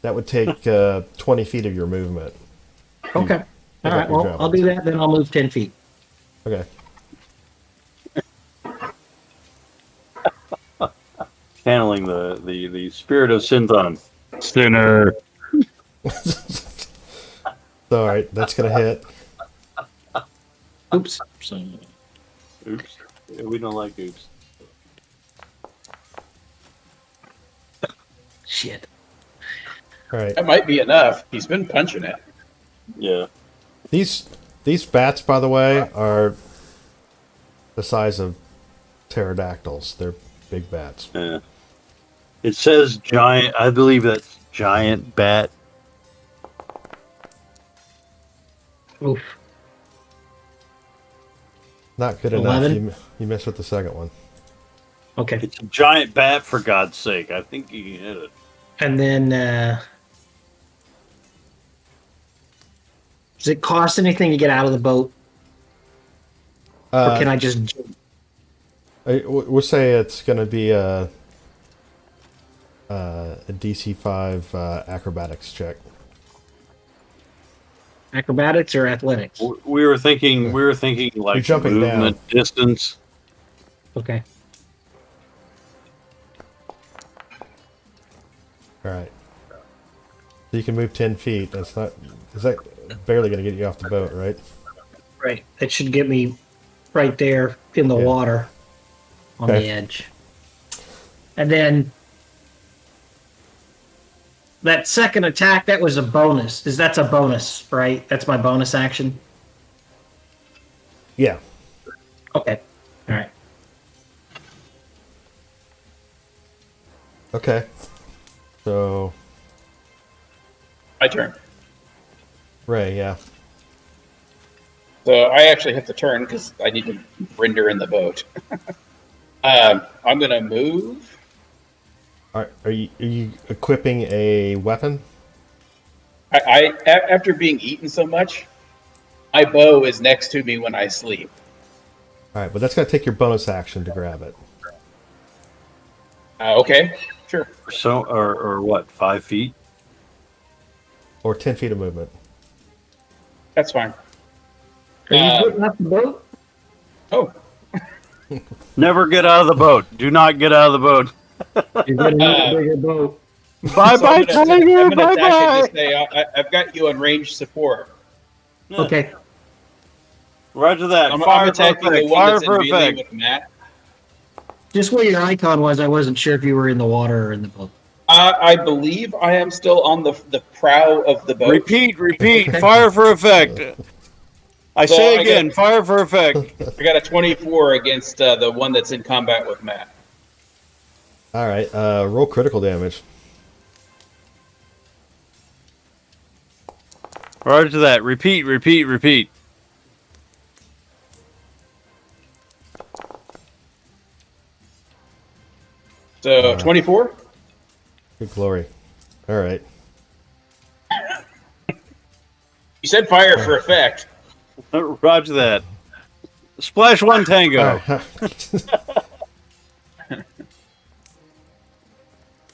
that would take 20 feet of your movement. Okay. All Pick up right. your Well, I'll do javelins. that. Then I'll move 10 feet. Okay. Channeling the spirit of Synthon. Sinner. So, all right, that's gonna hit. Oops. So, Oops. Yeah, we don't like oops. shit. All right. That might be enough. He's been punching it. Yeah. These bats, by the way, are the size of pterodactyls. They're big bats. Yeah. It says giant. I believe that's giant bat. Oof. Not good 11? enough. You missed with the second one. Okay. It's a giant bat, for God's sake. I think you can hit it. And then, does it cost anything to get out of the boat? Or can I just jump? We'll say it's going to be a DC 5 acrobatics check. Acrobatics or athletics? We were thinking like You're jumping movement, distance. Okay. All right. So you can move 10 feet. Is that barely going to get you off the boat, right? Right. That should get me right there in the Yeah. water on Okay. the edge. And then that second attack, that was a bonus. That's a bonus, right? That's my bonus action? Yeah. Okay. All right. Okay. So, My turn. Ray, yeah. So I actually have to turn because I need to render in the boat. I'm going to move. Are you equipping a weapon? After being eaten so much, my bow is next to me when I sleep. All right, but that's going to take your bonus action to grab it. Okay, sure. So, or what? 5 feet? Or 10 feet of movement. That's fine. Are you getting off the boat? Oh, Never get out of the boat. Do not get out of the boat. You're going to need a bigger boat. Bye so bye, I'm gonna tiger. Bye attack bye. and just say, I've got you on range support. Okay. Roger that. I'm Fire for attacking the effect. one Fire that's in for melee effect. with Matt. Just where your icon was, I wasn't sure if you were in the water or in the boat. I believe I am still on the prow of the boat. Repeat. Okay. Fire for effect. I So say I again, get- fire for effect. I got a 24 against the one that's in combat with Matt. All right, roll critical damage. Roger that. Repeat. So 24. Good glory. All right. You said fire for effect. Roger that. Splash one tango. All right.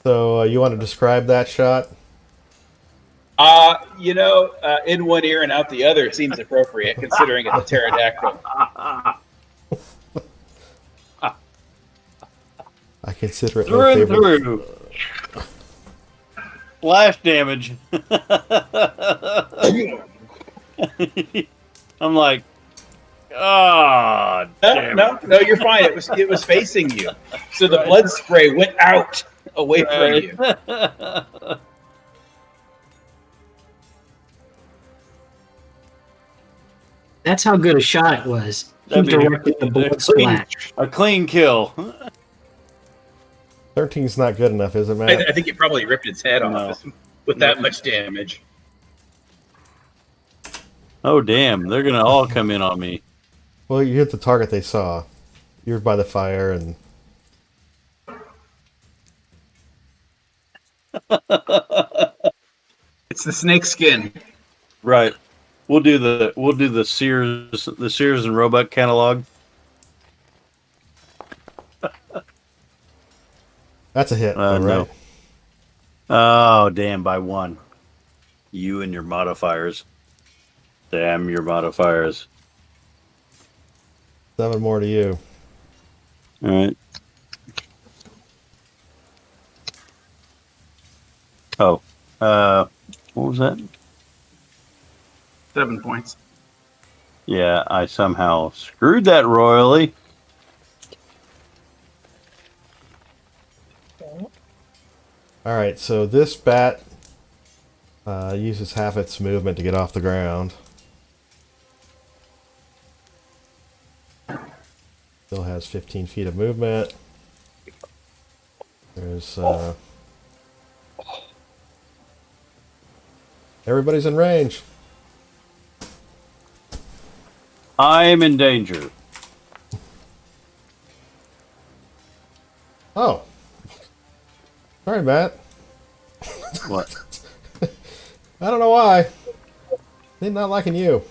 So you want to describe that shot? In one ear and out the other seems appropriate, considering it's a pterodactyl. I consider it my Through and favorite. through. Splash damage. I'm like, ah, damn No, you're fine. It was facing you, so the blood spray went out away from you. That's how good a shot it was. He directed the bullet splash. a clean kill. 13's not good enough, is it, Matt? I think it probably ripped its head off with that much damage. Oh, damn. They're going to all come in on me. Well, you hit the target they saw. You're by the fire, and It's the snake skin. Right. We'll do the Sears and Roebuck catalog. that's a hit. No. Right? Oh, damn, by one. You and your modifiers. Damn your modifiers. 7 more to you. All right. Oh, what was that? 7 points. Yeah, I somehow screwed that royally. All right, so this bat uses half its movement to get off the ground. Still has 15 feet of movement. There's everybody's in range. I am in danger. Oh, sorry, Matt. What? I don't know why. They're not liking you.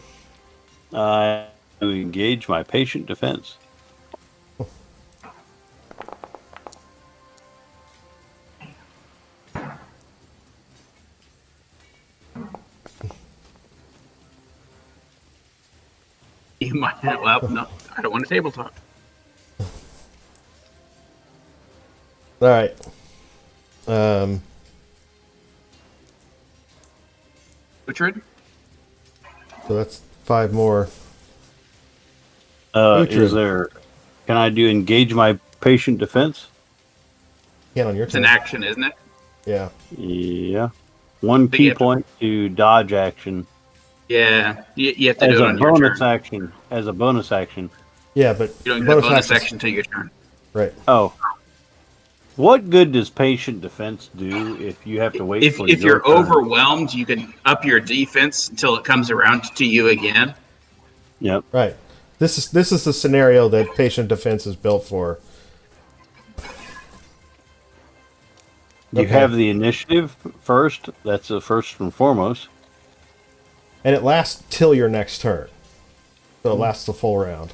I engage my patient defense. You might. Well, no, I don't want a tabletop. All right. Richard? So that's 5 more. Is there? Can I do engage my patient defense? Again on your It's an turn. action, isn't it? Yeah. Yeah. One But key you have to- point to dodge action Yeah, you have to as do it a on your bonus turn. action. As a bonus action. Yeah, but You don't get a bonus actions- action until your turn. Right. Oh. What good does patient defense do if you have to wait If for if your you're turn? overwhelmed, you can up your defense until it comes around to you again. Yep. Right. This is the scenario that patient defense is built for. You Okay. have the initiative first. That's the first and foremost. And it lasts till your next turn. So it lasts the full round.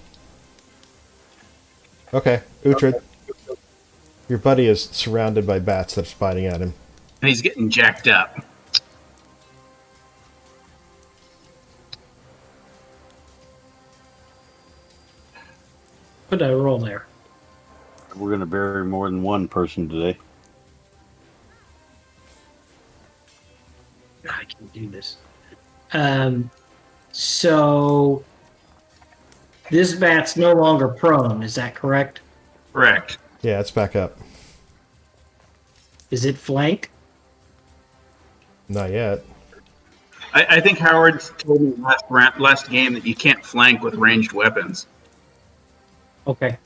Okay, Uhtred. Your buddy is surrounded by bats that's biting at him. And he's getting jacked up. What did I roll there? We're going to bury more than one person today. I can do this. So this bat's no longer prone. Is that correct? Correct. Yeah, it's back up. Is it flanked? Not yet. I think Howard told me last game that you can't flank with ranged weapons. Okay.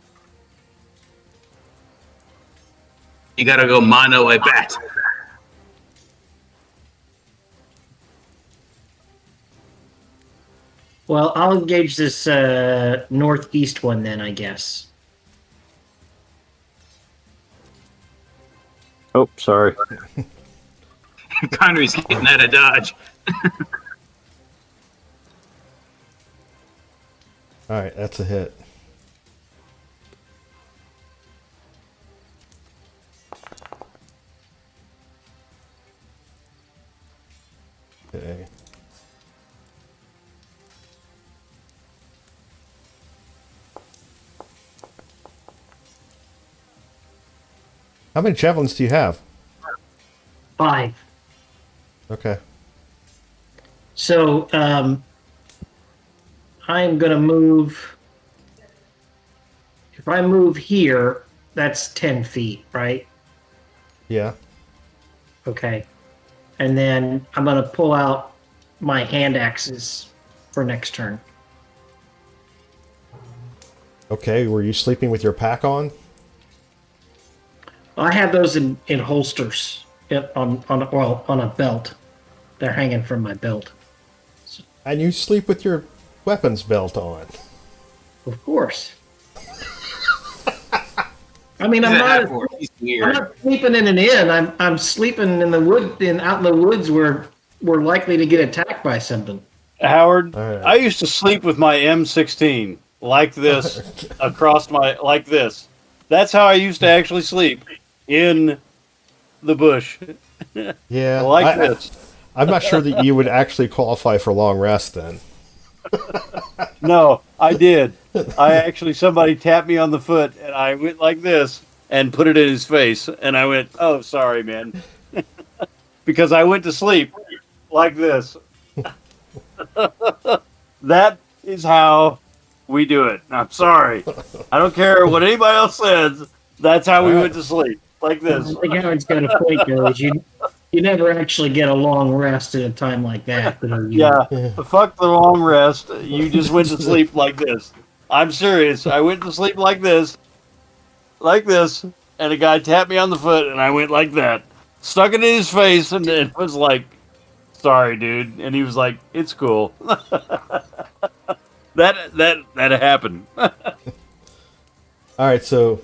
You got to go mono a bat. Well, I'll engage this northeast one then, I guess. Oh, sorry. Connery's getting out of dodge. Alright, that's a hit. Okay. How many javelins do you have? 5. Okay. So I'm going to move. If I move here, that's 10 feet, right? Yeah. Okay. And then I'm going to pull out my hand axes for next turn. Okay, were you sleeping with your pack on? I have those in holsters on a belt. They're hanging from my belt. And you sleep with your weapons belt on? Of course. I mean, He's I'm a not. half-orc. He's I'm weird. not sleeping in an inn. I'm sleeping in the out in the woods where we're likely to get attacked by something. Howard, All right. I used to sleep with my M16 like this across my like this. That's how I used to actually sleep in the bush Yeah, like this. I'm not sure that you would actually qualify for long rest then. No, I did. Somebody tapped me on the foot and I went like this and put it in his face and I went, "Oh, sorry, man." Because I went to sleep like this. That is how we do it. I'm sorry. I don't care what anybody else says. That's how we went to sleep. Like this. I think Howard's got a point there. Is you never actually get a long rest at a time like that. Yeah. Fuck the long rest. You just went to sleep like this. I'm serious. I went to sleep like this, and a guy tapped me on the foot, and I went like that. Stuck it in his face, and it was like, "Sorry, dude." And he was like, "It's cool." that happened. All right, so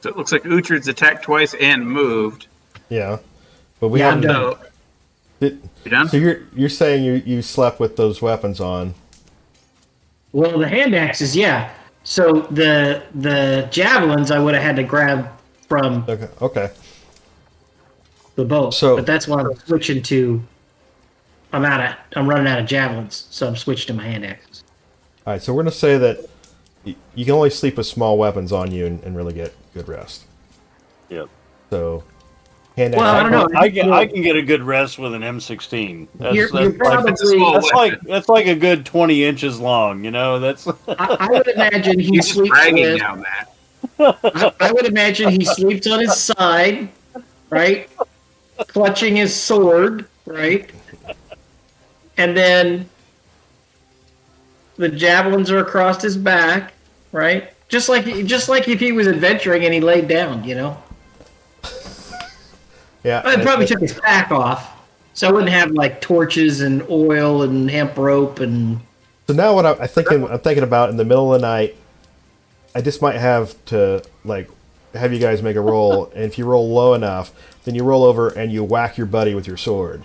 So it looks like Uhtred's attacked twice and moved. yeah, but we Yeah, I'm haven't. done. So, you done? So you're saying you slept with those weapons on? Well, the hand axes, yeah. So the javelins I would have had to grab from Okay. the bow. So- But that's why I'm switching to. I'm running out of javelins, so I'm switching to my hand axes. All right, so we're gonna say that you can only sleep with small weapons on you and really get good rest. Yep. So, hand Well, I don't know. I can get a good rest with an M16. You're probably. It's a small weapon. That's like a good 20 inches long. You know, that's I would imagine he He's just sleeps bragging with. now, Matt. I would imagine he sleeps on his side, right, clutching his sword, right, and then the javelins are across his back, right, just like if he was adventuring and he laid down, you know. Yeah, I probably took his pack off, so I wouldn't have like torches and oil and hemp rope and. So now what I'm thinking about in the middle of the night, I just might have to like have you guys make a roll, and if you roll low enough, then you roll over and you whack your buddy with your sword.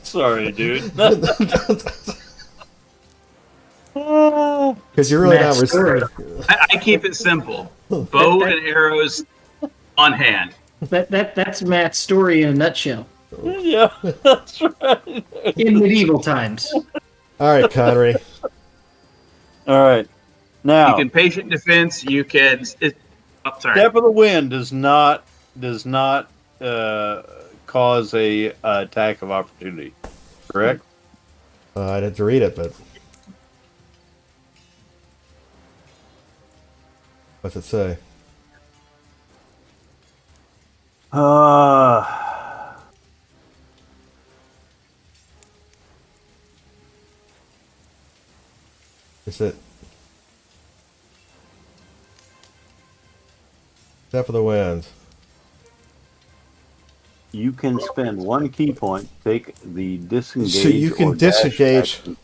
sorry, dude. Because you're really not. Matt's story. I keep it simple: bow and arrows on hand. That's Matt's story in a nutshell. Yeah, that's right. In medieval times. All right, Connery. All right, now You can patient defense. You can. Sorry. step of the wind does not cause a attack of opportunity. Correct. I'd have to read it, but what's it say? Is it step of the wind? You can spend one key point, take the disengage. So you can or dash disengage. action.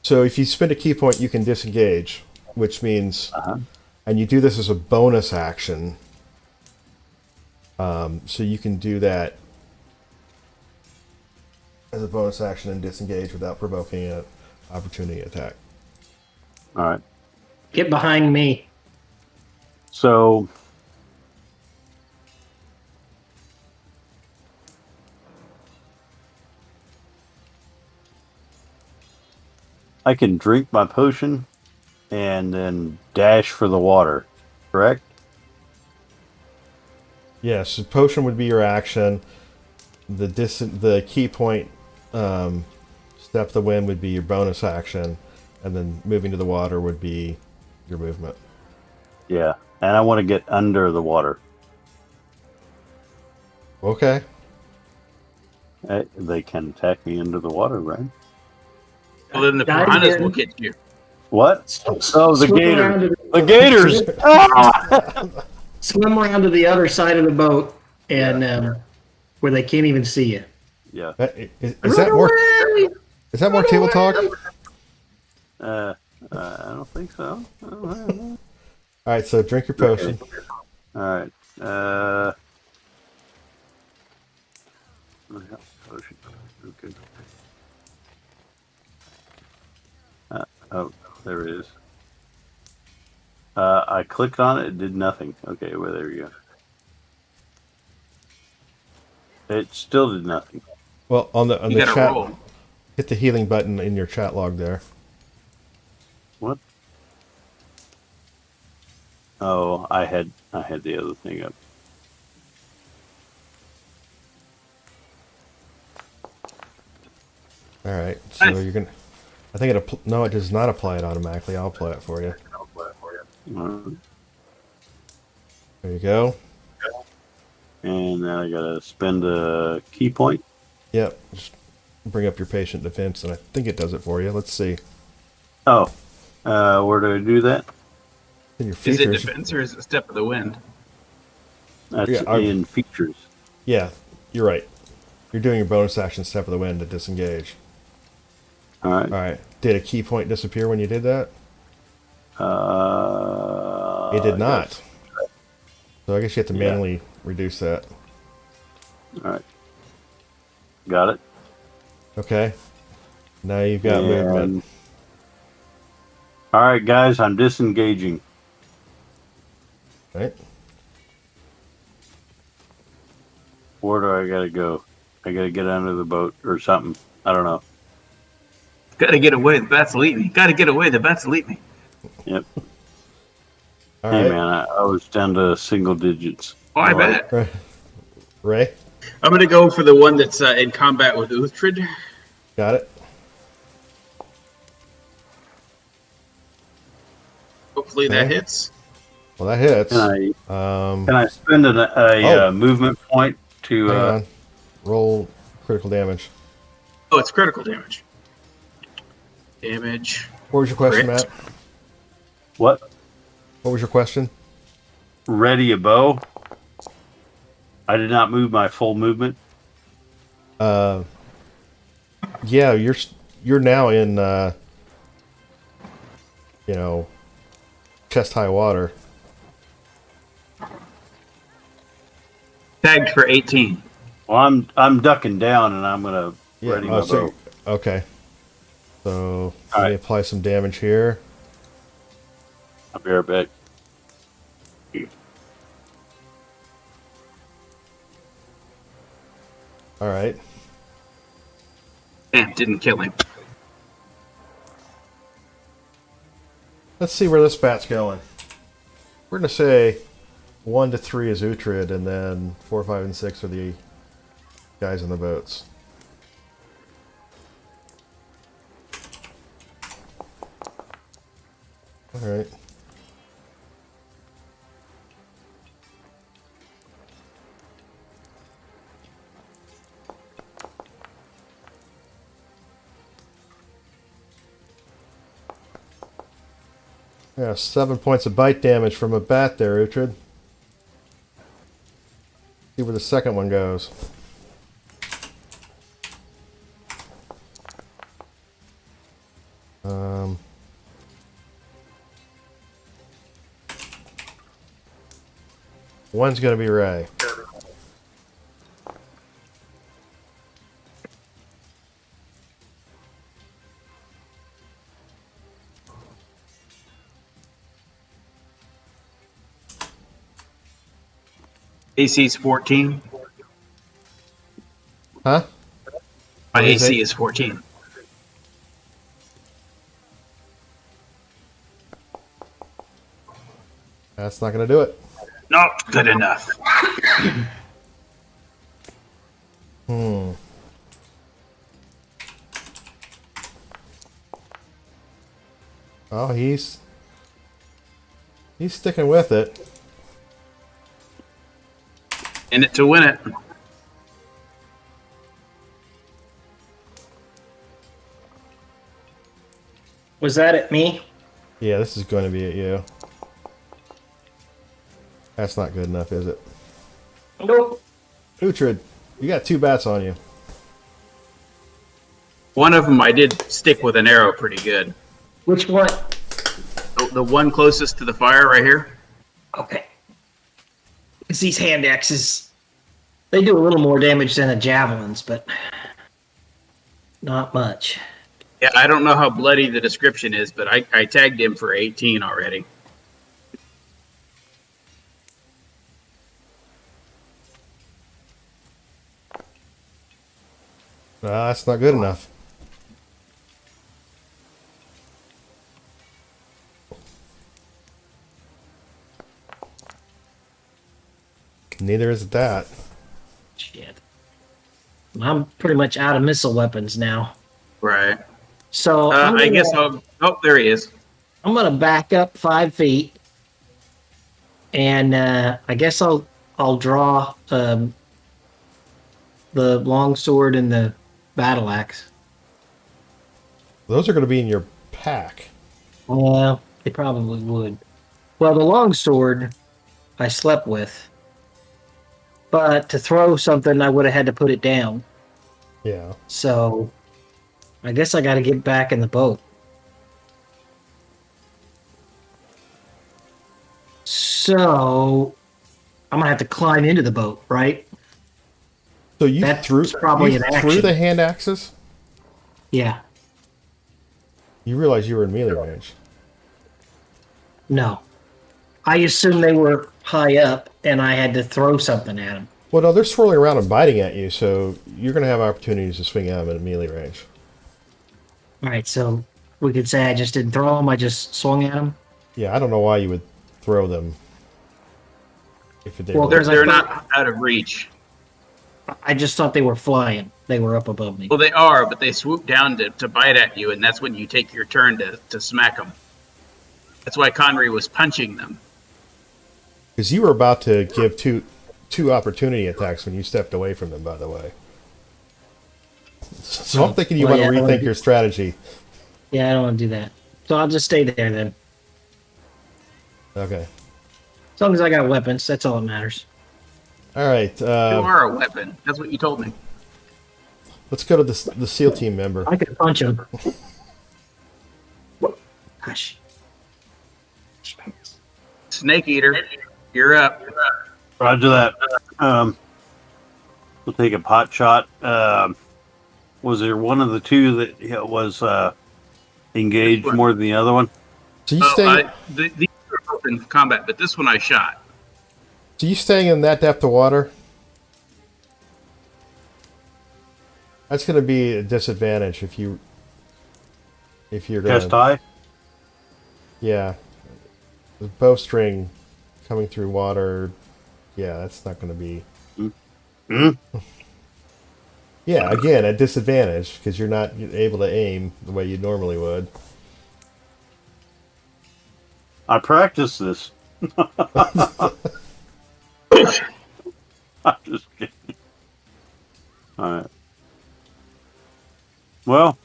So if you spend a key point, you can disengage, which means, Uh-huh. and you do this as a bonus action. So you can do that as a bonus action and disengage without provoking an opportunity attack. All right. Get behind me. So I can drink my potion and then dash for the water, correct? Yes, so potion would be your action. The key point, step the wind would be your bonus action, and then moving to the water would be your movement. Yeah. And I want to get under the water. Okay. They can attack me under the water, right? Well, then the Dive piranhas in. will get you. What? Oh, the Swim around gator. to The gators! Ah! swim around to the other side of the boat, and where they can't even see you. Yeah. Is that more? Away! Is that more table talk? I don't think so. All right, so drink your potion. All right. Potion. Okay. Oh, there it is. I clicked on it. It did nothing. Okay, well, there you go. It still did nothing. Well, on the You gotta chat, roll. hit the healing button in your chat log there. What? Oh, I had the other thing up. All right, so Nice. you're gonna. I think no, it does not apply it automatically. I'll apply it for you. There you go. And then I gotta spend a key point. Yep. Just bring up your patient defense, and I think it does it for you. Let's see. Oh, where do I do that? In your Is it features. defense or is it step of the wind? That's Yeah, in features. Yeah, you're right. You're doing your bonus action step of the wind to disengage. All right. All right. Did a key point disappear when you did that? It did not. Yes. So I guess you have to Yeah. manually reduce that. All right. Got it. Okay. Now you've got movement. And- All right, guys, I'm disengaging. Right? Where do I gotta go? I gotta get under the boat or something. I don't know. Gotta get away. The bats will eat me. Gotta get away. The bats will eat me. Yep. All Hey, right. man, I was down to single digits. Oh, I All right. bet. Ray, I'm gonna go for the one that's in combat with Uhtred. got it? Hopefully that Okay. hits. Well, that hits. Can Um, I spend a Oh. movement point to? hang on. Roll critical damage. Oh, it's critical damage. Damage. What was your question, Crit. Matt? What? What was your question? Ready a bow? I did not move my full movement. Yeah, you're now in chest high water. Tagged for 18. Well, I'm ducking down, and I'm gonna ready my bow. Okay. So All let me right. apply some damage here. I'll be right back. All right. Damn, didn't kill him. Let's see where this bat's going. We're gonna say 1 to 3 is Uhtred, and then 4, 5, and 6 are the guys in the boats. All right. Yeah, 7 points of bite damage from a bat there, Uhtred. See where the second one goes. One's going to be Ray. AC's 14. Huh? My What is AC it? is 14. That's not going to do it. Not good enough. Oh, he's sticking with it. In it to win it. Was that at me? Yeah, this is going to be at you. That's not good enough, is it? Nope. Uhtred, you got 2 bats on you. One of them I did stick with an arrow pretty good. Which one? The one closest to the fire right here. Okay. Because these hand axes, they do a little more damage than the javelins, but not much. Yeah, I don't know how bloody the description is, but I tagged him for 18 already. That's not good enough. Neither is that. Shit. I'm pretty much out of missile weapons now. Right. So I guess I'll. Oh, there he is. I'm gonna back up 5 feet, and I guess I'll draw the long sword and the battle axe. Those are going to be in your pack. Yeah, they probably would. Well, the long sword I slept with, but to throw something I would have had to put it down. Yeah. So I guess I got to get back in the boat. So I'm gonna have to climb into the boat, right? So you That's threw probably you an threw action. the hand axes? Yeah. You realize you were in melee range. No. I assumed they were high up and I had to throw something at them. Well, no, they're swirling around and biting at you, so you're going to have opportunities to swing at them in melee range. All right, so we could say I just didn't throw them, I just swung at them. Yeah, I don't know why you would throw them. If they Well, were- there's They're not out of reach. I just thought they were flying. They were up above me. Well, they are, but they swoop down to bite at you, and that's when you take your turn to smack them. That's why Connery was punching them. Because you were about to give two opportunity attacks when you stepped away from them, by the way. So I'm thinking you Well, want yeah, to rethink your strategy. Yeah, I don't want to do that. So I'll just stay there then. Okay. As long as I got weapons, that's all that matters. All right. You are a weapon. That's what you told me. Let's go to the SEAL team member. I could punch him. Gosh. Snake Eater, you're up. Roger that. We'll take a pot shot. Was there one of the two that was engaged more than the other one? So you staying? These are both in combat, but this one I shot. So you staying in that depth of water? That's going to be a disadvantage if you're going Chest high? Yeah. The bowstring coming through water, yeah, that's not going to be... Yeah, again, a disadvantage, because you're not able to aim the way you normally would. I practiced this. I'm just kidding. Alright. Well,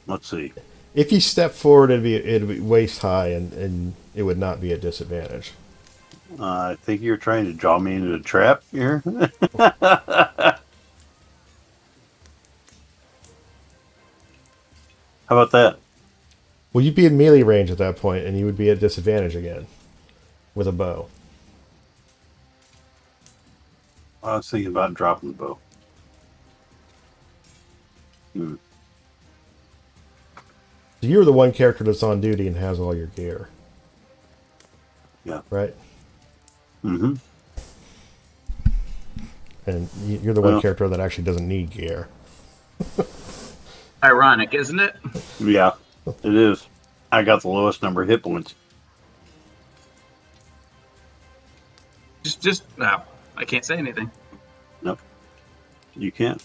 let's see. If you step forward, it'd be waist high, and it would not be a disadvantage. I think you're trying to draw me into a trap here. How about that? Well, you'd be in melee range at that point, and you would be at disadvantage again with a bow. I was thinking about dropping the bow. So you're the one character that's on duty and has all your gear. Yeah. Right? Mm-hmm. And you're the one character that actually doesn't need gear. Ironic, isn't it? Yeah, it is. I got the lowest number of hit points. No, I can't say anything. Nope. You can't.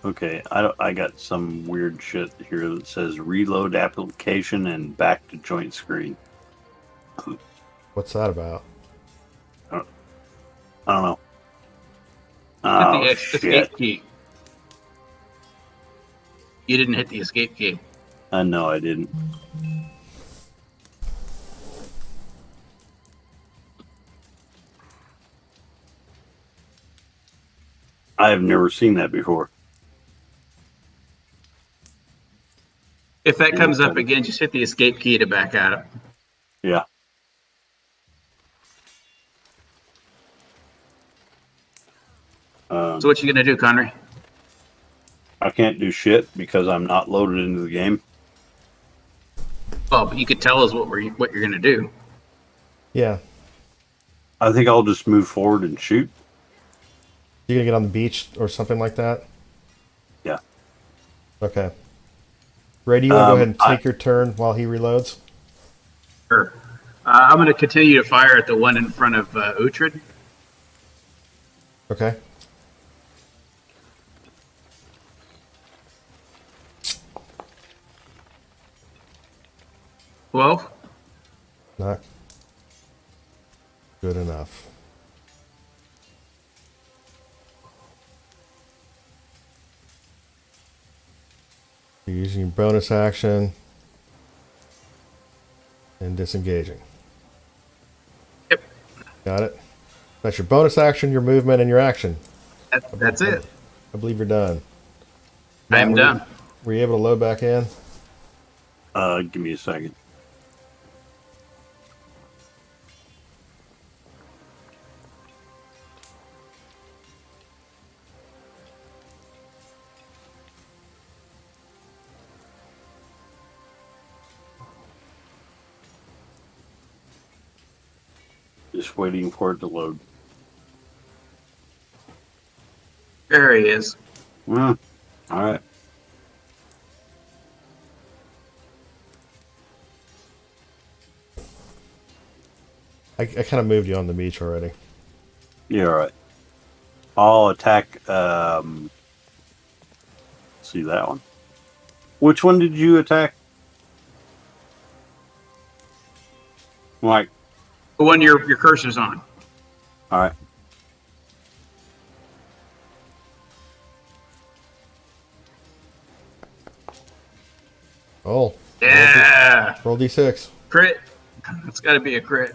Okay, I got some weird shit here that says reload application and back to joint screen. What's that about? I don't know. Hit Oh, the shit. escape key. You didn't hit the escape key. No, I didn't. I have never seen that before. If that comes up again, just hit the escape key to back out of it. Yeah. So what you gonna do, Connery? I can't do shit because I'm not loaded into the game. Oh, but you could tell us what you're gonna do. Yeah. I think I'll just move forward and shoot. You gonna get on the beach or something like that? Yeah. Okay. Ray, do you want to go ahead and take your turn while he reloads? Sure. I'm gonna continue to fire at the one in front of Uhtred. Okay. Well, Not good enough. You're using your bonus action and disengaging. yep, Got it? That's your bonus action, your movement, and your action. that's it. I believe you're done. I am done. Were you able to load back in? Give me a second. Just waiting for it to load. There he is. All right. I kind of moved you on the beach already. Yeah, all right. I'll attack. See that one. Which one did you attack? Like, The one your cursor's on. all right. Oh. Yeah, Roll D6. crit. It's got to be a crit.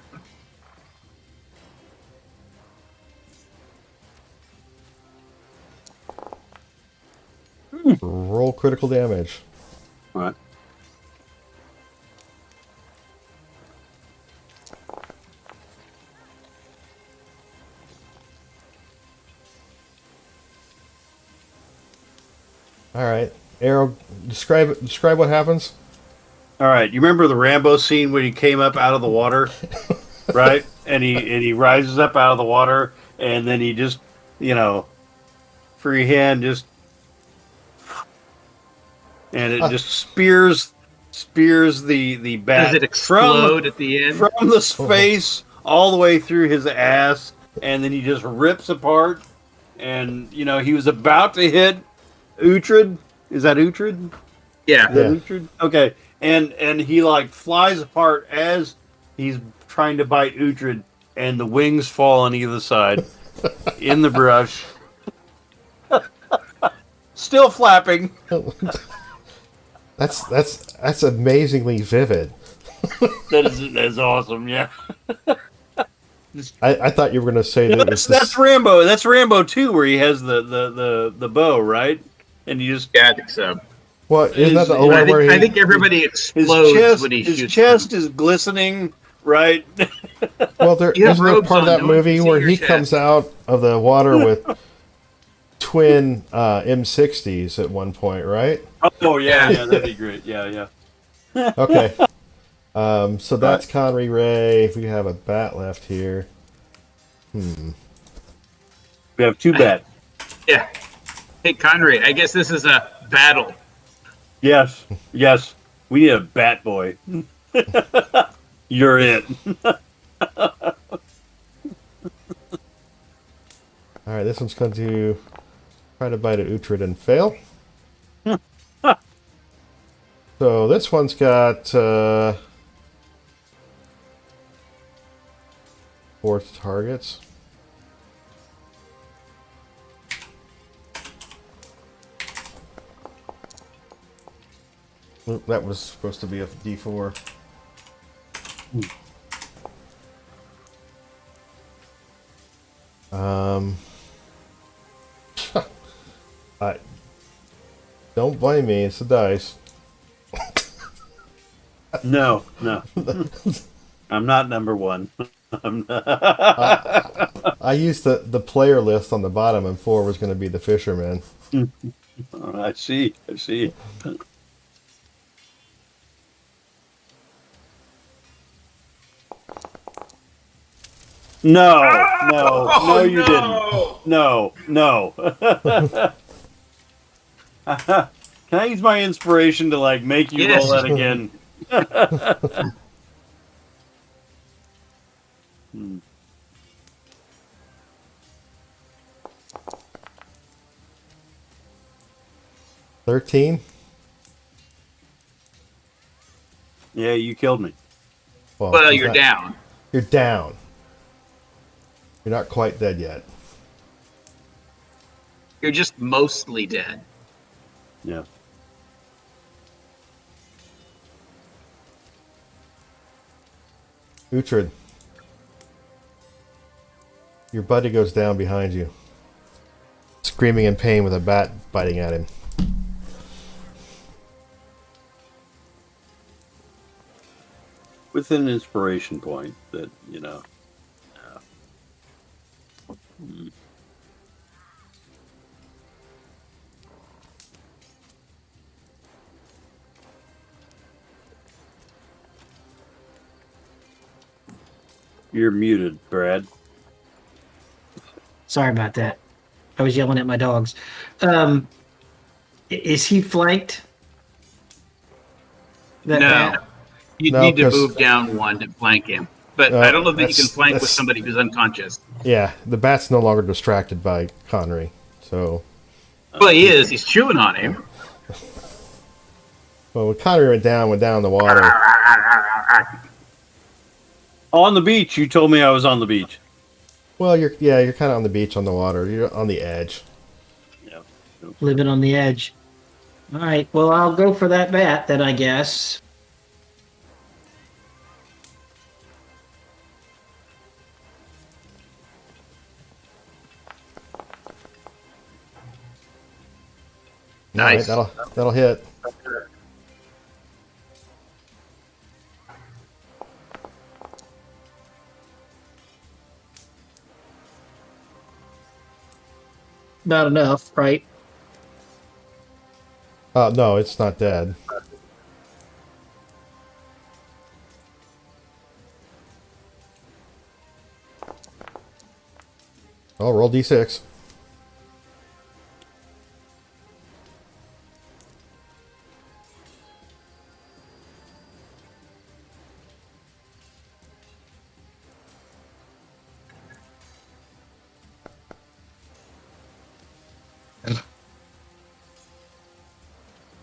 Roll critical damage. All right. All right. Arrow, describe what happens. All right. You remember the Rambo scene when he came up out of the water, right? And he rises up out of the water, and then he just, free hand just, and it just spears the bat. Does it explode at the end? From the face all the way through his ass, and then he just rips apart. And he was about to hit Uhtred. Is that Uhtred? Yeah. Is that Uhtred? Okay. And he flies apart as he's trying to bite Uhtred, and the wings fall on either side in the brush. Still flapping. That's amazingly vivid. That's awesome. Yeah. I thought you were going to say that That's Rambo. That's Rambo 2, where he has the bow, right? And you just Yeah, I think so. Well, isn't that the one I where think everybody explodes when he shoots. his chest is glistening, right? Well, You have isn't there robes part of on, that no one movie can see where your he chest. comes out of the water with twin M60s at one point, right? Oh yeah, that'd be great. Yeah. Okay. So that's Connery Ray. If we have a bat left here. We have 2 bats. Yeah. Hey, Connery, I guess this is a battle. Yes. We need a bat boy. You're it. All right, this one's going to try to bite at Uhtred and fail. So this one's got 4 targets. That was supposed to be a D4. I don't blame me. It's the dice. No. I'm not number one. I'm not. I used the player list on the bottom, and 4 was going to be the fisherman. I see. No, you didn't. No. Can I use my inspiration to like make you Yes. roll that again? Hmm. $13. Yeah, you killed me. Well, is you're that- down. You're down. You're not quite dead yet. You're just mostly dead. Yeah. Uhtred. Your buddy goes down behind you, screaming in pain with a bat biting at him. With an inspiration point that, you know. You're muted, Brad. Sorry about that. I was yelling at my dogs. Is he flanked? That No. bat? You No, need to 'cause- move down one to flank him. But I don't know that you can that's- flank with that's- somebody who's unconscious. Yeah, the bat's no longer distracted by Connery, so... Well, he is. He's chewing on him. Well, when Connery went down in the water... On the beach. You told me I was on the beach. Well, you're kind of on the beach on the water. You're on the edge. Yeah. Living on the edge. All right. Well, I'll go for that bat then, I guess. Nice. All right, that'll hit. Not enough, right? No, it's not dead. Oh, roll d6.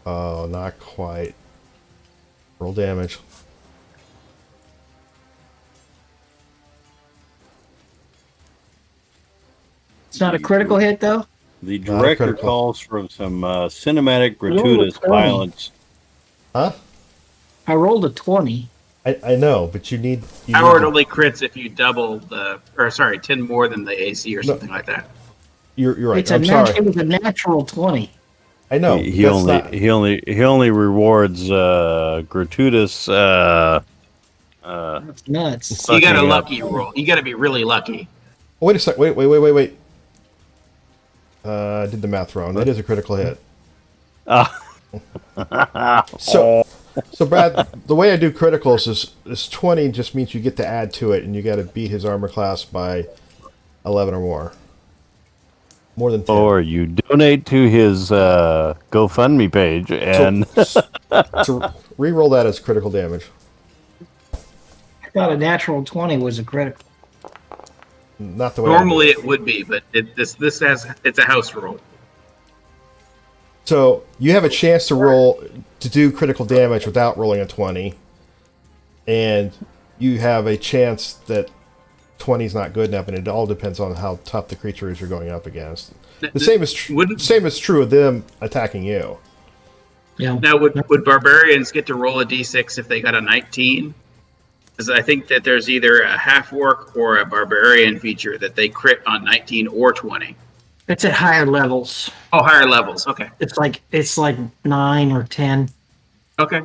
Oh, not quite. Roll damage. It's not a critical hit, though? The Not director critical. calls for some cinematic gratuitous Ooh, violence. Huh? I rolled a 20. I know, but you need... Howard only crits if you double the... Or, sorry, 10 more than the AC or something like that. You're right. It's I'm It sorry. was a natural 20. I know. He that's only not- he only rewards gratuitous. That's nuts. You got a fucking up. lucky roll. You got to be really lucky. Wait a sec. Wait. I did the math wrong. That is a critical hit. So, Brad, the way I do criticals is 20 just means you get to add to it, and you got to beat his armor class by 11 or more. More than 10. Or you donate to his GoFundMe page and So re-roll that as critical damage. I thought a natural 20 was a critical. Not the way I do Normally it. it would be, but this has... It's a house roll. So you have a chance to do critical damage without rolling a 20, and you have a chance that 20 is not good enough, and it all depends on how tough the creature is you're going up against. The same is Wouldn't- same is true of them attacking you. Yeah. Now, would barbarians get to roll a d6 if they got a 19? Because I think that there's either a half orc or a barbarian feature that they crit on 19 or 20. It's at higher levels. Oh, higher levels. Okay. It's like 9 or 10. Okay.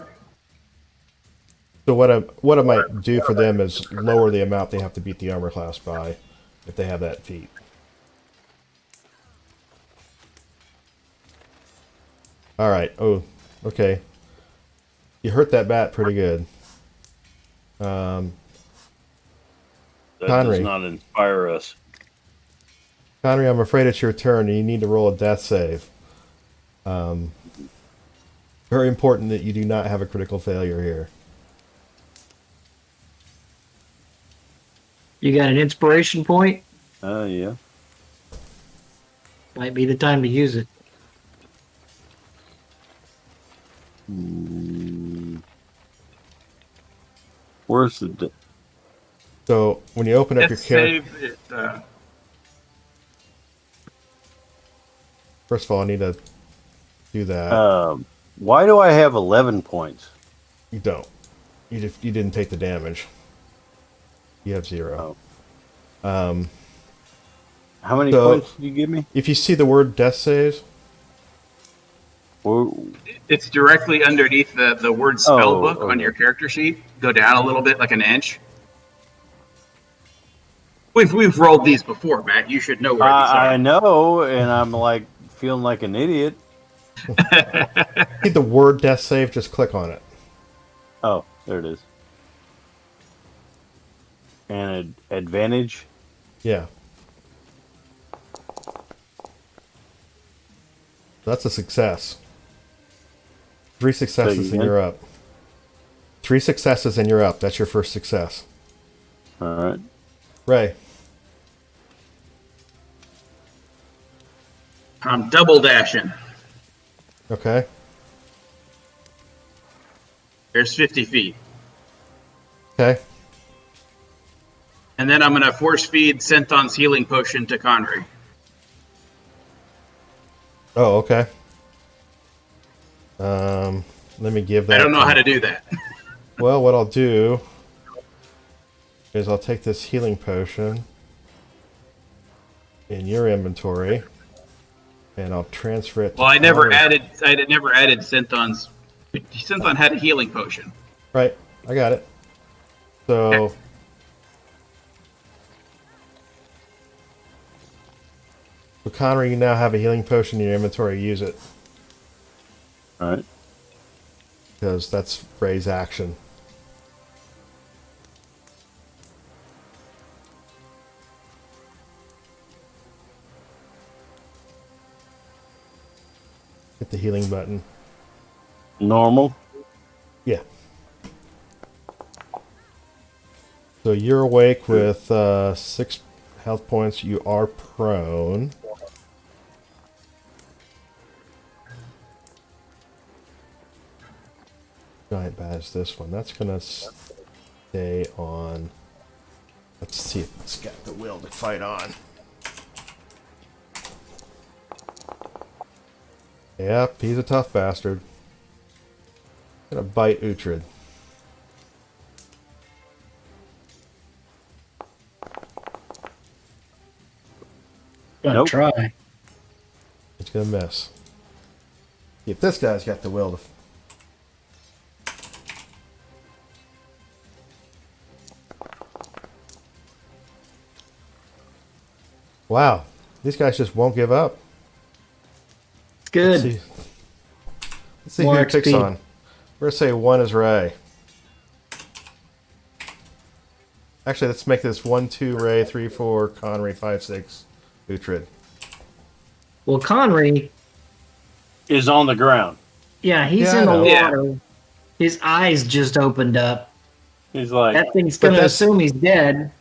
So what I might do for them is lower the amount they have to beat the armor class by, if they have that feat. All right. Oh, okay. You hurt that bat pretty good. That Connery. does not inspire us. Connery, I'm afraid it's your turn, and you need to roll a death save. Very important that you do not have a critical failure here. You got an inspiration point? Yeah. Might be the time to use it. Where's the... So when you open up your Death character, save it, first of all, I need to do that. why do I have 11 points? You don't. You didn't take the damage. You have 0. How many So- points did you give me? If you see the word death saves, Or- it's directly underneath the word spell book on okay. your character sheet. Go down a little bit, like an inch. We've rolled these before, Matt. You should know where these are. I know, and I'm like feeling like an idiot. see the word death save, just click on it. Oh, there it is. And advantage. Yeah. That's a success. 3 successes and you're up. 3 successes and you're up. That's your first success. All right. Ray. I'm double dashing. Okay. There's 50 feet. Okay. And then I'm going to force feed Senton's healing potion to Connery. Oh, okay. Let me give that. I don't know how to do that. Well, what I'll do is I'll take this healing potion in your inventory, and I'll transfer it. Well, I never added Senton's. Senton had a healing potion. Right, I got it. So. Okay. So, Connor, you now have a healing potion in your inventory. Use it. All right. Because that's Ray's action. Hit the healing button. Normal. Yeah. So you're awake with 6 health points. You are prone. Giant badge, this one. That's going to stay on. Let's see if it's got the will to fight on. Yep, he's a tough bastard. Gonna bite Uhtred. Gonna Nope. try. It's gonna miss. If this guy's got the will to. Wow, these guys just won't give up. It's good. Let's see More who he picks XP. on. We're gonna say 1 is Ray. Actually, let's make this 1, 2 Ray, 3, 4 Connery, 5, 6 Uhtred. Well, Connery, Is on the ground. yeah, he's Yeah, in I the know. Yeah. water. His eyes just opened up. He's like, That thing's But gonna that's- assume he's dead.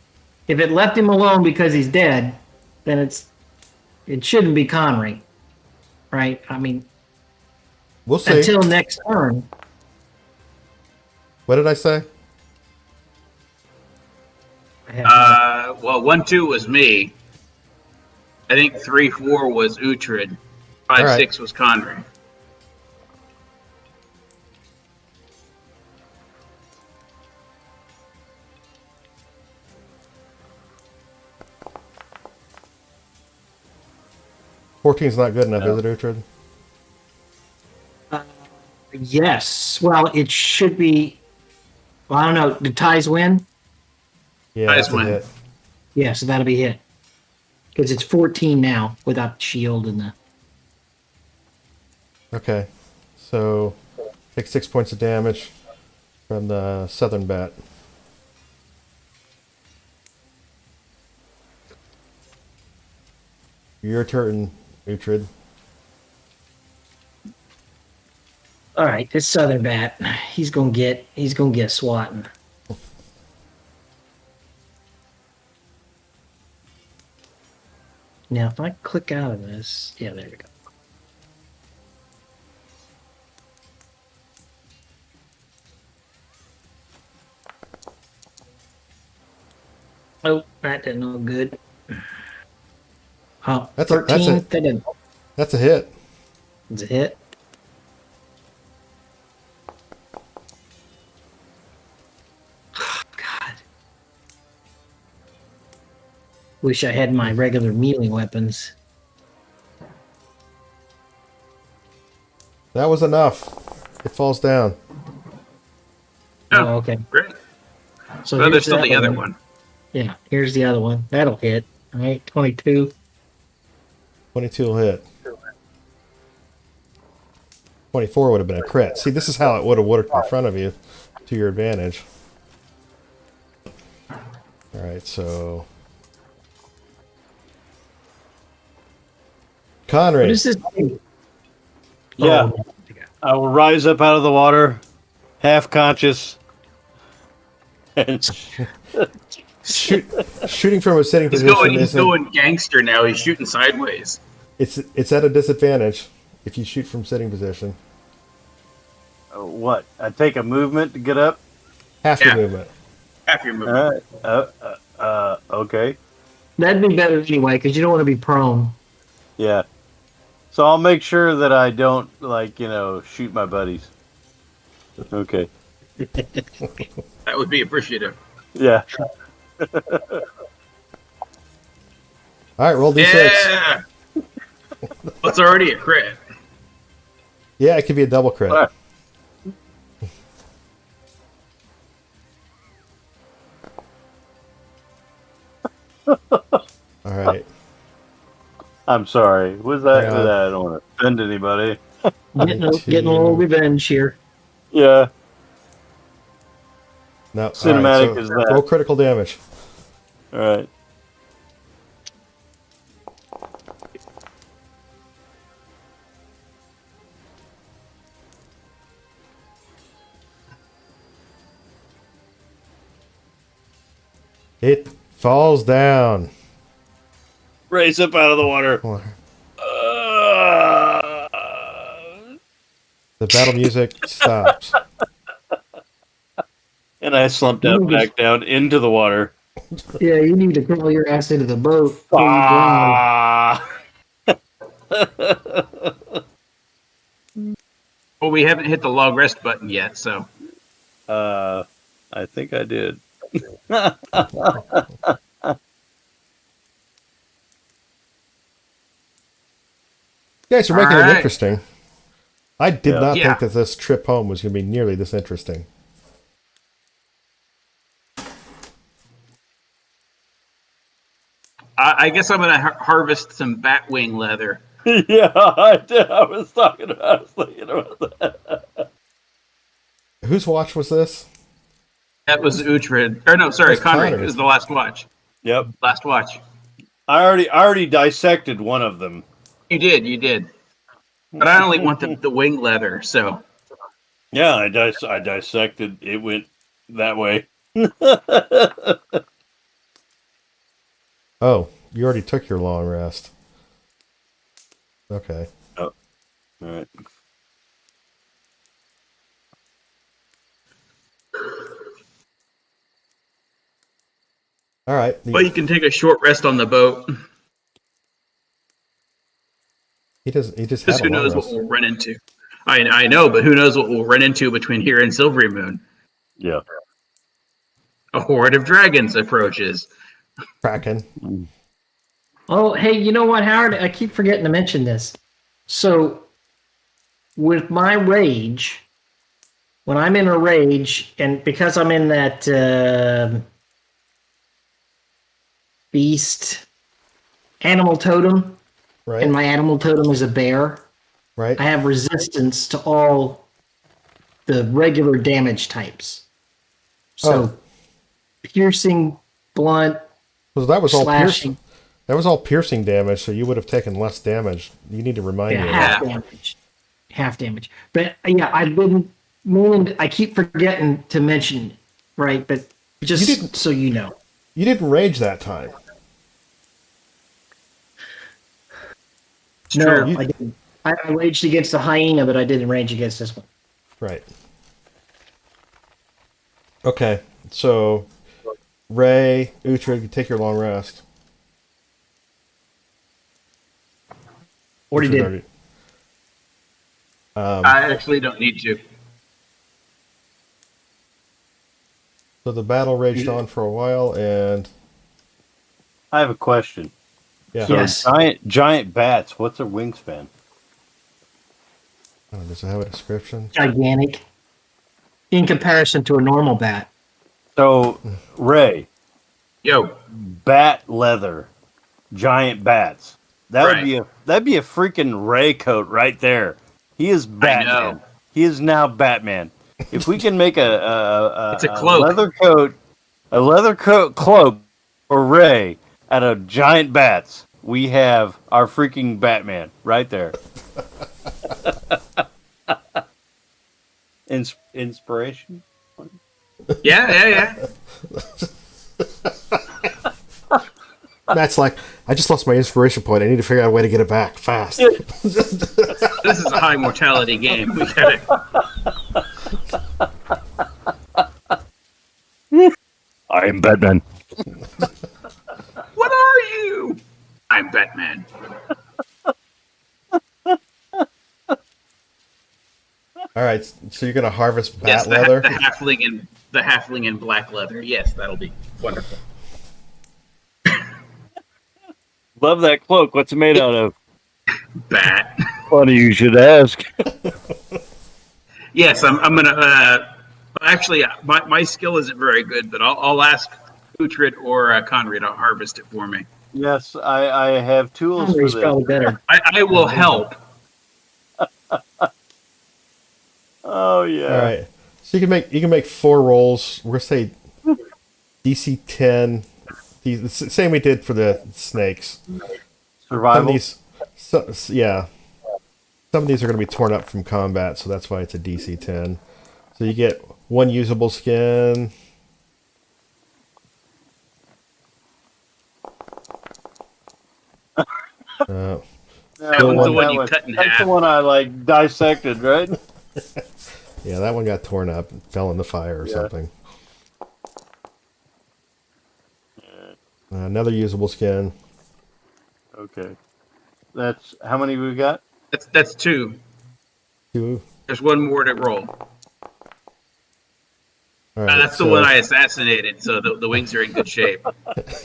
If it left him alone because he's dead, then it shouldn't be Connery, right? I mean, We'll see. until next turn. What did I say? I have Well, 1, 2 was me. I think 3, 4 was Uhtred. 5, All right. 6 was Connery. 14's not good enough, No. is it, Uhtred? Yes. Well, it should be. Well, I don't know. Did ties win? Yeah, Nice that's a one. hit. Yeah, so that'll be hit. Because it's 14 now without the shield and the. Okay. So, take 6 points of damage from the southern bat. Your turn, Uhtred. All right, this southern bat, he's gonna get swatting. Now, if I click out of this, yeah, there we go. Oh, that didn't look good. Oh, That's 13. a that's a hit. It's a hit. God. Wish I had my regular melee weapons. That was enough. It falls down. Oh, okay. Great. So Well, there's here's still the other one. one. Yeah, here's the other one. That'll hit. All right, 22. 22 will hit. 24 would have been a crit. See, this is how it would have worked in front of you to your advantage. Alright, so... Conrad. What is this thing? Yeah. Oh, I will rise up out of the water, half conscious, and Shooting from a sitting He's position he's isn't... going gangster now. He's shooting sideways. It's at a disadvantage if you shoot from sitting position. what? I take a movement to get up. Half Yeah. your movement. Half your movement. Okay. that'd be better anyway, because you don't want to be prone. Yeah. So I'll make sure that I don't, shoot my buddies. Okay. That would be appreciative. Yeah. Alright, roll d6. Yeah. It's already a crit. Yeah, it could be a double crit. All right. Alright. I'm sorry. Was that? Hang on. I don't want to offend anybody. Getting a little revenge here. Yeah. No, Cinematic alright, is so that. roll critical damage. All right. It falls down. Raise up out of the water. The battle music stops. And I slump down back down into the water. Yeah, you need to crawl your ass into the boat. before you drown. Well, we haven't hit the log rest button yet, so I think I did. You guys are making it Alright. interesting. I did not Yeah. think that this trip home was going to be nearly this interesting. I guess I'm gonna harvest some batwing leather. Yeah, I did. I was thinking about that. Whose watch was this? That was Uhtred. Or no, sorry, That's Conrad. Conrad's. It was the last watch. Yep. Last watch. I already dissected one of them. You did. But I only want the wing leather, so Yeah, I dissected. It went that way. Oh, you already took your long rest. Okay. All right. All right. but you can take a short rest on the boat. He just had Just a who long knows what rest. we'll run into. I know, but who knows what we'll run into between here and Silvery Moon? Yeah. A horde of dragons approaches. Kraken. Oh, hey, you know what, Howard? I keep forgetting to mention this. So, with my rage, when I'm in a rage, and because I'm in that beast animal totem, and Right? my animal totem is a bear, Right? I have resistance to all the regular damage types. Oh, So, piercing, blunt, so that was all piercing. slashing, That was all piercing damage, so you would have taken less damage. You need to remind yeah, me of half that. Yeah. damage. Half damage. But yeah, I've been meaning, I keep forgetting to mention it, right? But You just didn't. so you know. You didn't rage that time. It's No, true. You I didn't. I raged against the hyena, but I didn't rage against this one. right? Okay. So Ray, Uhtred, you take your long rest. Already Uhtred did. already. I actually don't need to. So the battle raged on for a while, and I have a question. yeah. So Yes. giant bats, what's their wingspan? I don't know, does it have a description? Gigantic in comparison to a normal bat. So Ray, Yo, bat leather, giant bats. Right. That'd be a freaking Ray coat right there. He is Batman. know. He is now Batman. If we can make It's a cloak. a leather coat cloak for Ray out of giant bats, we have our freaking Batman right there. Inspiration? Yeah. Matt's like, I just lost my inspiration point. I need to figure out a way to get it back fast. This is a high mortality game. We got it. I am Batman. What are you? I'm Batman. All right, so you're gonna harvest bat Yes, leather. the halfling in black leather. Yes, that'll be wonderful. Love that cloak. What's it made out of? Bat. Funny you should ask. Yes, I'm gonna. Actually, my skill isn't very good, but I'll ask Uhtred or Conrad to harvest it for me. Yes, I have tools for Henry's this. probably better. I will help. Oh yeah. All right, so you can make 4 rolls. We're gonna say DC 10. The same we did for the snakes. Some of Survival. these, yeah, some of these are gonna be torn up from combat, so that's why it's a DC 10. So you get 1 usable skin. That one's the one you was- cut in That's half. the one I like dissected, right? Yeah, that one got torn up, and fell in the fire or Yeah. something. Another usable skin. Okay. That's how many we got? That's 2. 2. There's 1 more to roll. All right, That's the one I assassinated, so the wings are in good shape.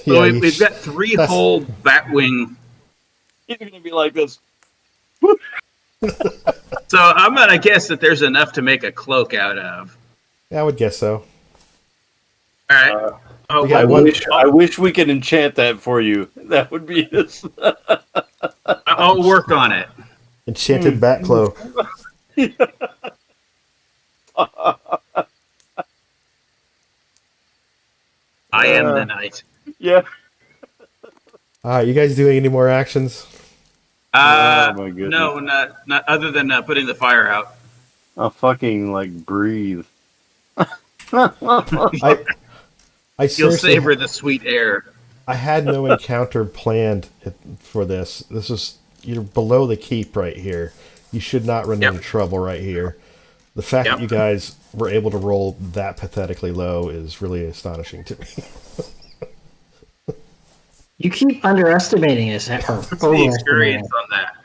So Yeah, we've got 3 that's- whole batwing. He's gonna be like this. So I'm gonna guess that there's enough to make a cloak out of. Yeah, I would guess so. All right. Oh, we got I one- wish we could enchant that for you. That would be this. I'll work on it. Enchanted bat cloak. I am the knight. Yeah. All right, you guys doing any more actions? Oh, my goodness. No, not other than putting the fire out. I'll fucking like breathe. I You'll seriously, savor the sweet air. I had no encounter planned for this. This is you're below the keep right here. You should not run Yep. into trouble right here. The fact Yep. that you guys were able to roll that pathetically low is really astonishing to me. You keep underestimating us. Or The overestimating experience us. on that.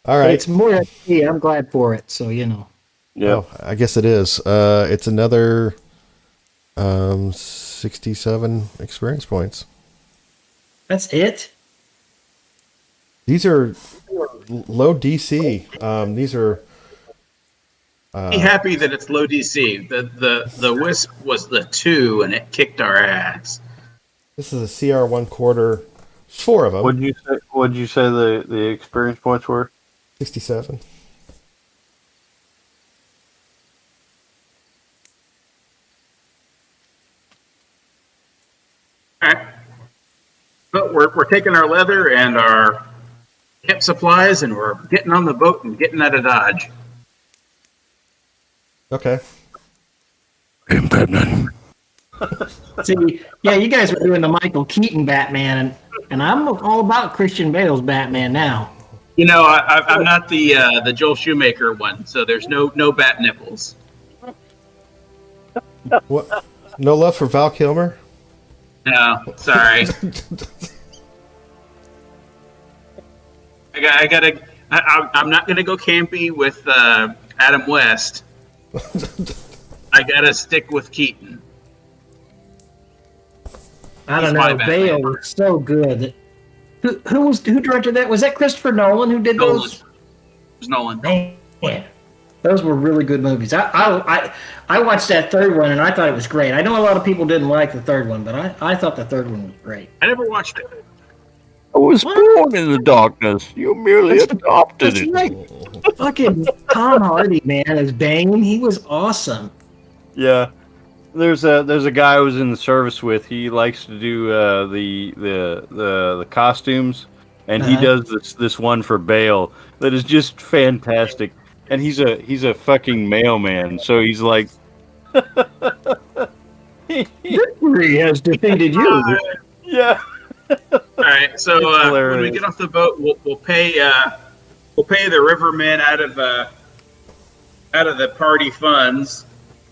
All right. It's more than me. I'm glad for it. So you know. Yeah. Oh, I guess it is. It's another 67 experience points. That's it? These are low DC. These are. Be happy that it's low DC. The Wisp was the 2, and it kicked our ass. This is a CR 1/4. 4 of them. What'd you say the experience points were? 67. All right. But we're taking our leather and our camp supplies, and we're getting on the boat and getting out of Dodge. Okay. I'm Batman. See, yeah, you guys were doing the Michael Keaton Batman, and I'm all about Christian Bale's Batman now. You know, I'm not the Joel Shoemaker one, so there's no bat nipples. What? No love for Val Kilmer? No, sorry. I'm not gonna go campy with Adam West. I gotta stick with Keaton. I don't He's my know. Batman. Bale was so good. Who directed that? Was that Christopher Nolan who did Nolan. those? It was Nolan. Man, those were really good movies. I watched that third one and I thought it was great. I know a lot of people didn't like the third one, but I thought the third one was great. I never watched it. I was born in the darkness. You merely adopted That's it. right. Fucking Tom Hardy, man, as Bane, he was awesome. Yeah. There's a guy I was in the service with. He likes to do the costumes, and he does this one for Bale that is just fantastic. And he's a fucking mailman, so he's like, Victory has defeated you. yeah. All right, so when we get off the boat, we'll pay the rivermen out of the party funds.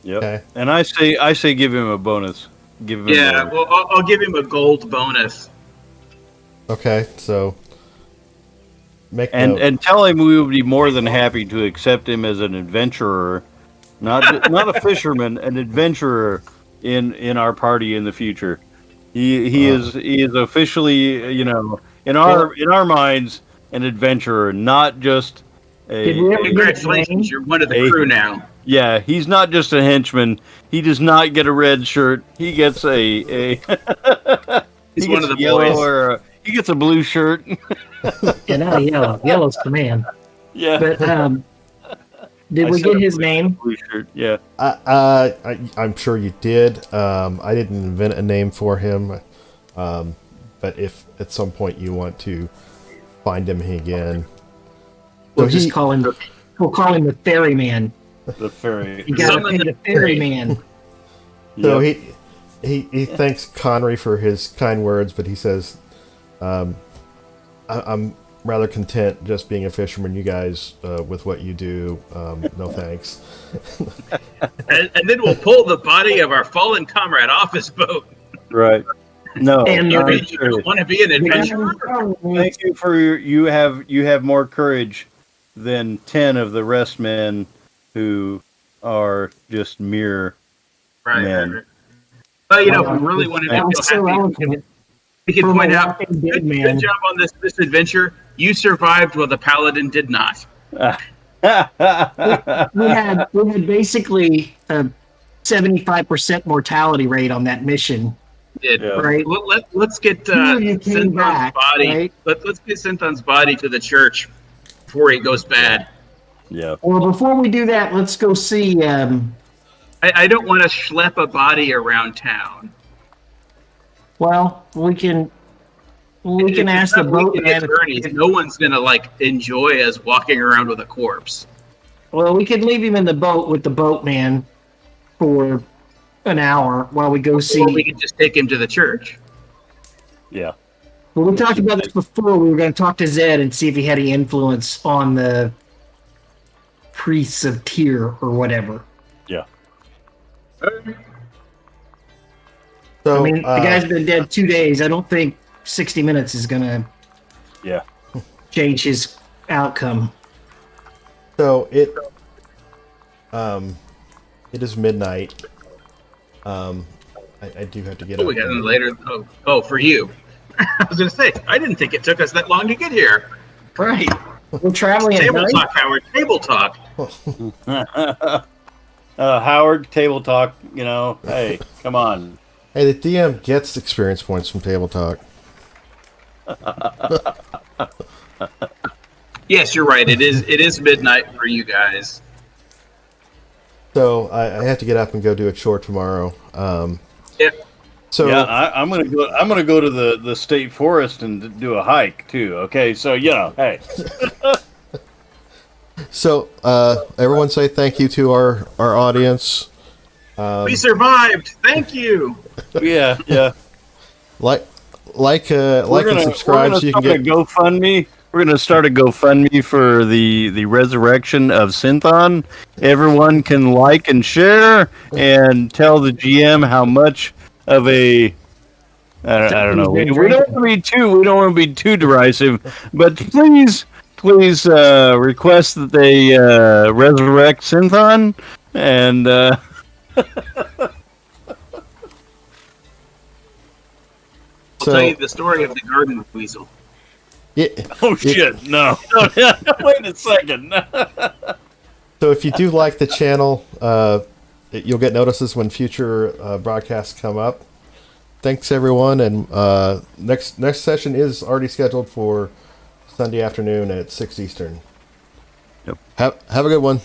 Yep. Okay. And I say give him a bonus. Give him Yeah, a bonus. well, I'll give him a gold bonus. Okay, so make note. And tell him we would be more than happy to accept him as an adventurer, not a fisherman, an adventurer in our party in the future. He is officially, you know, in our minds, an adventurer, not just Did we ever get his name? Congratulations, you're one of the crew now. Yeah, he's not just a henchman. He does not get a red shirt. He gets a He's he one gets of the yellow boys. or he gets a blue shirt. Yeah, not yellow. Yellow's the man. Yeah, But did I we said get his name? blue shirt. Yeah. I'm sure you did. I didn't invent a name for him, but if at some point you want to find him again, We'll So just he- call him the ferryman. The fairy. You gotta Summon pay the the ferryman. so Yep. he thanks Connery for his kind words, but he says, "I'm rather content just being a fisherman. You guys, with what you do, no thanks." And then we'll pull the body of our fallen comrade off his boat. Right. No. And You I'm really serious. want to be an adventurer? Thank you for you have more courage than 10 of the rest men who are just mere Right. Man. Right. Well, you know, if we really wanted That to was feel so happy, eloquent. we can From point a out, walking dead good man. job on this adventure. You survived while the paladin did not. We had basically a 75% mortality rate on that mission, Did. Yeah. right? Let's get You came Synthon's back, body. right? Let's get Synthon's body to the church before he goes bad. Yeah. Well, before we do that, let's go see. I don't want to schlep a body around town. Well, we can If ask it's the not boatman. weekend attorneys, no one's gonna enjoy us walking around with a corpse. Well, we could leave him in the boat with the boatman for an hour while we go see. Or we can just take him to the church. Yeah. Well, we talked about this before. We were going to talk to Zed and see if he had any influence on the priests of Tyr or whatever. Yeah. So, I mean, the guy's been dead 2 days. I don't think 60 minutes is going to Yeah. change his outcome. So it is midnight. I do have to get Oh, up. we got in and- later. Oh, for you. I was going to say, I didn't think it took us that long to get here. Right. We're traveling at Table night. talk, Howard. Table talk. Howard, table talk. Hey, come on. Hey, the DM gets experience points from Table Talk. Yes, you're right. It is midnight for you guys. So I have to get up and go do a chore tomorrow. Yep. So Yeah, I'm gonna go. I'm gonna go to the state forest and do a hike too. Okay, so hey. So everyone say thank you to our audience. We survived. Thank you. Yeah. Like and subscribe so you can get. a GoFundMe. We're gonna start a GoFundMe for the resurrection of Synthon. Everyone can like and share and tell the GM how much of a I don't know. We don't want to be too derisive, but please request that they resurrect Synthon and. I'll tell you the story of the garden weasel. Yeah, Oh shit! No. Wait a second. so if you do like the channel, you'll get notices when future broadcasts come up. Thanks everyone, and next session is already scheduled for Sunday afternoon at 6 Eastern. Yep. Have a good one.